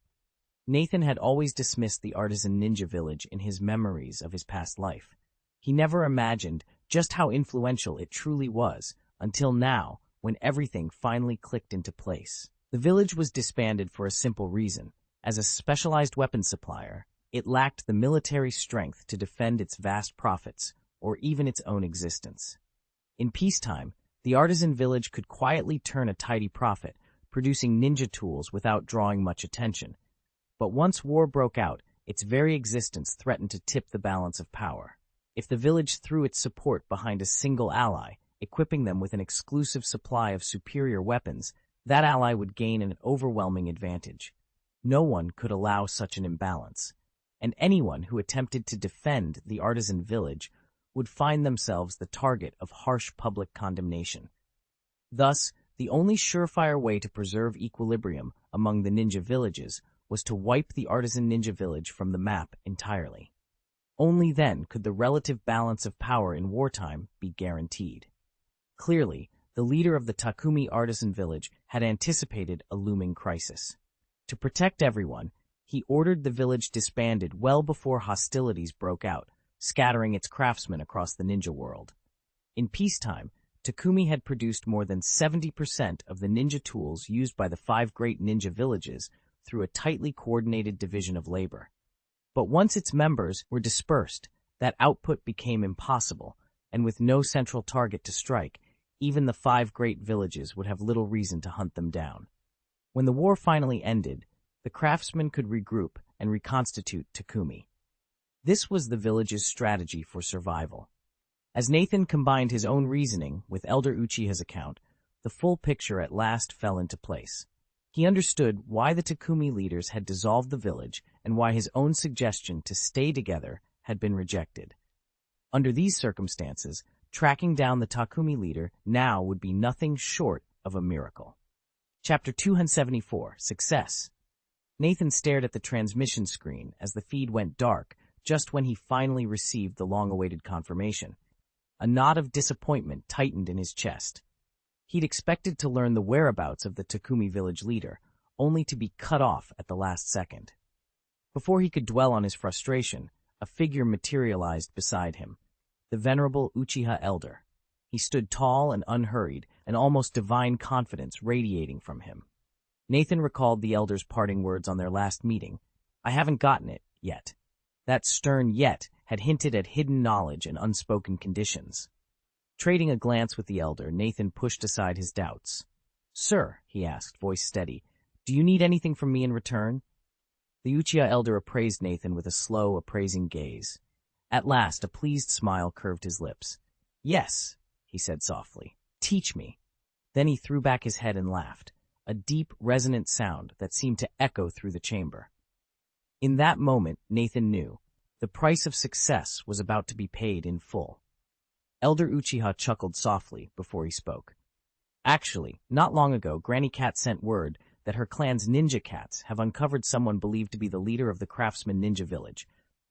Nathan had always dismissed the artisan ninja village in his memories of his past life. He never imagined just how influential it truly was until now, when everything finally clicked into place. The village was disbanded for a simple reason. As a specialized weapons supplier, it lacked the military strength to defend its vast profits or even its own existence. In peacetime, the artisan village could quietly turn a tidy profit, producing ninja tools without drawing much attention. But once war broke out, its very existence threatened to tip the balance of power. If the village threw its support behind a single ally, equipping them with an exclusive supply of superior weapons, that ally would gain an overwhelming advantage. No one could allow such an imbalance, and anyone who attempted to defend the artisan village would find themselves the target of harsh public condemnation. Thus, the only surefire way to preserve equilibrium among the ninja villages was to wipe the artisan ninja village from the map entirely. Only then could the relative balance of power in wartime be guaranteed. Clearly, the leader of the Takumi artisan village had anticipated a looming crisis. To protect everyone, He ordered the village disbanded well before hostilities broke out, scattering its craftsmen across the ninja world. In peacetime, Takumi had produced more than 70% of the ninja tools used by the 5 great ninja villages through a tightly coordinated division of labor. But once its members were dispersed, that output became impossible, and with no central target to strike, even the 5 great villages would have little reason to hunt them down. When the war finally ended, the craftsmen could regroup and reconstitute Takumi. This was the village's strategy for survival. As Nathan combined his own reasoning with Elder Uchiha's account, the full picture at last fell into place. He understood why the Takumi leaders had dissolved the village and why his own suggestion to stay together had been rejected. Under these circumstances, tracking down the Takumi leader now would be nothing short of a miracle. Chapter 274, Success. Nathan stared at the transmission screen as the feed went dark just when he finally received the long-awaited confirmation. A knot of disappointment tightened in his chest. He'd expected to learn the whereabouts of the Takumi village leader, only to be cut off at the last second. Before he could dwell on his frustration, a figure materialized beside him, the venerable Uchiha elder. He stood tall and unhurried, an almost divine confidence radiating from him. Nathan recalled the elder's parting words on their last meeting. "I haven't gotten it yet." That stern "yet" had hinted at hidden knowledge and unspoken conditions. Trading a glance with the elder, Nathan pushed aside his doubts. "Sir," he asked, voice steady, "do you need anything from me in return?" The Uchiha elder appraised Nathan with a slow, appraising gaze. At last, a pleased smile curved his lips. "Yes," he said softly. "Teach me." Then he threw back his head and laughed, a deep, resonant sound that seemed to echo through the chamber. In that moment, Nathan knew the price of success was about to be paid in full. Elder Uchiha chuckled softly before he spoke. "Actually, not long ago, Granny Cat sent word that her clan's ninja cats have uncovered someone believed to be the leader of the craftsman ninja village.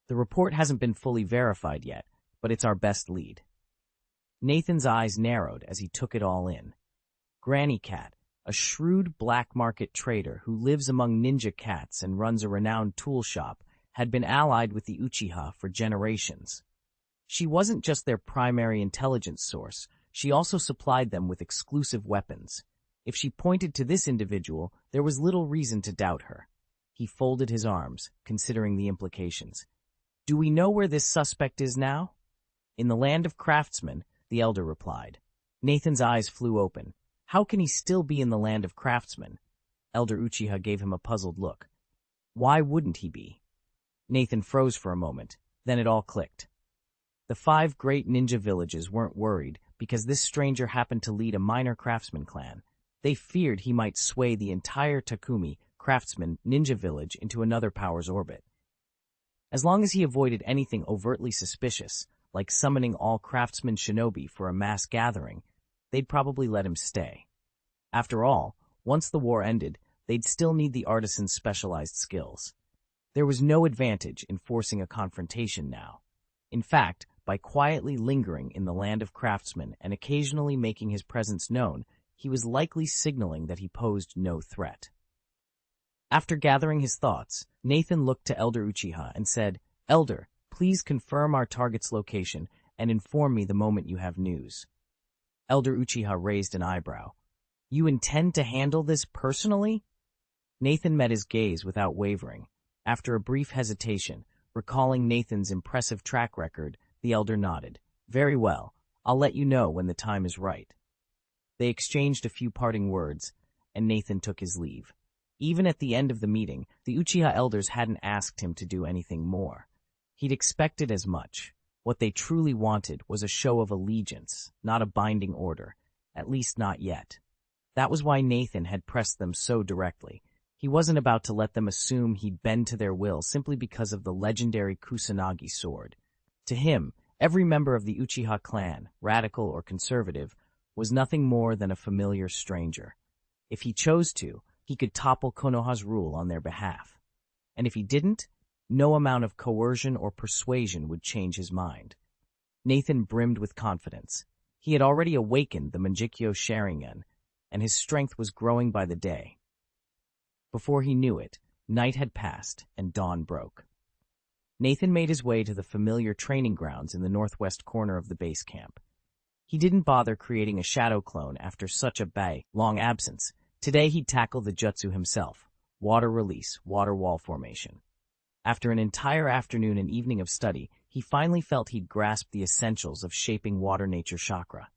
The report hasn't been fully verified yet, but it's our best lead." Nathan's eyes narrowed as he took it all in. Granny Cat, a shrewd black market trader who lives among ninja cats and runs a renowned tool shop, had been allied with the Uchiha for generations. She wasn't just their primary intelligence source, she also supplied them with exclusive weapons. If she pointed to this individual, there was little reason to doubt her. He folded his arms, considering the implications. "Do we know where this suspect is now?" "In the land of craftsmen," the elder replied. Nathan's eyes flew open. How can he still be in the land of craftsmen? Elder Uchiha gave him a puzzled look. Why wouldn't he be? Nathan froze for a moment. Then it all clicked. The 5 great ninja villages weren't worried because this stranger happened to lead a minor craftsman clan. They feared he might sway the entire Takumi craftsman ninja village into another power's orbit. As long as he avoided anything overtly suspicious, like summoning all craftsman shinobi for a mass gathering, they'd probably let him stay. After all, once the war ended, they'd still need the artisan's specialized skills. There was no advantage in forcing a confrontation now. In fact, by quietly lingering in the land of craftsmen and occasionally making his presence known, he was likely signaling that he posed no threat. After gathering his thoughts, Nathan looked to Elder Uchiha and said, "Elder, please confirm our target's location and inform me the moment you have news." Elder Uchiha raised an eyebrow. "You intend to handle this personally?" Nathan met his gaze without wavering. After a brief hesitation, recalling Nathan's impressive track record, the elder nodded. "Very well. I'll let you know when the time is right." They exchanged a few parting words, and Nathan took his leave. Even at the end of the meeting, the Uchiha elders hadn't asked him to do anything more. He'd expected as much. What they truly wanted was a show of allegiance, not a binding order, at least not yet. That was why Nathan had pressed them so directly. He wasn't about to let them assume he'd bend to their will simply because of the legendary Kusanagi sword. To him, every member of the Uchiha clan, radical or conservative, was nothing more than a familiar stranger. If he chose to, he could topple Konoha's rule on their behalf. And if he didn't, no amount of coercion or persuasion would change his mind. Nathan brimmed with confidence. He had already awakened the Manjikyo Sharingan, and his strength was growing by the day. Before he knew it, Night had passed, and dawn broke. Nathan made his way to the familiar training grounds in the northwest corner of the base camp. He didn't bother creating a shadow clone after such a long absence. Today he'd tackle the jutsu himself, water release, water wall formation. After an entire afternoon and evening of study, he finally felt he'd grasped the essentials of shaping water-nature chakra.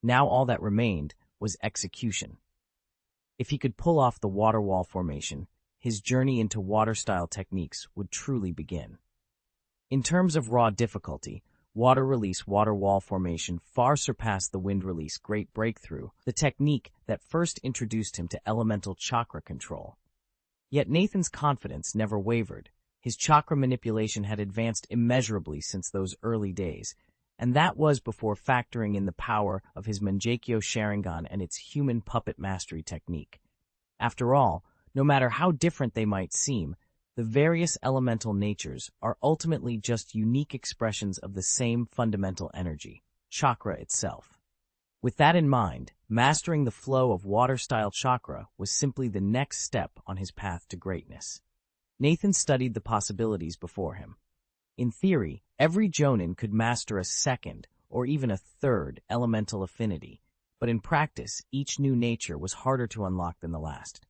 Now all that remained was execution. If he could pull off the water wall formation, his journey into water-style techniques would truly begin. In terms of raw difficulty, water release water wall formation far surpassed the wind release great breakthrough, the technique that first introduced him to elemental chakra control. Yet Nathan's confidence never wavered. His chakra manipulation had advanced immeasurably since those early days, and that was before factoring in the power of his Mangekyou Sharingan and its human puppet mastery technique. After all, no matter how different they might seem, the various elemental natures are ultimately just unique expressions of the same fundamental energy, chakra itself. With that in mind, mastering the flow of water-style chakra was simply the next step on his path to greatness. Nathan studied the possibilities before him. In theory, every Jonin could master a second, or even a third, elemental affinity, but in practice, each new nature was harder to unlock than the last.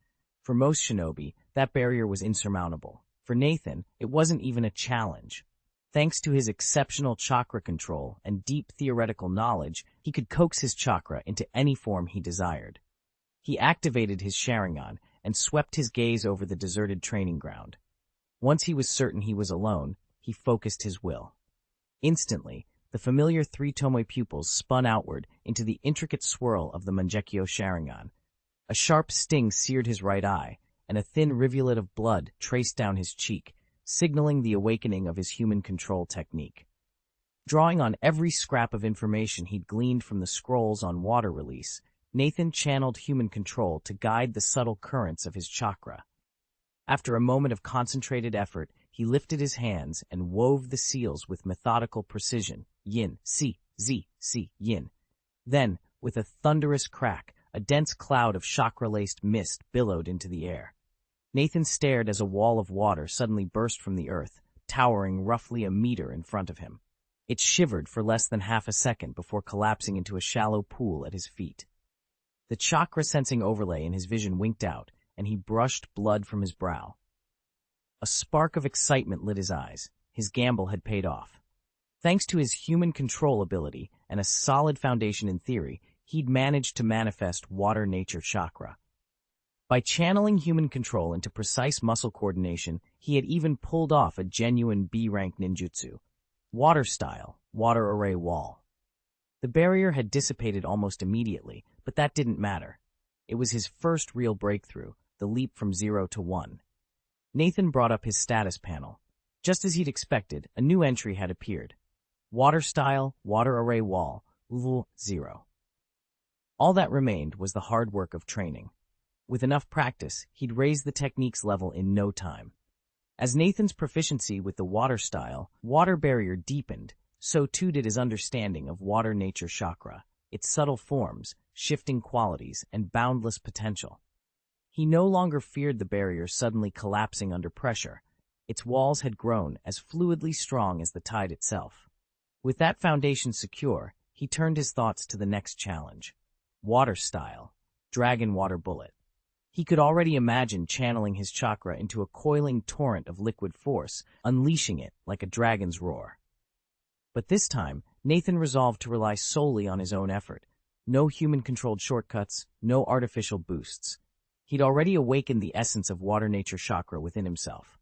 For most shinobi, that barrier was insurmountable. For Nathan, it wasn't even a challenge. Thanks to his exceptional chakra control and deep theoretical knowledge, he could coax his chakra into any form he desired. He activated his Sharingan and swept his gaze over the deserted training ground. Once he was certain he was alone, he focused his will. Instantly, the familiar three tomoe pupils spun outward into the intricate swirl of the Mangekyou Sharingan. A sharp sting seared his right eye, and a thin rivulet of blood traced down his cheek, signaling the awakening of his human control technique. Drawing on every scrap of information he'd gleaned from the scrolls on water release, Nathan channeled human control to guide the subtle currents of his chakra. After a moment of concentrated effort, he lifted his hands and wove the seals with methodical precision, yin, si, zi, si, yin. Then, with a thunderous crack, a dense cloud of chakra-laced mist billowed into the air. Nathan stared as a wall of water suddenly burst from the earth, towering roughly a meter in front of him. It shivered for less than half a second before collapsing into a shallow pool at his feet. The chakra-sensing overlay in his vision winked out, and he brushed blood from his brow. A spark of excitement lit his eyes. His gamble had paid off. Thanks to his human control ability and a solid foundation in theory, he'd managed to manifest water-nature chakra. By channeling human control into precise muscle coordination, he had even pulled off a genuine B-rank ninjutsu. Water-style, water array wall. The barrier had dissipated almost immediately, but that didn't matter. It was his first real breakthrough, the leap from 0 to 1. Nathan brought up his status panel. Just as he'd expected, a new entry had appeared. Water-style, water array wall, level 0. All that remained was the hard work of training. With enough practice, he'd raise the technique's level in no time. As Nathan's proficiency with the water-style, water barrier deepened, so too did his understanding of water-nature chakra, its subtle forms, shifting qualities, and boundless potential. He no longer feared the barrier suddenly collapsing under pressure. Its walls had grown as fluidly strong as the tide itself. With that foundation secure, he turned his thoughts to the next challenge. Water-style, dragon water bullet. He could already imagine channeling his chakra into a coiling torrent of liquid force, unleashing it like a dragon's roar. But this time, Nathan resolved to rely solely on his own effort. No human-controlled shortcuts, no artificial boosts. He'd already awakened the essence of water-nature chakra within himself.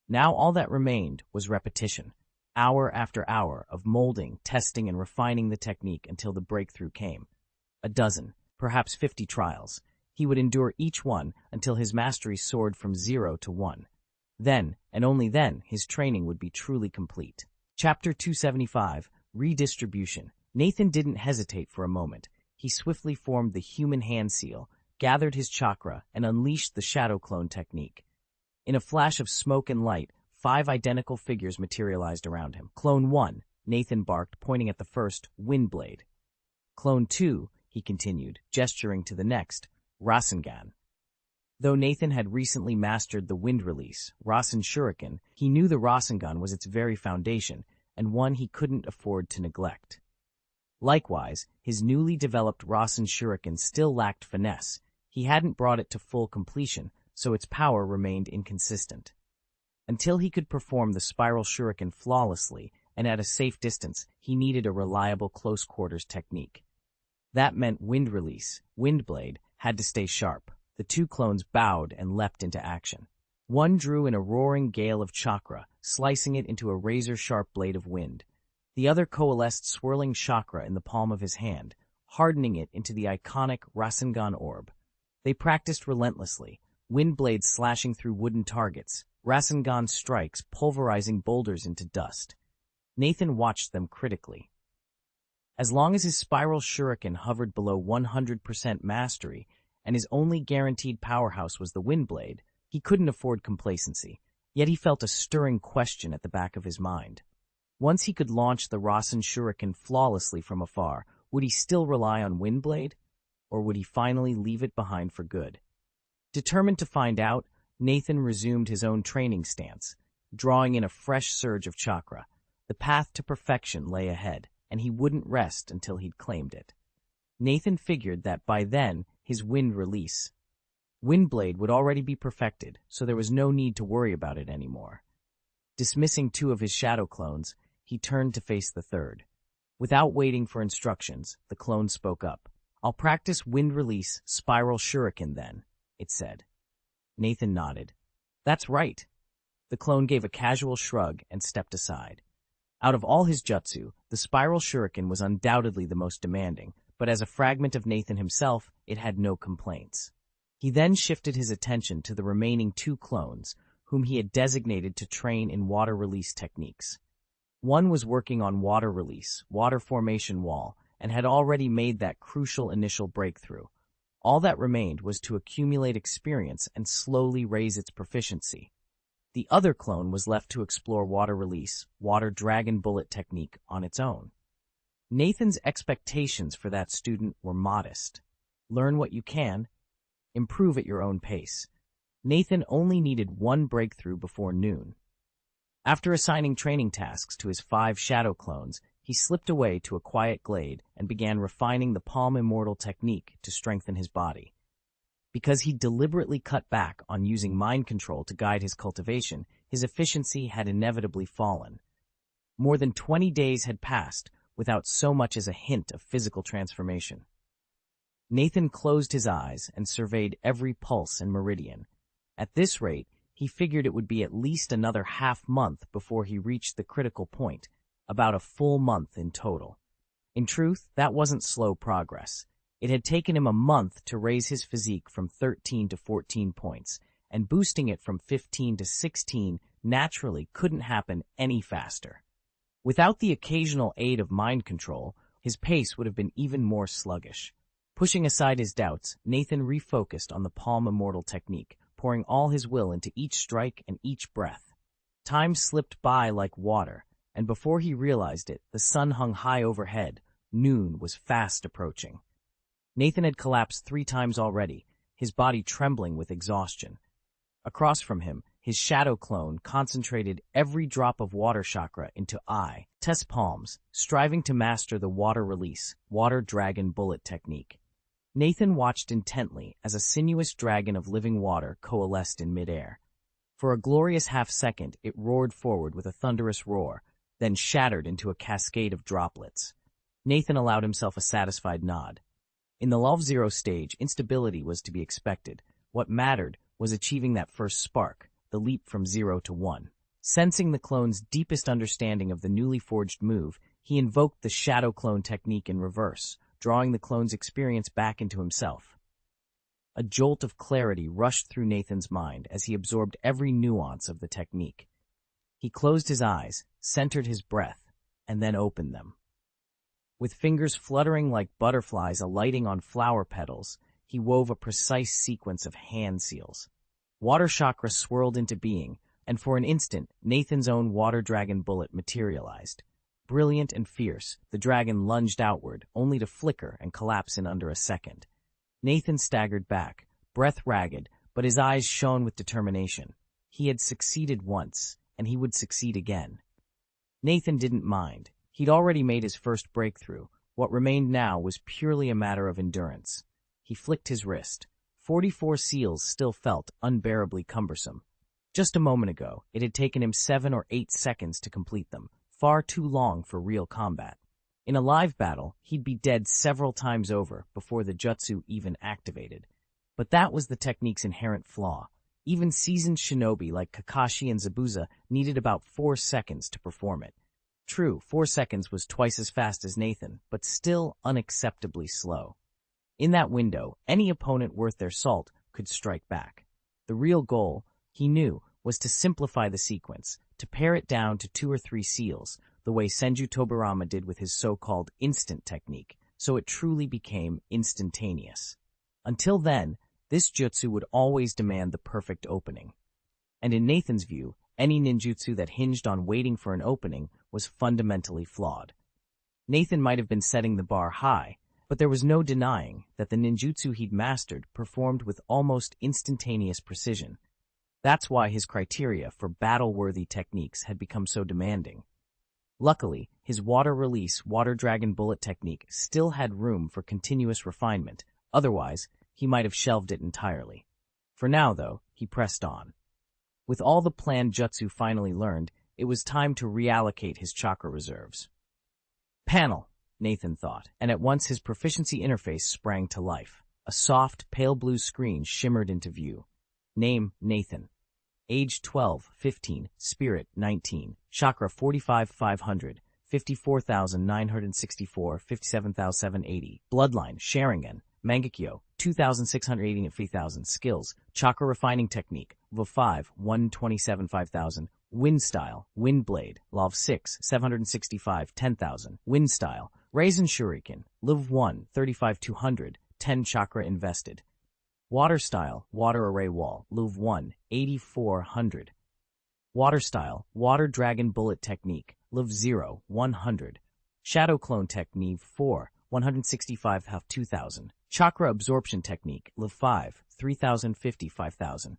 Now all that remained was repetition, hour after hour of molding, testing, and refining the technique until the breakthrough came. A dozen, perhaps 50 trials. He would endure each one until his mastery soared from 0 to 1. Then, and only then, his training would be truly complete. Chapter 275, Redistribution. Nathan didn't hesitate for a moment. He swiftly formed the human hand seal, gathered his chakra, and unleashed the shadow clone technique. In a flash of smoke and light, 5 identical figures materialized around him. Clone 1, Nathan barked, pointing at the first, Windblade. Clone 2, he continued, gesturing to the next, Rasengan. Though Nathan had recently mastered the wind release, Rasen Shuriken, he knew the Rasengan was its very foundation, and one he couldn't afford to neglect. Likewise, his newly developed Rasen Shuriken still lacked finesse. He hadn't brought it to full completion, so its power remained inconsistent. Until he could perform the spiral shuriken flawlessly and at a safe distance, he needed a reliable close-quarters technique. That meant wind release, wind blade, had to stay sharp. The two clones bowed and leapt into action. One drew in a roaring gale of chakra, slicing it into a razor-sharp blade of wind. The other coalesced swirling chakra in the palm of his hand, hardening it into the iconic Rasengan orb. They practiced relentlessly, wind blades slashing through wooden targets, Rasengan strikes pulverizing boulders into dust. Nathan watched them critically. As long as his spiral shuriken hovered below 100% mastery, and his only guaranteed powerhouse was the wind blade, he couldn't afford complacency, yet he felt a stirring question at the back of his mind. Once he could launch the Rasen Shuriken flawlessly from afar, would he still rely on wind blade? Or would he finally leave it behind for good? Determined to find out, Nathan resumed his own training stance, drawing in a fresh surge of chakra. The path to perfection lay ahead, and he wouldn't rest until he'd claimed it. Nathan figured that by then, his wind blade would already be perfected, so there was no need to worry about it anymore. Dismissing two of his shadow clones, he turned to face the third. Without waiting for instructions, the clone spoke up. "I'll practice wind release spiral shuriken then," it said. Nathan nodded. "That's right." The clone gave a casual shrug and stepped aside. Out of all his jutsu, the spiral shuriken was undoubtedly the most demanding, but as a fragment of Nathan himself, it had no complaints. He then shifted his attention to the remaining two clones, whom he had designated to train in water release techniques. One was working on water release, water formation wall, and had already made that crucial initial breakthrough. All that remained was to accumulate experience and slowly raise its proficiency. The other clone was left to explore water release, water dragon bullet technique on its own. Nathan's expectations for that student were modest. Learn what you can, improve at your own pace. Nathan only needed one breakthrough before noon. After assigning training tasks to his 5 shadow clones, he slipped away to a quiet glade and began refining the Palm Immortal technique to strengthen his body. Because he deliberately cut back on using mind control to guide his cultivation, his efficiency had inevitably fallen. More than 20 days had passed without so much as a hint of physical transformation. Nathan closed his eyes and surveyed every pulse and meridian. At this rate, he figured it would be at least another half-month before he reached the critical point, about a full month in total. In truth, that wasn't slow progress. It had taken him a month to raise his physique from 13 to 14 points, and boosting it from 15 to 16 naturally couldn't happen any faster. Without the occasional aid of mind control, his pace would have been even more sluggish. Pushing aside his doubts, Nathan refocused on the Palm Immortal technique, pouring all his will into each strike and each breath. Time slipped by like water, and before he realized it, the sun hung high overhead. Noon was fast approaching. Nathan had collapsed 3 times already, his body trembling with exhaustion. Across from him, his shadow clone concentrated every drop of water chakra into test palms, striving to master the water release, water dragon bullet technique. Nathan watched intently as a sinuous dragon of living water coalesced in midair. For a glorious half-second, it roared forward with a thunderous roar, then shattered into a cascade of droplets. Nathan allowed himself a satisfied nod. In the Love Zero stage, instability was to be expected. What mattered was achieving that first spark, the leap from 0 to 1. Sensing the clone's deepest understanding of the newly forged move, he invoked the Shadow Clone technique in reverse, drawing the clone's experience back into himself. A jolt of clarity rushed through Nathan's mind as he absorbed every nuance of the technique. He closed his eyes, centered his breath, and then opened them. With fingers fluttering like butterflies alighting on flower petals, he wove a precise sequence of hand seals. Water chakra swirled into being, and for an instant, Nathan's own water dragon bullet materialized. Brilliant and fierce, the dragon lunged outward, only to flicker and collapse in under a second. Nathan staggered back, breath ragged, but his eyes shone with determination. He had succeeded once, and he would succeed again. Nathan didn't mind. He'd already made his first breakthrough. What remained now was purely a matter of endurance. He flicked his wrist. 44 seals still felt unbearably cumbersome. Just a moment ago, it had taken him 7 or 8 seconds to complete them, far too long for real combat. In a live battle, he'd be dead several times over before the jutsu even activated. But that was the technique's inherent flaw. Even seasoned shinobi like Kakashi and Zabuza needed about 4 seconds to perform it. True, 4 seconds was twice as fast as Nathan, but still unacceptably slow. In that window, any opponent worth their salt could strike back. The real goal, he knew, was to simplify the sequence, to pare it down to 2 or 3 seals, the way Senju Tobirama did with his so-called instant technique, so it truly became instantaneous. Until then, this jutsu would always demand the perfect opening. And in Nathan's view, any ninjutsu that hinged on waiting for an opening was fundamentally flawed. Nathan might have been setting the bar high, but there was no denying that the ninjutsu he'd mastered performed with almost instantaneous precision. That's why his criteria for battle-worthy techniques had become so demanding. Luckily, his water-release, water-dragon bullet technique still had room for continuous refinement. Otherwise, he might have shelved it entirely. For now, though, he pressed on. With all the planned jutsu finally learned, it was time to reallocate his chakra reserves. Panel, Nathan thought, and at once his proficiency interface sprang to life. A soft, pale blue screen shimmered into view. Name, Nathan. Age 12, 15, Spirit 19, Chakra 45,500, 54,964, 57,780, Bloodline Sharingan, Mangekyo 2,680 and 3,000, Skills, Chakra Refining Technique, V5, 127, 5,000, Wind Style, Wind Blade, Lov 6, 765, 10,000, Wind Style, Raisin Shuriken, Liv 1, 35,200, 10 Chakra Invested. Water Style, Water Array Wall, Liv 1, 8,400. Water Style, Water Dragon Bullet Technique, Liv 0, 100. Shadow Clone Technique 4, 165, 2,000. Chakra Absorption Technique, Liv 5, 3,050, 5,000.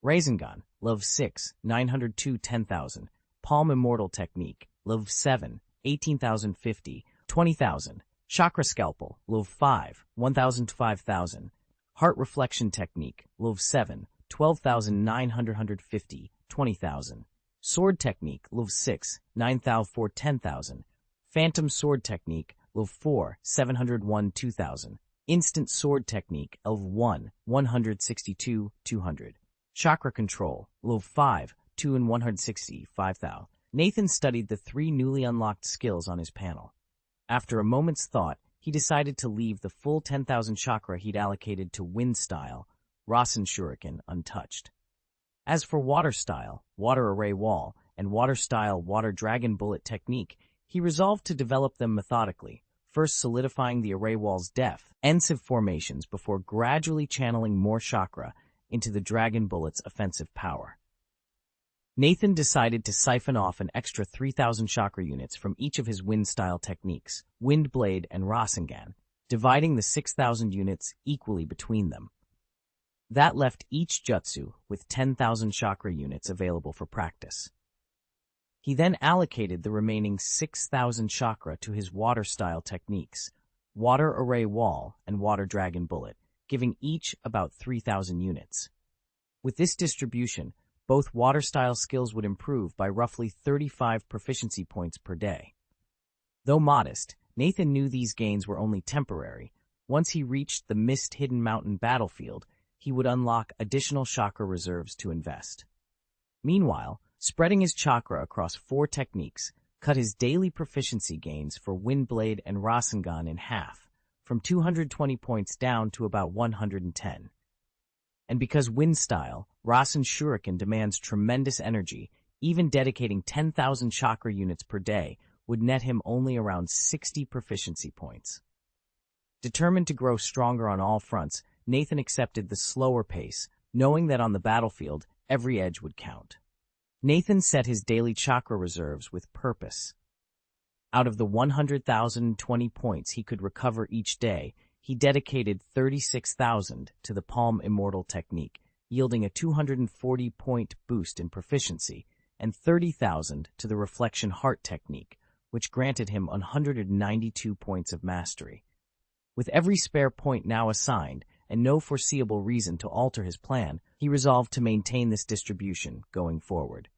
Rasengan, Liv 6, 902, 10,000. Palm Immortal Technique, Liv 7, 18,050, 20,000. Chakra Scalpel, Liv 5, 1,000 to 5,000. Heart Reflection Technique, Liv 7, 12,950, 20,000. Sword Technique, Liv 6, 9,004, 10,000. Phantom Sword Technique, Liv 4, 701, 2,000. Instant Sword Technique, Liv 1, 162, 200. Chakra Control, Liv 5, 2 and 160, 5,000. Nathan studied the 3 newly unlocked skills on his panel. After a moment's thought, he decided to leave the full 10,000 chakra he'd allocated to Wind Style, Rasen Shuriken, untouched. As for Water Style, Water Array Wall, and Water Style, Water Dragon Bullet Technique, he resolved to develop them methodically, first solidifying the array wall's depth, Immersive formations before gradually channeling more chakra into the Dragon Bullet's offensive power. Nathan decided to siphon off an extra 3,000 chakra units from each of his Wind-style techniques, Wind Blade and Rasengan, dividing the 6,000 units equally between them. That left each jutsu with 10,000 chakra units available for practice. He then allocated the remaining 6,000 chakra to his water-style techniques, Water Array Wall and Water Dragon Bullet, giving each about 3,000 units. With this distribution, both water-style skills would improve by roughly 35 proficiency points per day. Though modest, Nathan knew these gains were only temporary. Once he reached the mist-hidden mountain battlefield, he would unlock additional chakra reserves to invest. Meanwhile, spreading his chakra across 4 techniques cut his daily proficiency gains for Windblade and Rasengan in half, from 220 points down to about 110. And because Wind Style, Rasen Shuriken demands tremendous energy, even dedicating 10,000 chakra units per day would net him only around 60 proficiency points. Determined to grow stronger on all fronts, Nathan accepted the slower pace, knowing that on the battlefield, every edge would count. Nathan set his daily chakra reserves with purpose. Out of the 100,020 points he could recover each day, he dedicated 36,000 to the Palm Immortal technique, yielding a 240-point boost in proficiency and 30,000 to the reflection heart technique, which granted him 192 points of mastery. With every spare point now assigned and no foreseeable reason to alter his plan, he resolved to maintain this distribution going forward.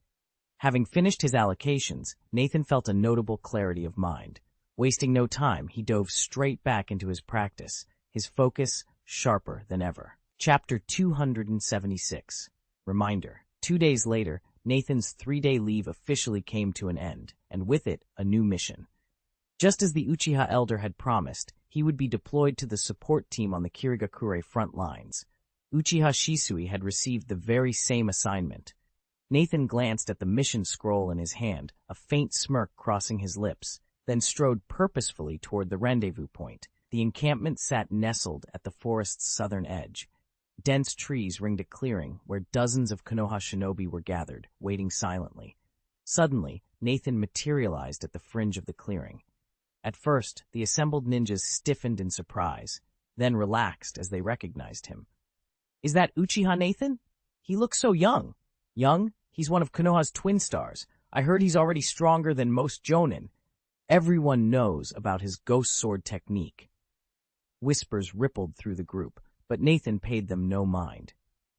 Having finished his allocations, Nathan felt a notable clarity of mind. Wasting no time, he dove straight back into his practice, his focus sharper than ever. Chapter 276. Reminder. 2 days later, Nathan's 3-day leave officially came to an end, and with it, a new mission. Just as the Uchiha elder had promised, he would be deployed to the support team on the Kirigakure front lines. Uchiha Shisui had received the very same assignment. Nathan glanced at the mission scroll in his hand, a faint smirk crossing his lips, then strode purposefully toward the rendezvous point. The encampment sat nestled at the forest's southern edge. Dense trees ringed a clearing where dozens of Konoha shinobi were gathered, waiting silently. Suddenly, Nathan materialized at the fringe of the clearing. At first, the assembled ninjas stiffened in surprise, then relaxed as they recognized him. "Is that Uchiha Nathan? He looks so young." "Young? He's one of Konoha's twin stars. I heard he's already stronger than most jonin. Everyone knows about his ghost sword technique." Whispers rippled through the group, but Nathan paid them no mind.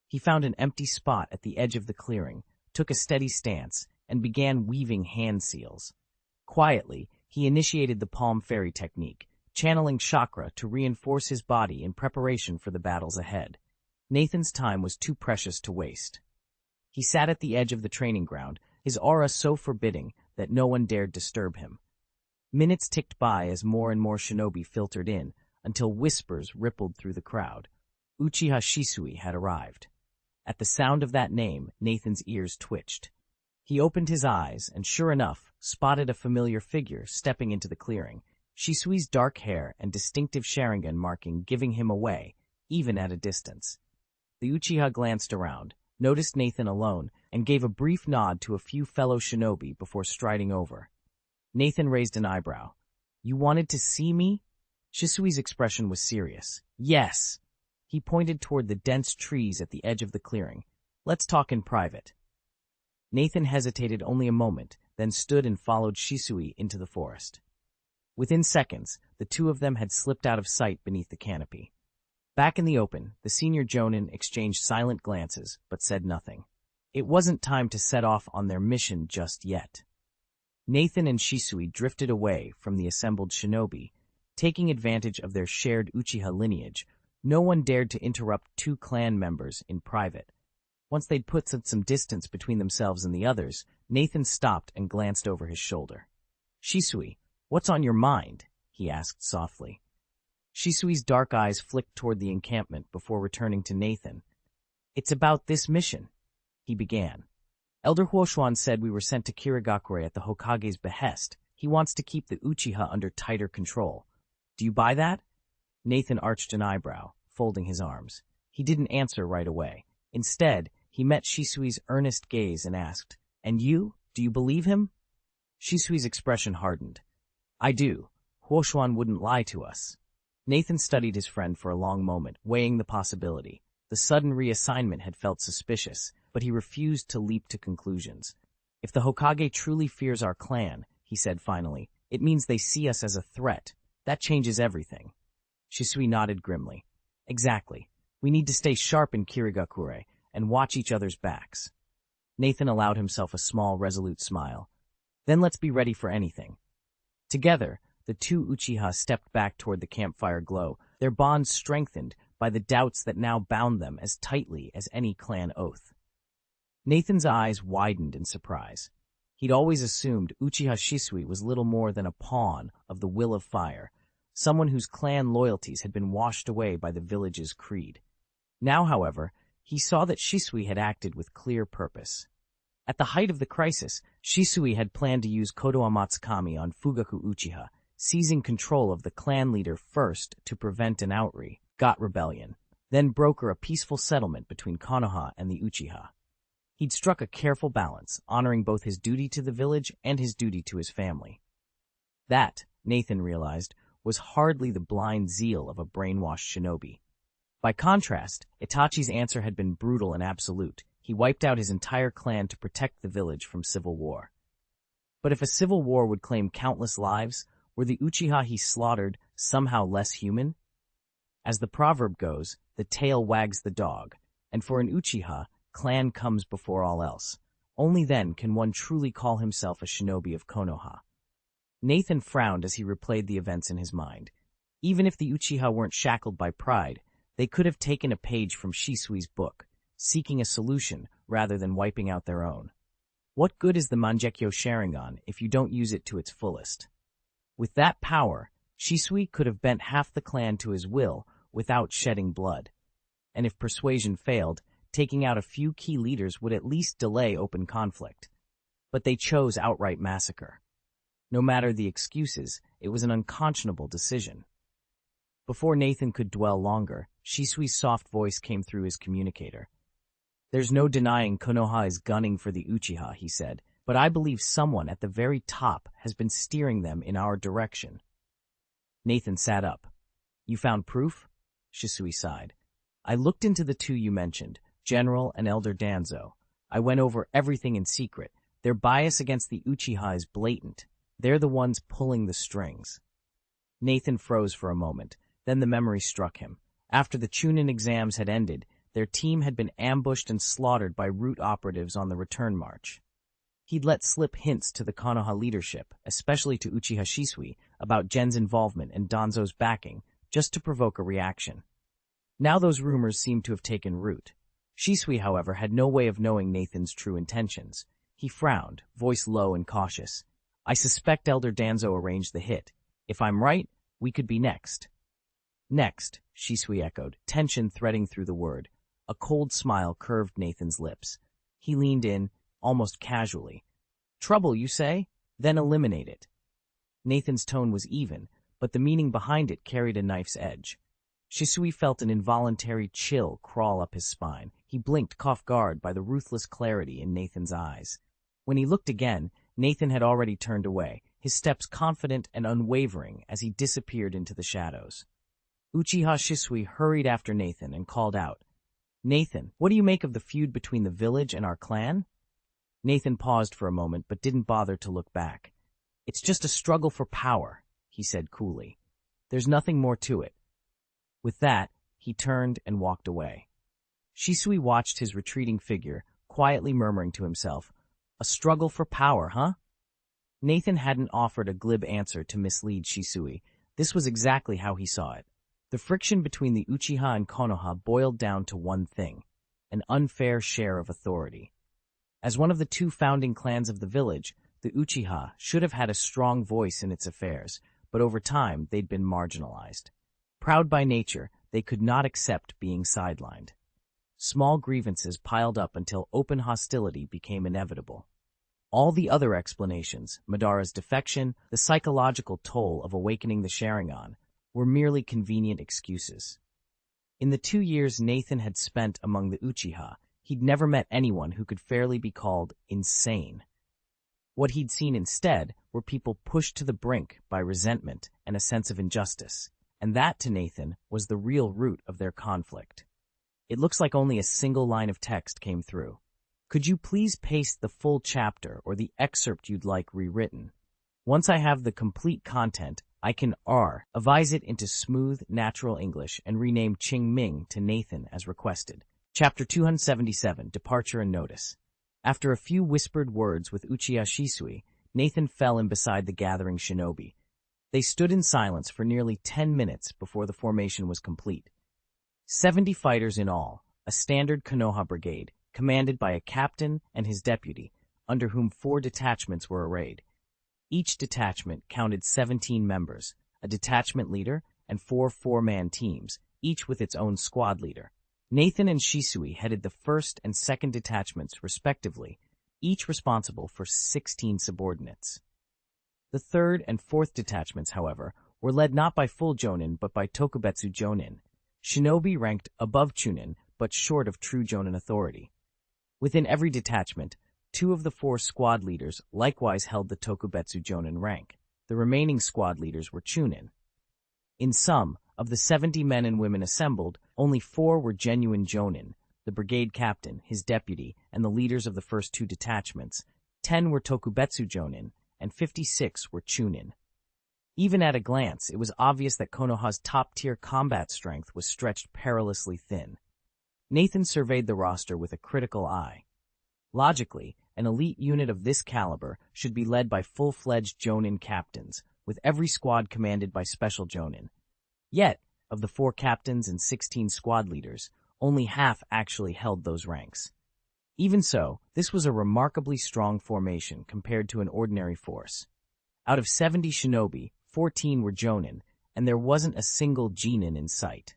He found an empty spot at the edge of the clearing, took a steady stance, and began weaving hand seals. Quietly, he initiated the palm fairy technique, channeling chakra to reinforce his body in preparation for the battles ahead. Nathan's time was too precious to waste. He sat at the edge of the training ground, his aura so forbidding that no one dared disturb him. Minutes ticked by as more and more shinobi filtered in, until whispers rippled through the crowd. Uchiha Shisui had arrived. At the sound of that name, Nathan's ears twitched. He opened his eyes and, sure enough, spotted a familiar figure stepping into the clearing, Shisui's dark hair and distinctive Sharingan marking giving him away, even at a distance. The Uchiha glanced around, noticed Nathan alone, and gave a brief nod to a few fellow shinobi before striding over. Nathan raised an eyebrow. "You wanted to see me?" Shisui's expression was serious. "Yes." He pointed toward the dense trees at the edge of the clearing. "Let's talk in private." Nathan hesitated only a moment, then stood and followed Shisui into the forest. Within seconds, the two of them had slipped out of sight beneath the canopy. Back in the open, the senior jonin exchanged silent glances, but said nothing. It wasn't time to set off on their mission just yet. Nathan and Shisui drifted away from the assembled shinobi. Taking advantage of their shared Uchiha lineage, no one dared to interrupt two clan members in private. Once they'd put some distance between themselves and the others, Nathan stopped and glanced over his shoulder. "Shisui, what's on your mind?" he asked softly. Shisui's dark eyes flicked toward the encampment before returning to Nathan. "It's about this mission," he began. "Elder Huoshuan said we were sent to Kirigakure at the Hokage's behest. He wants to keep the Uchiha under tighter control. Do you buy that?" Nathan arched an eyebrow, folding his arms. He didn't answer right away. Instead, he met Shisui's earnest gaze and asked, "And you? Do you believe him?" Shisui's expression hardened. "I do. Huoshuan wouldn't lie to us." Nathan studied his friend for a long moment, weighing the possibility. The sudden reassignment had felt suspicious, but he refused to leap to conclusions. "If the Hokage truly fears our clan," he said finally, "it means they see us as a threat. That changes everything." Shisui nodded grimly. "Exactly. We need to stay sharp in Kirigakure and watch each other's backs." Nathan allowed himself a small, resolute smile. "Then let's be ready for anything." Together, the two Uchiha stepped back toward the campfire glow, their bonds strengthened by the doubts that now bound them as tightly as any clan oath. Nathan's eyes widened in surprise. He'd always assumed Uchiha Shisui was little more than a pawn of the will of fire, someone whose clan loyalties had been washed away by the village's creed. Now, however, he saw that Shisui had acted with clear purpose. At the height of the crisis, Shisui had planned to use Kodoa Matsukami on Fugaku Uchiha, seizing control of the clan leader first to prevent an got rebellion, then broker a peaceful settlement between Konoha and the Uchiha. He'd struck a careful balance, honoring both his duty to the village and his duty to his family. That, Nathan realized, was hardly the blind zeal of a brainwashed shinobi. By contrast, Itachi's answer had been brutal and absolute. He wiped out his entire clan to protect the village from civil war. But if a civil war would claim countless lives, were the Uchiha he slaughtered somehow less human? As the proverb goes, the tail wags the dog, and for an Uchiha, clan comes before all else. Only then can one truly call himself a shinobi of Konoha. Nathan frowned as he replayed the events in his mind. Even if the Uchiha weren't shackled by pride, they could have taken a page from Shisui's book, seeking a solution rather than wiping out their own. What good is the Mangekyo Sharingan if you don't use it to its fullest? With that power, Shisui could have bent half the clan to his will without shedding blood. And if persuasion failed, taking out a few key leaders would at least delay open conflict. But they chose outright massacre. No matter the excuses, it was an unconscionable decision. Before Nathan could dwell longer, Shisui's soft voice came through his communicator. "There's no denying Konoha is gunning for the Uchiha," he said, "but I believe someone at the very top has been steering them in our direction." Nathan sat up. "You found proof?" Shisui sighed. "I looked into the two you mentioned, General and Elder Danzo. I went over everything in secret. Their bias against the Uchiha is blatant. They're the ones pulling the strings." Nathan froze for a moment. Then the memory struck him. After the Chunin exams had ended, their team had been ambushed and slaughtered by root operatives on the return march. He'd let slip hints to the Konoha leadership, especially to Uchiha Shisui, about Gen's involvement and Danzo's backing, just to provoke a reaction. Now those rumors seemed to have taken root. Shisui, however, had no way of knowing Nathan's true intentions. He frowned, voice low and cautious. "I suspect Elder Danzo arranged the hit. If I'm right, we could be next." "Next," Shisui echoed, tension threading through the word. A cold smile curved Nathan's lips. He leaned in, almost casually. "Trouble, you say? Then eliminate it." Nathan's tone was even, but the meaning behind it carried a knife's edge. Shisui felt an involuntary chill crawl up his spine. He blinked, caught guard by the ruthless clarity in Nathan's eyes. When he looked again, Nathan had already turned away, his steps confident and unwavering as he disappeared into the shadows. Uchiha Shisui hurried after Nathan and called out, "Nathan, what do you make of the feud between the village and our clan?" Nathan paused for a moment but didn't bother to look back. "It's just a struggle for power," he said coolly. "There's nothing more to it." With that, he turned and walked away. Shisui watched his retreating figure, quietly murmuring to himself, "A struggle for power, huh?" Nathan hadn't offered a glib answer to mislead Shisui. This was exactly how he saw it. The friction between the Uchiha and Konoha boiled down to one thing: an unfair share of authority. As one of the two founding clans of the village, the Uchiha should have had a strong voice in its affairs, but over time they'd been marginalized. Proud by nature, they could not accept being sidelined. Small grievances piled up until open hostility became inevitable. All the other explanations, Madara's defection, the psychological toll of awakening the Sharingan, were merely convenient excuses. In the 2 years Nathan had spent among the Uchiha, he'd never met anyone who could fairly be called insane. What he'd seen instead were people pushed to the brink by resentment and a sense of injustice, and that, to Nathan, was the real root of their conflict. "It looks like only a single line of text came through. Could you please paste the full chapter or the excerpt you'd like rewritten? Once I have the complete content, I can revise it into smooth, natural English and rename Qing Ming to Nathan as requested." Chapter 277, Departure and Notice. After a few whispered words with Uchiha Shisui, Nathan fell in beside the gathering shinobi. They stood in silence for nearly 10 minutes before the formation was complete. 70 fighters in all, a standard Konoha brigade, commanded by a captain and his deputy, under whom 4 detachments were arrayed. Each detachment counted 17 members, a detachment leader, and 4 four-man teams, each with its own squad leader. Nathan and Shisui headed the 1st and 2nd detachments, respectively, each responsible for 16 subordinates. The 3rd and 4th detachments, however, were led not by full jonin but by tokubetsu jonin, shinobi ranked above chunin but short of true jonin authority. Within every detachment, 2 of the 4 squad leaders likewise held the tokubetsu jonin rank. The remaining squad leaders were chunin. In sum, Of the 70 men and women assembled, only 4 were genuine jonin, the brigade captain, his deputy, and the leaders of the first 2 detachments. 10 were tokubetsu jonin, and 56 were chunin. Even at a glance, it was obvious that Konoha's top-tier combat strength was stretched perilously thin. Nathan surveyed the roster with a critical eye. Logically, an elite unit of this caliber should be led by full-fledged jonin captains, with every squad commanded by special jonin. Yet, of the 4 captains and 16 squad leaders, only half actually held those ranks. Even so, this was a remarkably strong formation compared to an ordinary force. Out of 70 shinobi, 14 were jonin, and there wasn't a single genin in sight.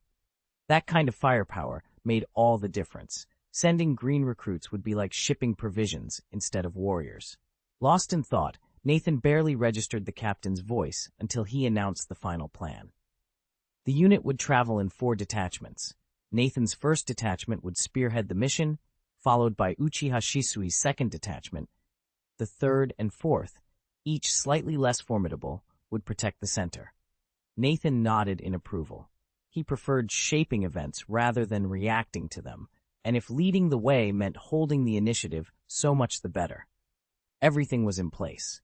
That kind of firepower made all the difference. Sending green recruits would be like shipping provisions instead of warriors. Lost in thought, Nathan barely registered the captain's voice until he announced the final plan. The unit would travel in 4 detachments. Nathan's first detachment would spearhead the mission, followed by Uchiha Shisui's second detachment. The third and fourth, each slightly less formidable, would protect the center. Nathan nodded in approval. He preferred shaping events rather than reacting to them, and if leading the way meant holding the initiative, so much the better. Everything was in place.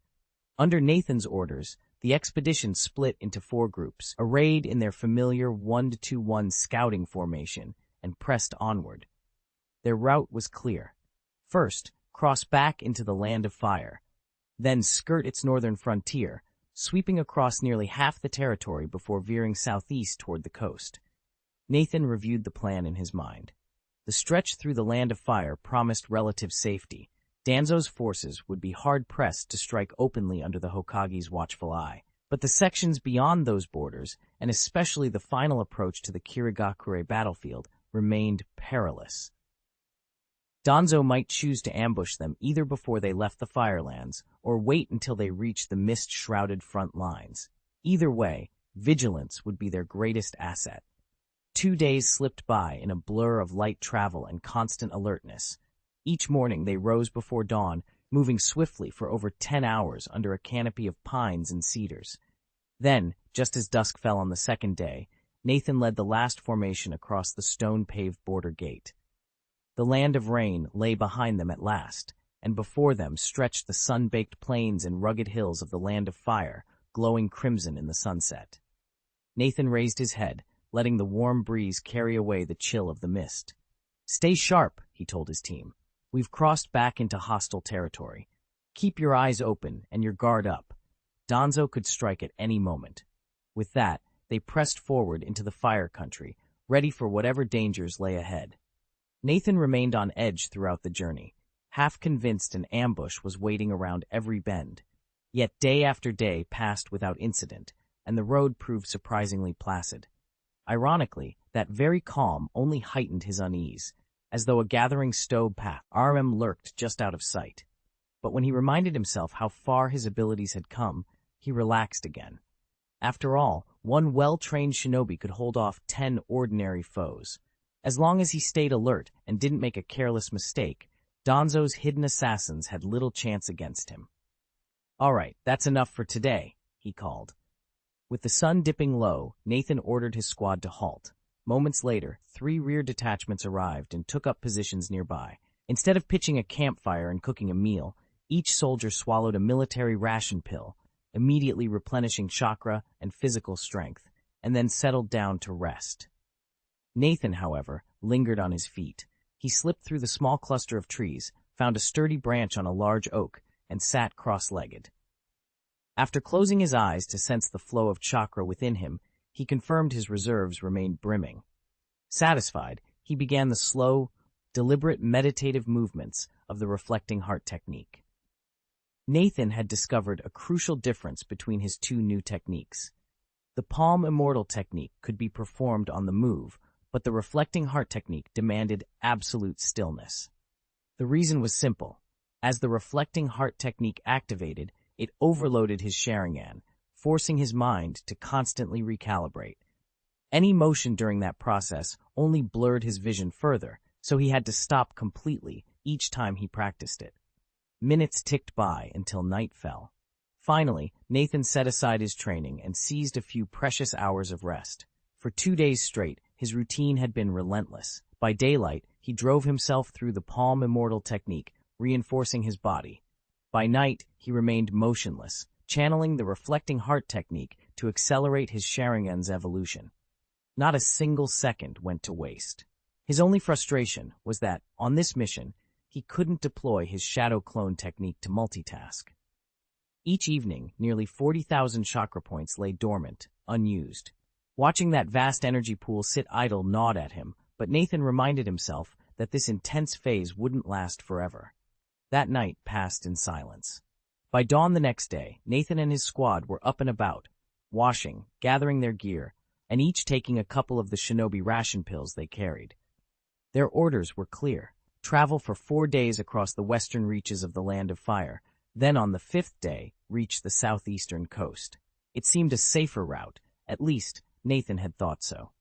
Under Nathan's orders, the expedition split into 4 groups, arrayed in their familiar 1-2-1 scouting formation, and pressed onward. Their route was clear. First, cross back into the Land of Fire, then skirt its northern frontier, sweeping across nearly half the territory before veering southeast toward the coast. Nathan reviewed the plan in his mind. The stretch through the Land of Fire promised relative safety. Danzo's forces would be hard-pressed to strike openly under the Hokage's watchful eye. But the sections beyond those borders, and especially the final approach to the Kirigakure battlefield, remained perilous. Danzo might choose to ambush them either before they left the Firelands or wait until they reached the mist-shrouded front lines. Either way, vigilance would be their greatest asset. 2 days slipped by in a blur of light travel and constant alertness. Each morning they rose before dawn, moving swiftly for over 10 hours under a canopy of pines and cedars. Then, just as dusk fell on the second day, Nathan led the last formation across the stone-paved border gate. The land of rain lay behind them at last, and before them stretched the sun-baked plains and rugged hills of the Land of Fire, glowing crimson in the sunset. Nathan raised his head, letting the warm breeze carry away the chill of the mist. "Stay sharp," he told his team. "We've crossed back into hostile territory. Keep your eyes open and your guard up. Danzo could strike at any moment." With that, they pressed forward into the fire country, ready for whatever dangers lay ahead. Nathan remained on edge throughout the journey, half convinced an ambush was waiting around every bend. Yet day after day passed without incident, and the road proved surprisingly placid. Ironically, that very calm only heightened his unease, as though a gathering stone path lurked just out of sight. But when he reminded himself how far his abilities had come, he relaxed again. After all, one well-trained shinobi could hold off 10 ordinary foes. As long as he stayed alert and didn't make a careless mistake, Danzo's hidden assassins had little chance against him. "All right, that's enough for today," he called. With the sun dipping low, Nathan ordered his squad to halt. Moments later, 3 rear detachments arrived and took up positions nearby. Instead of pitching a campfire and cooking a meal, each soldier swallowed a military ration pill, immediately replenishing chakra and physical strength, and then settled down to rest. Nathan, however, lingered on his feet. He slipped through the small cluster of trees, found a sturdy branch on a large oak, and sat cross-legged. After closing his eyes to sense the flow of chakra within him, he confirmed his reserves remained brimming. Satisfied, he began the slow, deliberate meditative movements of the reflecting heart technique. Nathan had discovered a crucial difference between his 2 new techniques. The Palm Immortal technique could be performed on the move, but the reflecting heart technique demanded absolute stillness. The reason was simple. As the reflecting heart technique activated, it overloaded his Sharingan, forcing his mind to constantly recalibrate. Any motion during that process only blurred his vision further, so he had to stop completely each time he practiced it. Minutes ticked by until night fell. Finally, Nathan set aside his training and seized a few precious hours of rest. For 2 days straight, his routine had been relentless. By daylight, he drove himself through the palm immortal technique, reinforcing his body. By night, he remained motionless, channeling the reflecting heart technique to accelerate his Sharingan's evolution. Not a single second went to waste. His only frustration was that, on this mission, he couldn't deploy his shadow clone technique to multitask. Each evening, nearly 40,000 chakra points lay dormant, unused. Watching that vast energy pool sit idle gnawed at him, but Nathan reminded himself that this intense phase wouldn't last forever. That night passed in silence. By dawn the next day, Nathan and his squad were up and about, washing, gathering their gear, and each taking a couple of the Shinobi ration pills they carried. Their orders were clear: travel for 4 days across the western reaches of the Land of Fire, then on the 5th day, reach the southeastern coast. It seemed a safer route, at least Nathan had thought so.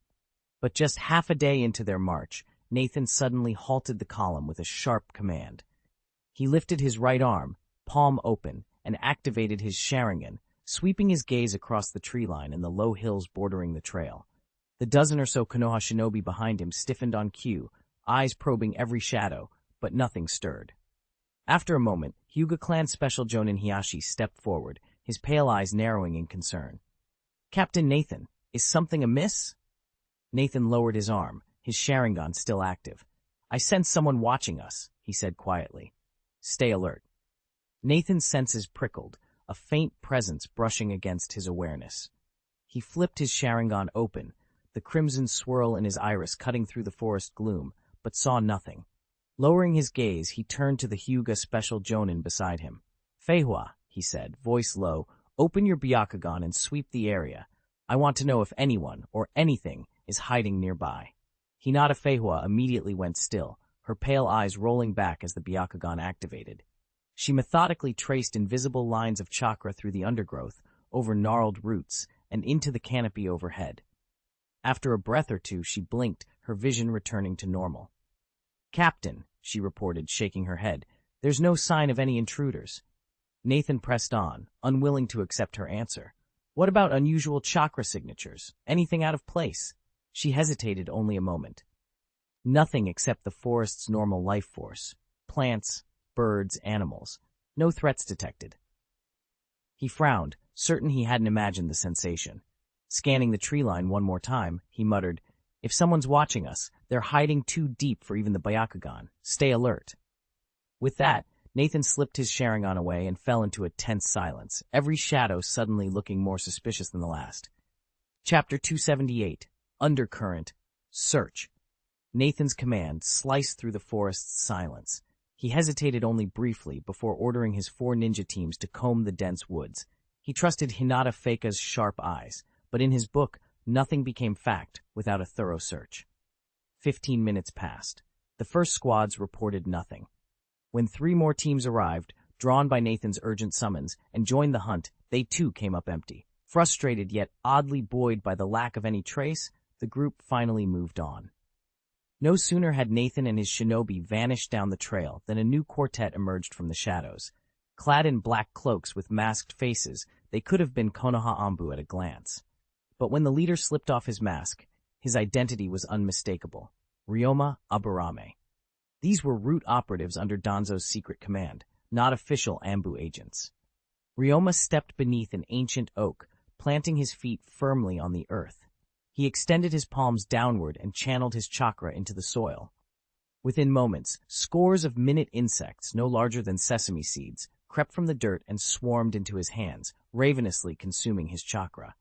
But just half a day into their march, Nathan suddenly halted the column with a sharp command. He lifted his right arm, palm open, and activated his Sharingan, sweeping his gaze across the tree line and the low hills bordering the trail. The dozen or so Konoha shinobi behind him stiffened on cue, eyes probing every shadow, but nothing stirred. After a moment, Hyuga Clan Special Jonin Hiyashi stepped forward, his pale eyes narrowing in concern. "Captain Nathan, is something amiss?" Nathan lowered his arm, his Sharingan still active. "I sense someone watching us," he said quietly. "Stay alert." Nathan's senses prickled, a faint presence brushing against his awareness. He flipped his Sharingan open, the crimson swirl in his iris cutting through the forest gloom, but saw nothing. Lowering his gaze, he turned to the Hyuga Special Jonin beside him. "Feihua," he said, voice low, "open your Byakugan and sweep the area. I want to know if anyone, or anything, is hiding nearby." Hinata Feihua immediately went still, her pale eyes rolling back as the Byakugan activated. She methodically traced invisible lines of chakra through the undergrowth, over gnarled roots, and into the canopy overhead. After a breath or two, she blinked, her vision returning to normal. "Captain," she reported, shaking her head, "there's no sign of any intruders." Nathan pressed on, unwilling to accept her answer. "What about unusual chakra signatures? Anything out of place?" She hesitated only a moment. "Nothing except the forest's normal life force. Plants, birds, animals. No threats detected." He frowned, certain he hadn't imagined the sensation. Scanning the tree line one more time, he muttered, "If someone's watching us, they're hiding too deep for even the Byakugan. Stay alert." With that, Nathan slipped his Sharingan away and fell into a tense silence, every shadow suddenly looking more suspicious than the last. Chapter 278, Undercurrent, Search. Nathan's command sliced through the forest's silence. He hesitated only briefly before ordering his 4 ninja teams to comb the dense woods. He trusted Hinata Feika's sharp eyes, but in his book, nothing became fact without a thorough search. 15 minutes passed. The first squads reported nothing. When 3 more teams arrived, drawn by Nathan's urgent summons, and joined the hunt, they too came up empty. Frustrated yet oddly buoyed by the lack of any trace, the group finally moved on. No sooner had Nathan and his shinobi vanished down the trail than a new quartet emerged from the shadows. Clad in black cloaks with masked faces, they could have been Konoha Anbu at a glance. But when the leader slipped off his mask, his identity was unmistakable: Ryoma Aburame. These were root operatives under Danzo's secret command, not official Anbu agents. Ryoma stepped beneath an ancient oak, planting his feet firmly on the earth. He extended his palms downward and channeled his chakra into the soil. Within moments, scores of minute insects, no larger than sesame seeds, crept from the dirt and swarmed into his hands, ravenously consuming his chakra.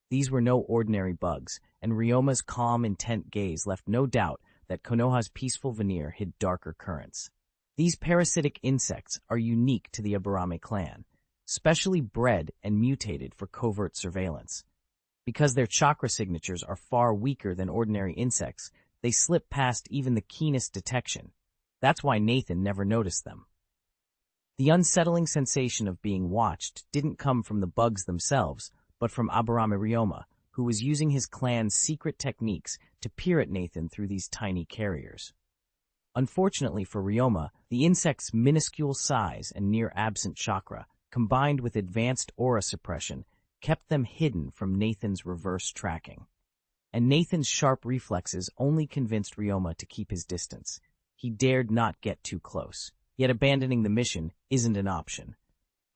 These were no ordinary bugs, and Ryoma's calm, intent gaze left no doubt that Konoha's peaceful veneer hid darker currents. These parasitic insects are unique to the Aburame clan, specially bred and mutated for covert surveillance. Because their chakra signatures are far weaker than ordinary insects, they slip past even the keenest detection. That's why Nathan never noticed them. The unsettling sensation of being watched didn't come from the bugs themselves, but from Aburame Ryoma, who was using his clan's secret techniques to peer at Nathan through these tiny carriers. Unfortunately for Ryoma, the insect's minuscule size and near-absent chakra, combined with advanced aura suppression, kept them hidden from Nathan's reverse tracking. and Nathan's sharp reflexes only convinced Ryoma to keep his distance. He dared not get too close, yet abandoning the mission isn't an option.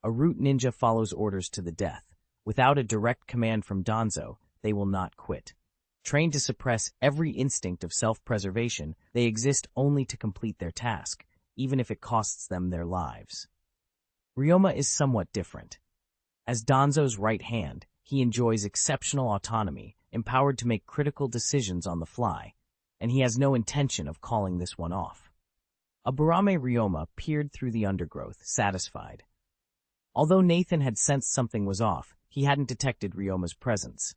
A root ninja follows orders to the death. Without a direct command from Danzo, they will not quit. Trained to suppress every instinct of self-preservation, they exist only to complete their task, even if it costs them their lives. Ryoma is somewhat different. As Danzo's right hand, he enjoys exceptional autonomy, empowered to make critical decisions on the fly, and he has no intention of calling this one off. Aburame Ryoma peered through the undergrowth, satisfied. Although Nathan had sensed something was off, he hadn't detected Ryoma's presence.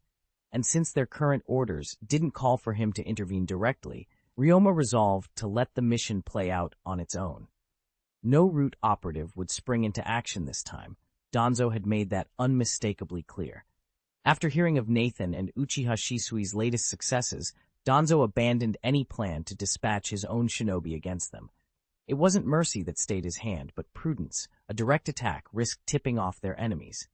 And since their current orders didn't call for him to intervene directly, Ryoma resolved to let the mission play out on its own. No root operative would spring into action this time. Danzo had made that unmistakably clear. After hearing of Nathan and Uchiha Shisui's latest successes, Danzo abandoned any plan to dispatch his own shinobi against them. It wasn't mercy that stayed his hand, but prudence. A direct attack risked tipping off their enemies.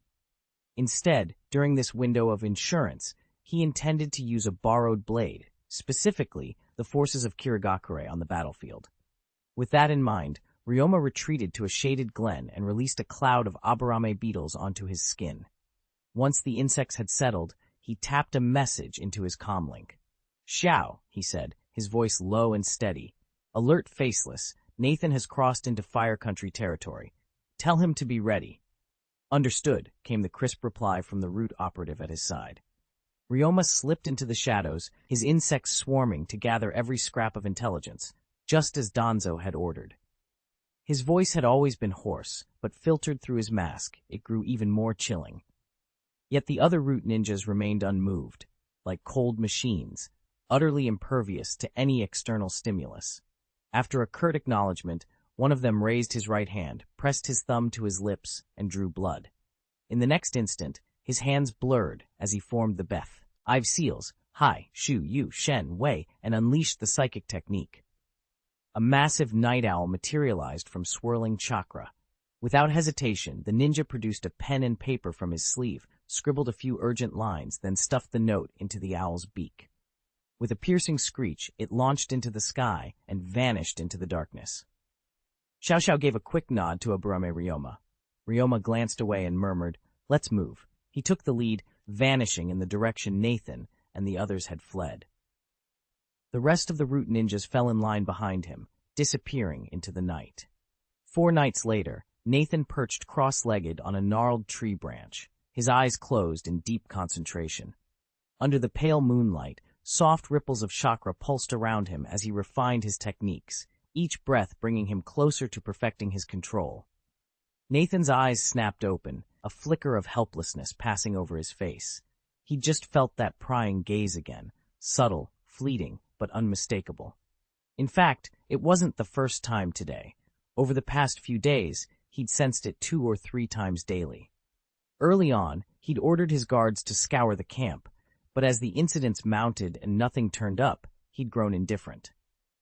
Instead, during this window of insurance, he intended to use a borrowed blade, specifically the forces of Kirigakure on the battlefield. With that in mind, Ryoma retreated to a shaded glen and released a cloud of Aburame beetles onto his skin. Once the insects had settled, he tapped a message into his comlink. "Xiao," he said, his voice low and steady. "Alert faceless, Nathan has crossed into Fire Country territory. Tell him to be ready." "Understood," came the crisp reply from the root operative at his side. Ryoma slipped into the shadows, his insects swarming to gather every scrap of intelligence, just as Danzo had ordered. His voice had always been hoarse, but filtered through his mask, it grew even more chilling. Yet the other root ninjas remained unmoved, like cold machines, utterly impervious to any external stimulus. After a curt acknowledgement, one of them raised his right hand, pressed his thumb to his lips, and drew blood. In the next instant, his hands blurred as he formed the Beth, Ive seals, Hai, Shu, Yu, Shen, Wei, and unleashed the psychic technique. A massive night owl materialized from swirling chakra. Without hesitation, the ninja produced a pen and paper from his sleeve, scribbled a few urgent lines, then stuffed the note into the owl's beak. With a piercing screech, it launched into the sky and vanished into the darkness. Xiao Xiao gave a quick nod to Aburame Ryoma. Ryoma glanced away and murmured, "Let's move." He took the lead, vanishing in the direction Nathan and the others had fled. The rest of the root ninjas fell in line behind him, disappearing into the night. 4 nights later, Nathan perched cross-legged on a gnarled tree branch, his eyes closed in deep concentration. Under the pale moonlight, soft ripples of chakra pulsed around him as he refined his techniques, each breath bringing him closer to perfecting his control. Nathan's eyes snapped open, a flicker of helplessness passing over his face. He just felt that prying gaze again, subtle, fleeting, but unmistakable. In fact, it wasn't the first time today. Over the past few days, he'd sensed it 2 or 3 times daily. Early on, he'd ordered his guards to scour the camp, but as the incidents mounted and nothing turned up, he'd grown indifferent.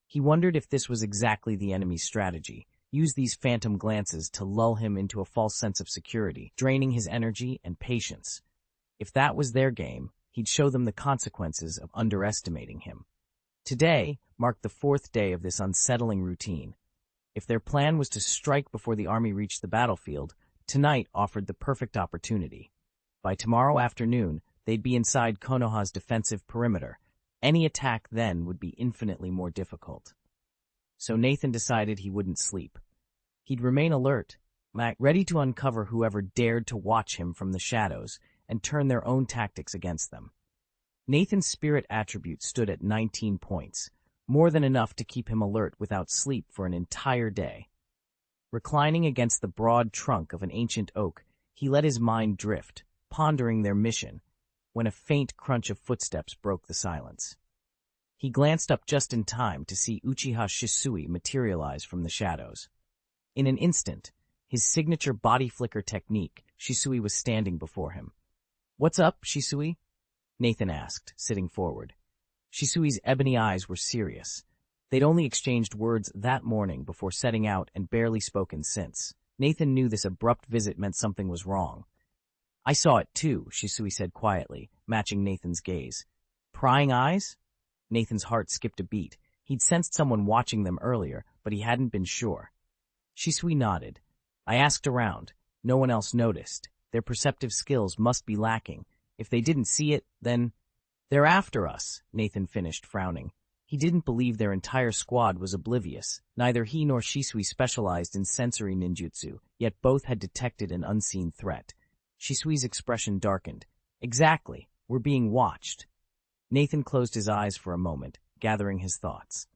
He wondered if this was exactly the enemy's strategy, use these phantom glances to lull him into a false sense of security, draining his energy and patience. If that was their game, he'd show them the consequences of underestimating him. Today marked the 4th day of this unsettling routine. If their plan was to strike before the army reached the battlefield, tonight offered the perfect opportunity. By tomorrow afternoon, they'd be inside Konoha's defensive perimeter. Any attack then would be infinitely more difficult. So Nathan decided he wouldn't sleep. He'd remain alert, ready to uncover whoever dared to watch him from the shadows and turn their own tactics against them. Nathan's spirit attribute stood at 19 points, more than enough to keep him alert without sleep for an entire day. Reclining against the broad trunk of an ancient oak, he let his mind drift, pondering their mission, when a faint crunch of footsteps broke the silence. He glanced up just in time to see Uchiha Shisui materialize from the shadows. In an instant, his signature body flicker technique, Shisui was standing before him. "What's up, Shisui?" Nathan asked, sitting forward. Shisui's ebony eyes were serious. They'd only exchanged words that morning before setting out and barely spoken since. Nathan knew this abrupt visit meant something was wrong. "I saw it too," Shisui said quietly, matching Nathan's gaze. Prying eyes? Nathan's heart skipped a beat. He'd sensed someone watching them earlier, but he hadn't been sure. Shisui nodded. I asked around. No one else noticed. Their perceptive skills must be lacking. If they didn't see it, then... They're after us, Nathan finished, frowning. He didn't believe their entire squad was oblivious. Neither he nor Shisui specialized in sensory ninjutsu, yet both had detected an unseen threat. Shisui's expression darkened. Exactly. We're being watched. Nathan closed his eyes for a moment, gathering his thoughts.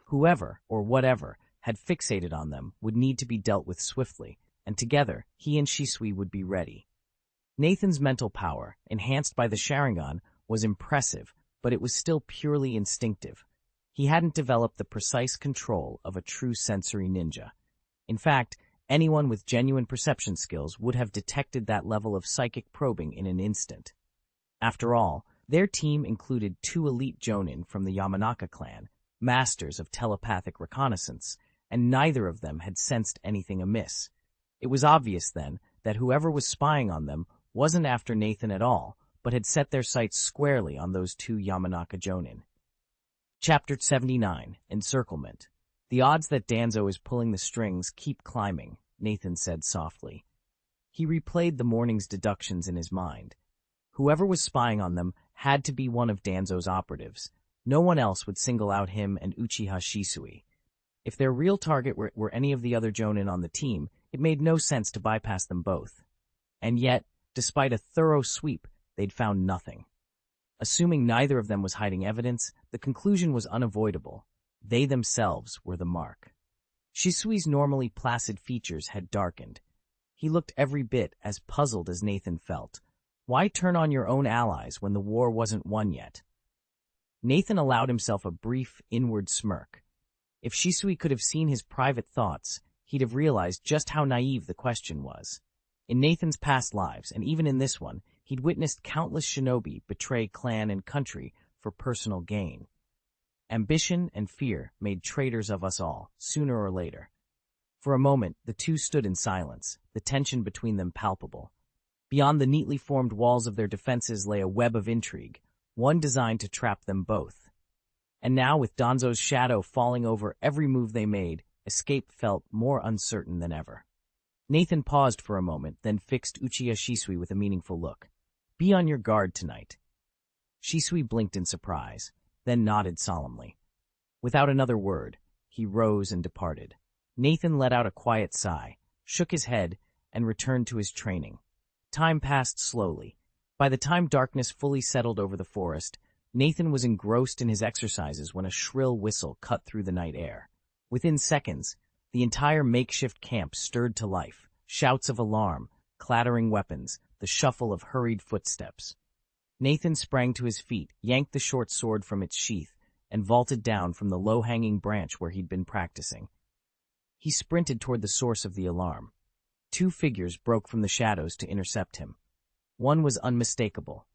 Whoever, or whatever, had fixated on them would need to be dealt with swiftly, and together, he and Shisui would be ready. Nathan's mental power, enhanced by the Sharingan, was impressive, but it was still purely instinctive. He hadn't developed the precise control of a true sensory ninja. In fact, anyone with genuine perception skills would have detected that level of psychic probing in an instant. After all, their team included 2 elite jonin from the Yamanaka clan, masters of telepathic reconnaissance, and neither of them had sensed anything amiss. It was obvious, then, that whoever was spying on them wasn't after Nathan at all, but had set their sights squarely on those 2 Yamanaka jonin. Chapter 79, Encirclement. The odds that Danzo is pulling the strings keep climbing, Nathan said softly. He replayed the morning's deductions in his mind. Whoever was spying on them had to be one of Danzo's operatives. No one else would single out him and Uchiha Shisui. If their real target were any of the other jonin on the team, it made no sense to bypass them both. And yet, despite a thorough sweep, they'd found nothing. Assuming neither of them was hiding evidence, the conclusion was unavoidable. They themselves were the mark. Shisui's normally placid features had darkened. He looked every bit as puzzled as Nathan felt. Why turn on your own allies when the war wasn't won yet? Nathan allowed himself a brief, inward smirk. If Shisui could have seen his private thoughts, he'd have realized just how naive the question was. In Nathan's past lives, and even in this one, he'd witnessed countless shinobi betray clan and country for personal gain. Ambition and fear made traitors of us all, sooner or later. For a moment, the 2 stood in silence, the tension between them palpable. Beyond the neatly formed walls of their defenses lay a web of intrigue, one designed to trap them both. And now, with Danzo's shadow falling over every move they made, escape felt more uncertain than ever. Nathan paused for a moment, then fixed Uchiha Shisui with a meaningful look. Be on your guard tonight. Shisui blinked in surprise, then nodded solemnly. Without another word, he rose and departed. Nathan let out a quiet sigh, shook his head, and returned to his training. Time passed slowly. By the time darkness fully settled over the forest, Nathan was engrossed in his exercises when a shrill whistle cut through the night air. Within seconds, the entire makeshift camp stirred to life. Shouts of alarm, clattering weapons, the shuffle of hurried footsteps. Nathan sprang to his feet, yanked the short sword from its sheath, and vaulted down from the low-hanging branch where he'd been practicing. He sprinted toward the source of the alarm. 2 figures broke from the shadows to intercept him. One was unmistakable.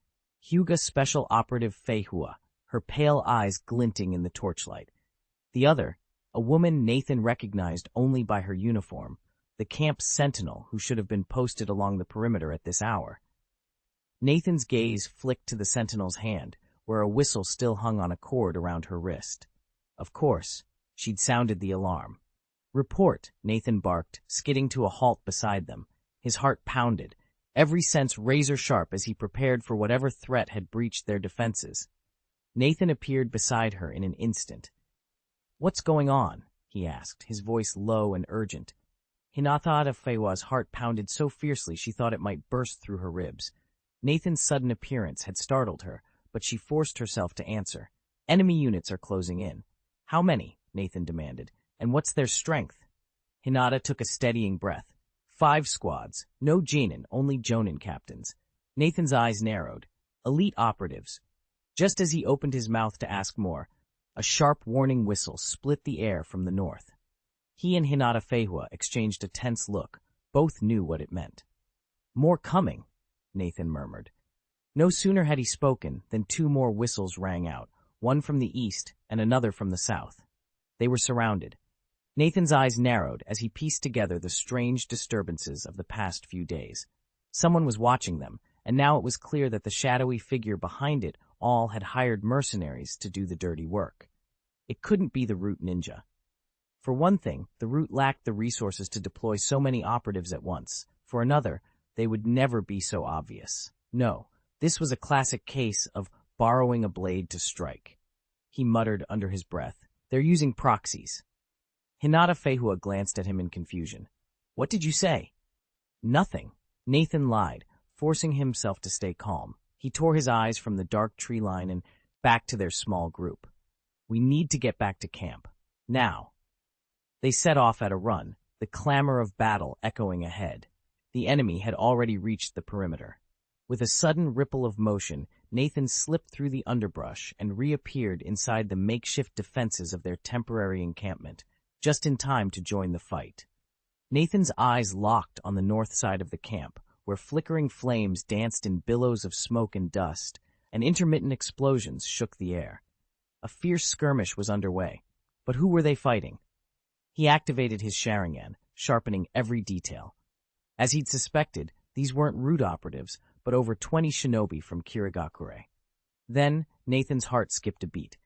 Hyuga Special Operative Feihua, her pale eyes glinting in the torchlight. The other, a woman Nathan recognized only by her uniform, the camp's sentinel who should have been posted along the perimeter at this hour. Nathan's gaze flicked to the sentinel's hand, where a whistle still hung on a cord around her wrist. Of course, she'd sounded the alarm. Report, Nathan barked, skidding to a halt beside them. His heart pounded, every sense razor-sharp as he prepared for whatever threat had breached their defenses. Nathan appeared beside her in an instant. What's going on? He asked, his voice low and urgent. Hinata Feiwa's heart pounded so fiercely she thought it might burst through her ribs. Nathan's sudden appearance had startled her, but she forced herself to answer. Enemy units are closing in. How many? Nathan demanded. And what's their strength? Hinata took a steadying breath. 5 squads. No Jonin, only Jonin captains. Nathan's eyes narrowed. Elite operatives. Just as he opened his mouth to ask more, a sharp warning whistle split the air from the north. He and Hinata Feihua exchanged a tense look. Both knew what it meant. More coming, Nathan murmured. No sooner had he spoken than 2 more whistles rang out, one from the east and another from the south. They were surrounded. Nathan's eyes narrowed as he pieced together the strange disturbances of the past few days. Someone was watching them, and now it was clear that the shadowy figure behind it all had hired mercenaries to do the dirty work. It couldn't be the root ninja. For one thing, the root lacked the resources to deploy so many operatives at once. For another, they would never be so obvious. No, this was a classic case of borrowing a blade to strike. He muttered under his breath. They're using proxies. Hinata Fehua glanced at him in confusion. What did you say? Nothing. Nathan lied, forcing himself to stay calm. He tore his eyes from the dark tree line and back to their small group. We need to get back to camp. Now. They set off at a run, the clamor of battle echoing ahead. The enemy had already reached the perimeter. With a sudden ripple of motion, Nathan slipped through the underbrush and reappeared inside the makeshift defenses of their temporary encampment, just in time to join the fight. Nathan's eyes locked on the north side of the camp, where flickering flames danced in billows of smoke and dust, and intermittent explosions shook the air. A fierce skirmish was underway, but who were they fighting? He activated his Sharingan, sharpening every detail. As he'd suspected, these weren't root operatives, but over 20 shinobi from Kirigakure. Then, Nathan's heart skipped a beat.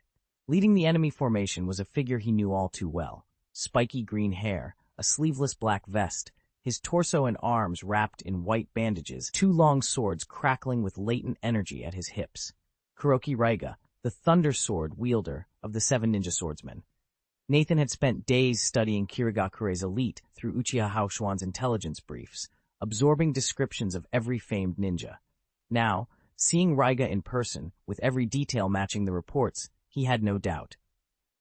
Leading the enemy formation was a figure he knew all too well. Spiky green hair, a sleeveless black vest, his torso and arms wrapped in white bandages, two long swords crackling with latent energy at his hips. Kuroki Raiga, the thunder sword wielder of the 7 ninja swordsmen. Nathan had spent days studying Kirigakure's elite through Uchiha Haoshuan's intelligence briefs, absorbing descriptions of every famed ninja. Now, seeing Raiga in person, with every detail matching the reports, he had no doubt.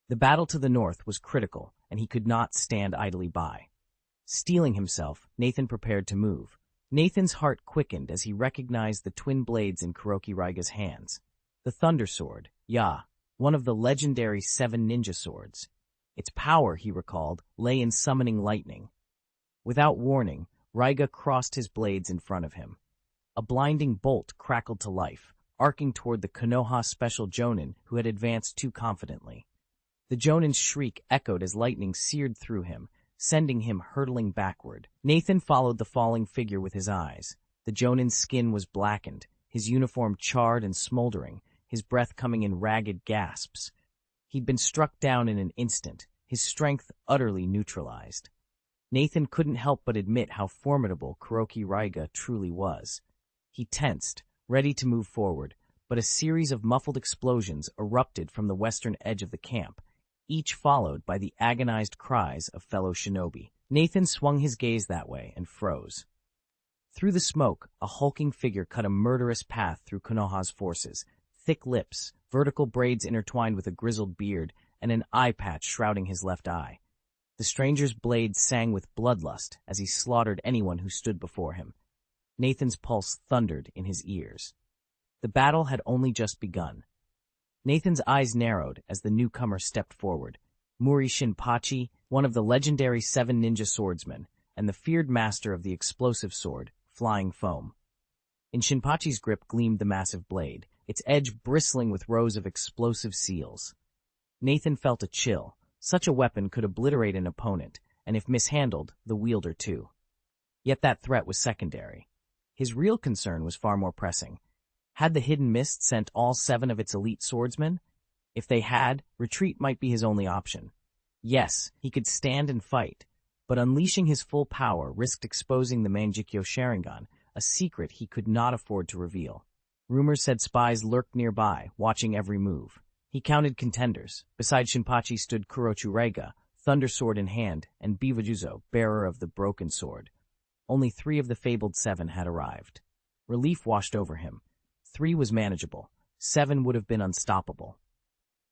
The battle to the north was critical, and he could not stand idly by. Steeling himself, Nathan prepared to move. Nathan's heart quickened as he recognized the twin blades in Kuroki Raiga's hands. The Thunder Sword, one of the legendary 7 ninja swords. Its power, he recalled, lay in summoning lightning. Without warning, Raiga crossed his blades in front of him. A blinding bolt crackled to life, arcing toward the Konoha special Jonin who had advanced too confidently. The Jonin's shriek echoed as lightning seared through him, sending him hurtling backward. Nathan followed the falling figure with his eyes. The Jonin's skin was blackened, his uniform charred and smoldering, his breath coming in ragged gasps. He'd been struck down in an instant, his strength utterly neutralized. Nathan couldn't help but admit how formidable Kuroki Raiga truly was. He tensed, ready to move forward, but a series of muffled explosions erupted from the western edge of the camp, each followed by the agonized cries of fellow shinobi. Nathan swung his gaze that way and froze. Through the smoke, a hulking figure cut a murderous path through Konoha's forces, thick lips, vertical braids intertwined with a grizzled beard, and an eye patch shrouding his left eye. The stranger's blade sang with bloodlust as he slaughtered anyone who stood before him. Nathan's pulse thundered in his ears. The battle had only just begun. Nathan's eyes narrowed as the newcomer stepped forward. Muri Shinpachi, one of the legendary 7 ninja swordsmen, and the feared master of the explosive sword, Flying Foam. In Shinpachi's grip gleamed the massive blade, its edge bristling with rows of explosive seals. Nathan felt a chill. Such a weapon could obliterate an opponent, and if mishandled, the wielder too. Yet that threat was secondary. His real concern was far more pressing. Had the Hidden Mist sent all 7 of its elite swordsmen? If they had, retreat might be his only option. Yes, he could stand and fight, but unleashing his full power risked exposing the Manjikyo Sharingan, a secret he could not afford to reveal. Rumors said spies lurked nearby, watching every move. He counted contenders. Beside Shinpachi stood Kurochu Raiga, thunder sword in hand, and Biwajuzo, bearer of the broken sword. Only 3 of the fabled 7 had arrived. Relief washed over him. 3 was manageable. 7 would have been unstoppable.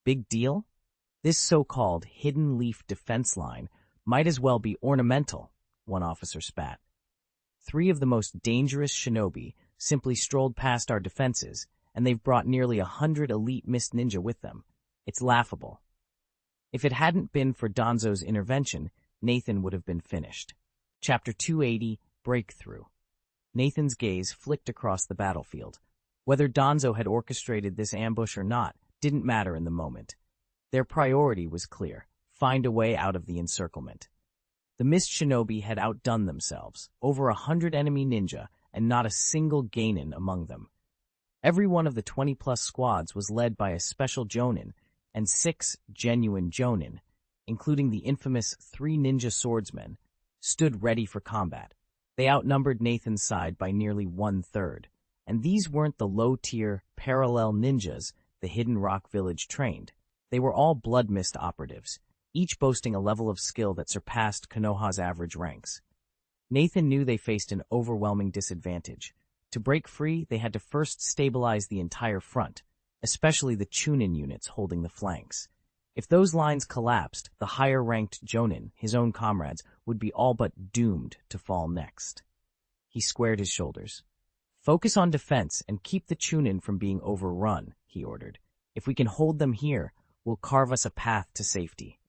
Big deal? This so-called hidden leaf defense line might as well be ornamental, one officer spat. 3 of the most dangerous shinobi simply strolled past our defenses, and they've brought nearly 100 elite mist ninja with them. It's laughable. If it hadn't been for Danzo's intervention, Nathan would have been finished. Chapter 280, Breakthrough. Nathan's gaze flicked across the battlefield. Whether Danzo had orchestrated this ambush or not didn't matter in the moment. Their priority was clear: find a way out of the encirclement. The mist shinobi had outdone themselves, over 100 enemy ninja, and not a single genin among them. Every one of the 20-plus squads was led by a special jonin and 6 genuine jonin, including the infamous 3 ninja swordsmen, stood ready for combat. They outnumbered Nathan's side by nearly 1/3, and these weren't the low-tier, parallel ninjas the Hidden Rock Village trained. They were all Blood Mist operatives, each boasting a level of skill that surpassed Konoha's average ranks. Nathan knew they faced an overwhelming disadvantage. To break free, they had to first stabilize the entire front, especially the Chunin units holding the flanks. If those lines collapsed, the higher-ranked Jonin, his own comrades, would be all but doomed to fall next. He squared his shoulders. "Focus on defense and keep the Chunin from being overrun," he ordered. "If we can hold them here, we'll carve us a path to safety."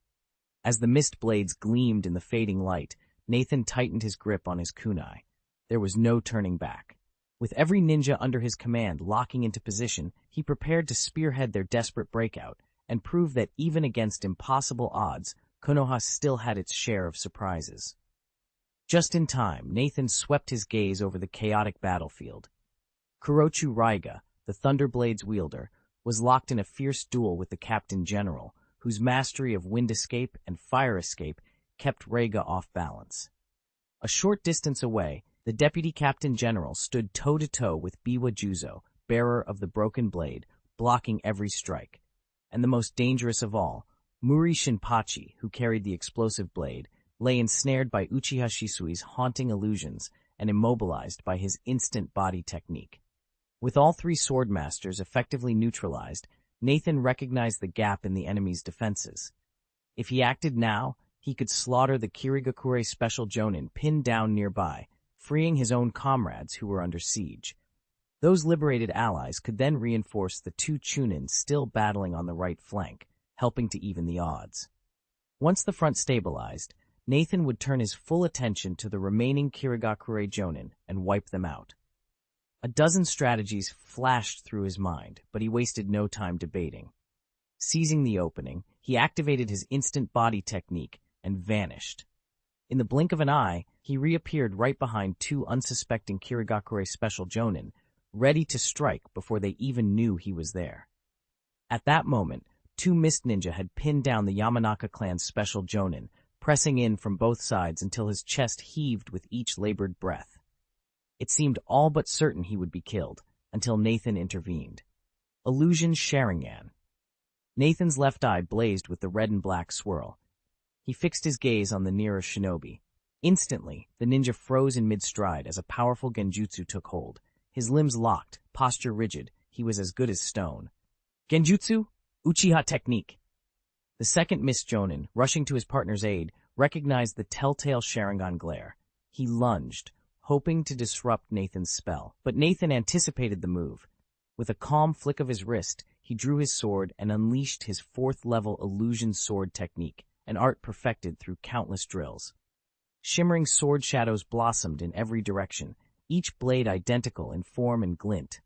As the mist blades gleamed in the fading light, Nathan tightened his grip on his kunai. There was no turning back. With every ninja under his command locking into position, he prepared to spearhead their desperate breakout and prove that even against impossible odds, Konoha still had its share of surprises. Just in time, Nathan swept his gaze over the chaotic battlefield. Kurochu Raiga, the Thunderblade's wielder, was locked in a fierce duel with the Captain General, whose mastery of wind escape and fire escape kept Raiga off balance. A short distance away, the Deputy Captain General stood toe-to-toe with Biwa Juzo, bearer of the broken blade, blocking every strike. And the most dangerous of all, Muri Shinpachi, who carried the explosive blade, lay ensnared by Uchiha Shisui's haunting illusions and immobilized by his instant body technique. With all 3 sword masters effectively neutralized, Nathan recognized the gap in the enemy's defenses. If he acted now, he could slaughter the Kirigakure special jonin pinned down nearby, freeing his own comrades who were under siege. Those liberated allies could then reinforce the 2 Chunin still battling on the right flank, helping to even the odds. Once the front stabilized, Nathan would turn his full attention to the remaining Kirigakure jonin and wipe them out. A dozen strategies flashed through his mind, but he wasted no time debating. Seizing the opening, he activated his instant body technique and vanished. In the blink of an eye, he reappeared right behind 2 unsuspecting Kirigakure special jonin, ready to strike before they even knew he was there. At that moment, 2 Mist Ninja had pinned down the Yamanaka clan's special jonin, pressing in from both sides until his chest heaved with each labored breath. It seemed all but certain he would be killed, until Nathan intervened. Illusion Sharingan. Nathan's left eye blazed with the red and black swirl. He fixed his gaze on the nearer shinobi. Instantly, the ninja froze in mid-stride as a powerful genjutsu took hold. His limbs locked, posture rigid, he was as good as stone. Genjutsu, Uchiha technique. The second Mist Jonin, rushing to his partner's aid, recognized the telltale Sharingan glare. He lunged, hoping to disrupt Nathan's spell, but Nathan anticipated the move. With a calm flick of his wrist, he drew his sword and unleashed his 4th-level illusion sword technique, an art perfected through countless drills. Shimmering sword shadows blossomed in every direction, each blade identical in form and glint.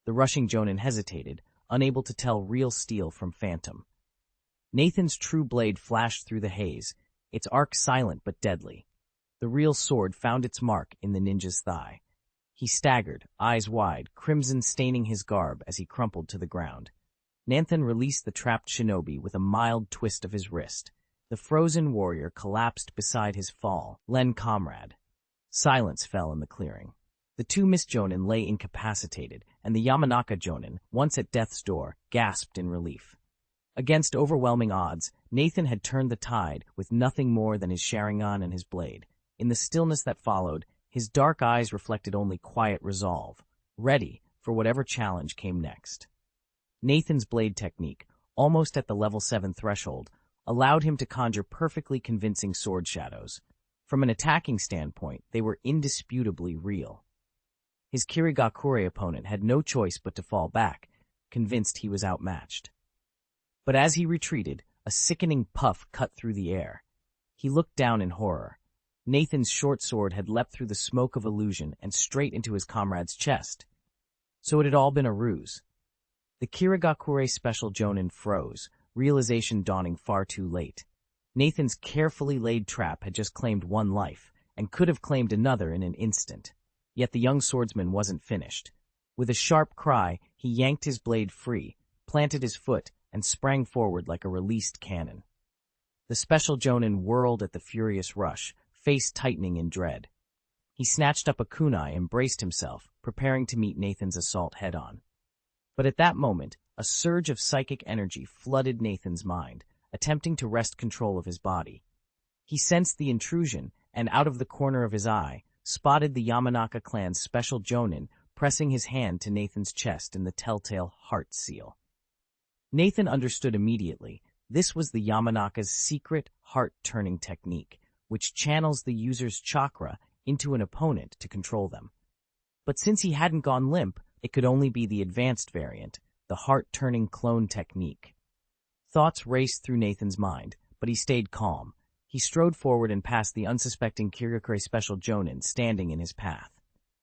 The rushing jonin hesitated, unable to tell real steel from phantom. Nathan's true blade flashed through the haze, its arc silent but deadly. The real sword found its mark in the ninja's thigh. He staggered, eyes wide, crimson staining his garb as he crumpled to the ground. Nathan released the trapped shinobi with a mild twist of his wrist. The frozen warrior collapsed beside his fallen comrade. Silence fell in the clearing. The 2 Mist Jonin lay incapacitated, and the Yamanaka Jonin, once at death's door, gasped in relief. Against overwhelming odds, Nathan had turned the tide with nothing more than his Sharingan and his blade. In the stillness that followed, his dark eyes reflected only quiet resolve, ready for whatever challenge came next. Nathan's blade technique, almost at the level 7 threshold, allowed him to conjure perfectly convincing sword shadows. From an attacking standpoint, they were indisputably real. His Kirigakure opponent had no choice but to fall back, convinced he was outmatched. But as he retreated, a sickening puff cut through the air. He looked down in horror. Nathan's short sword had leapt through the smoke of illusion and straight into his comrade's chest. So it had all been a ruse. The Kirigakure special jonin froze, realization dawning far too late. Nathan's carefully laid trap had just claimed 1 life, and could have claimed another in an instant. Yet the young swordsman wasn't finished. With a sharp cry, he yanked his blade free, planted his foot, and sprang forward like a released cannon. The special jonin whirled at the furious rush, face tightening in dread. He snatched up a kunai and braced himself, preparing to meet Nathan's assault head-on. But at that moment, a surge of psychic energy flooded Nathan's mind, attempting to wrest control of his body. He sensed the intrusion, and out of the corner of his eye, spotted the Yamanaka clan's special jonin pressing his hand to Nathan's chest in the telltale heart seal. Nathan understood immediately. This was the Yamanaka's secret heart-turning technique, which channels the user's chakra into an opponent to control them. But since he hadn't gone limp, it could only be the advanced variant, the heart-turning clone technique. Thoughts raced through Nathan's mind, but he stayed calm. He strode forward and passed the unsuspecting Kirigakure special jonin standing in his path.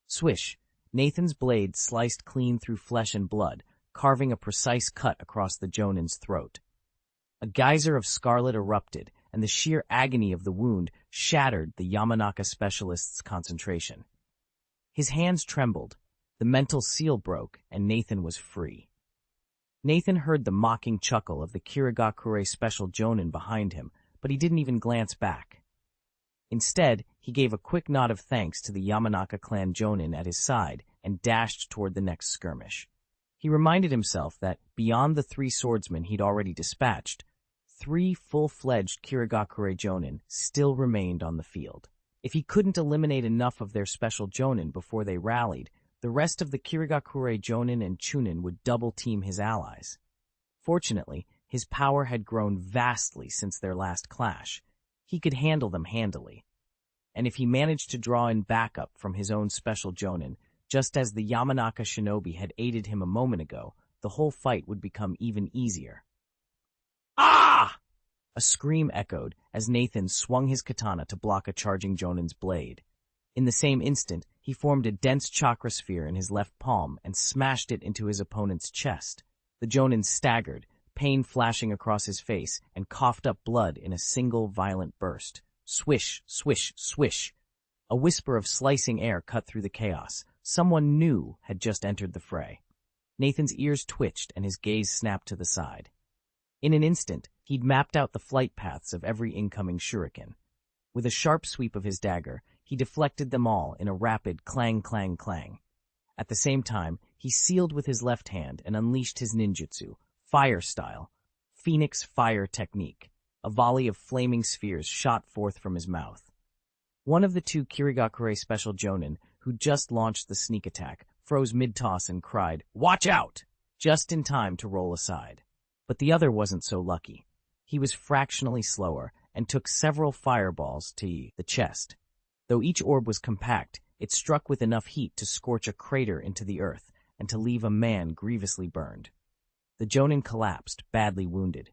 Swish! Nathan's blade sliced clean through flesh and blood, carving a precise cut across the jonin's throat. A geyser of scarlet erupted, and the sheer agony of the wound shattered the Yamanaka specialist's concentration. His hands trembled, the mental seal broke, and Nathan was free. Nathan heard the mocking chuckle of the Kirigakure special jonin behind him, but he didn't even glance back. Instead, he gave a quick nod of thanks to the Yamanaka clan jonin at his side and dashed toward the next skirmish. He reminded himself that, beyond the 3 swordsmen he'd already dispatched, 3 full-fledged Kirigakure jonin still remained on the field. If he couldn't eliminate enough of their special jonin before they rallied, the rest of the Kirigakure jonin and chunin would double-team his allies. Fortunately, his power had grown vastly since their last clash. He could handle them handily. And if he managed to draw in backup from his own special jonin, just as the Yamanaka shinobi had aided him a moment ago, the whole fight would become even easier. Ah! A scream echoed as Nathan swung his katana to block a charging jonin's blade. In the same instant, he formed a dense chakra sphere in his left palm and smashed it into his opponent's chest. The jonin staggered, pain flashing across his face, and coughed up blood in a single violent burst. Swish, swish, swish. A whisper of slicing air cut through the chaos. Someone new had just entered the fray. Nathan's ears twitched and his gaze snapped to the side. In an instant, he'd mapped out the flight paths of every incoming shuriken. With a sharp sweep of his dagger, he deflected them all in a rapid clang, clang, clang. At the same time, he sealed with his left hand and unleashed his ninjutsu, fire style, Phoenix Fire technique. A volley of flaming spheres shot forth from his mouth. One of the 2 Kirigakure special jonin, who just launched the sneak attack, froze mid-toss and cried, "Watch out!" just in time to roll aside. But the other wasn't so lucky. He was fractionally slower and took several fireballs to the chest. Though each orb was compact, it struck with enough heat to scorch a crater into the earth and to leave a man grievously burned. The jonin collapsed, badly wounded.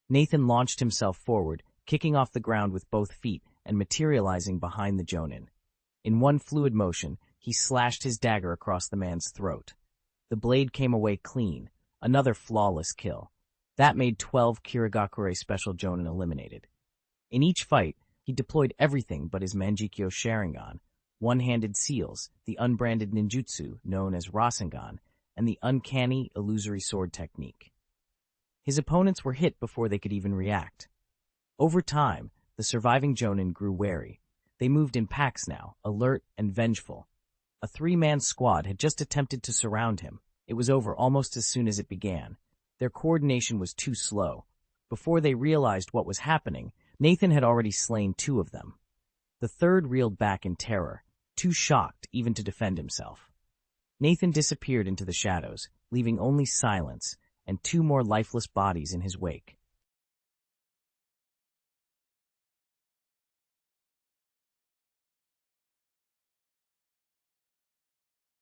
Nathan launched himself forward, kicking off the ground with both feet and materializing behind the jonin. In one fluid motion, he slashed his dagger across the man's throat. The blade came away clean, another flawless kill. That made 12 Kirigakure special jonin eliminated. In each fight, he deployed everything but his Manjikyo Sharingan, one-handed seals, the unbranded ninjutsu known as Rasengan, and the uncanny illusory sword technique. His opponents were hit before they could even react. Over time, the surviving jonin grew wary. They moved in packs now, alert and vengeful. A 3-man squad had just attempted to surround him. It was over almost as soon as it began. Their coordination was too slow. Before they realized what was happening, Nathan had already slain 2 of them. The third reeled back in terror, too shocked even to defend himself. Nathan disappeared into the shadows, leaving only silence and 2 more lifeless bodies in his wake.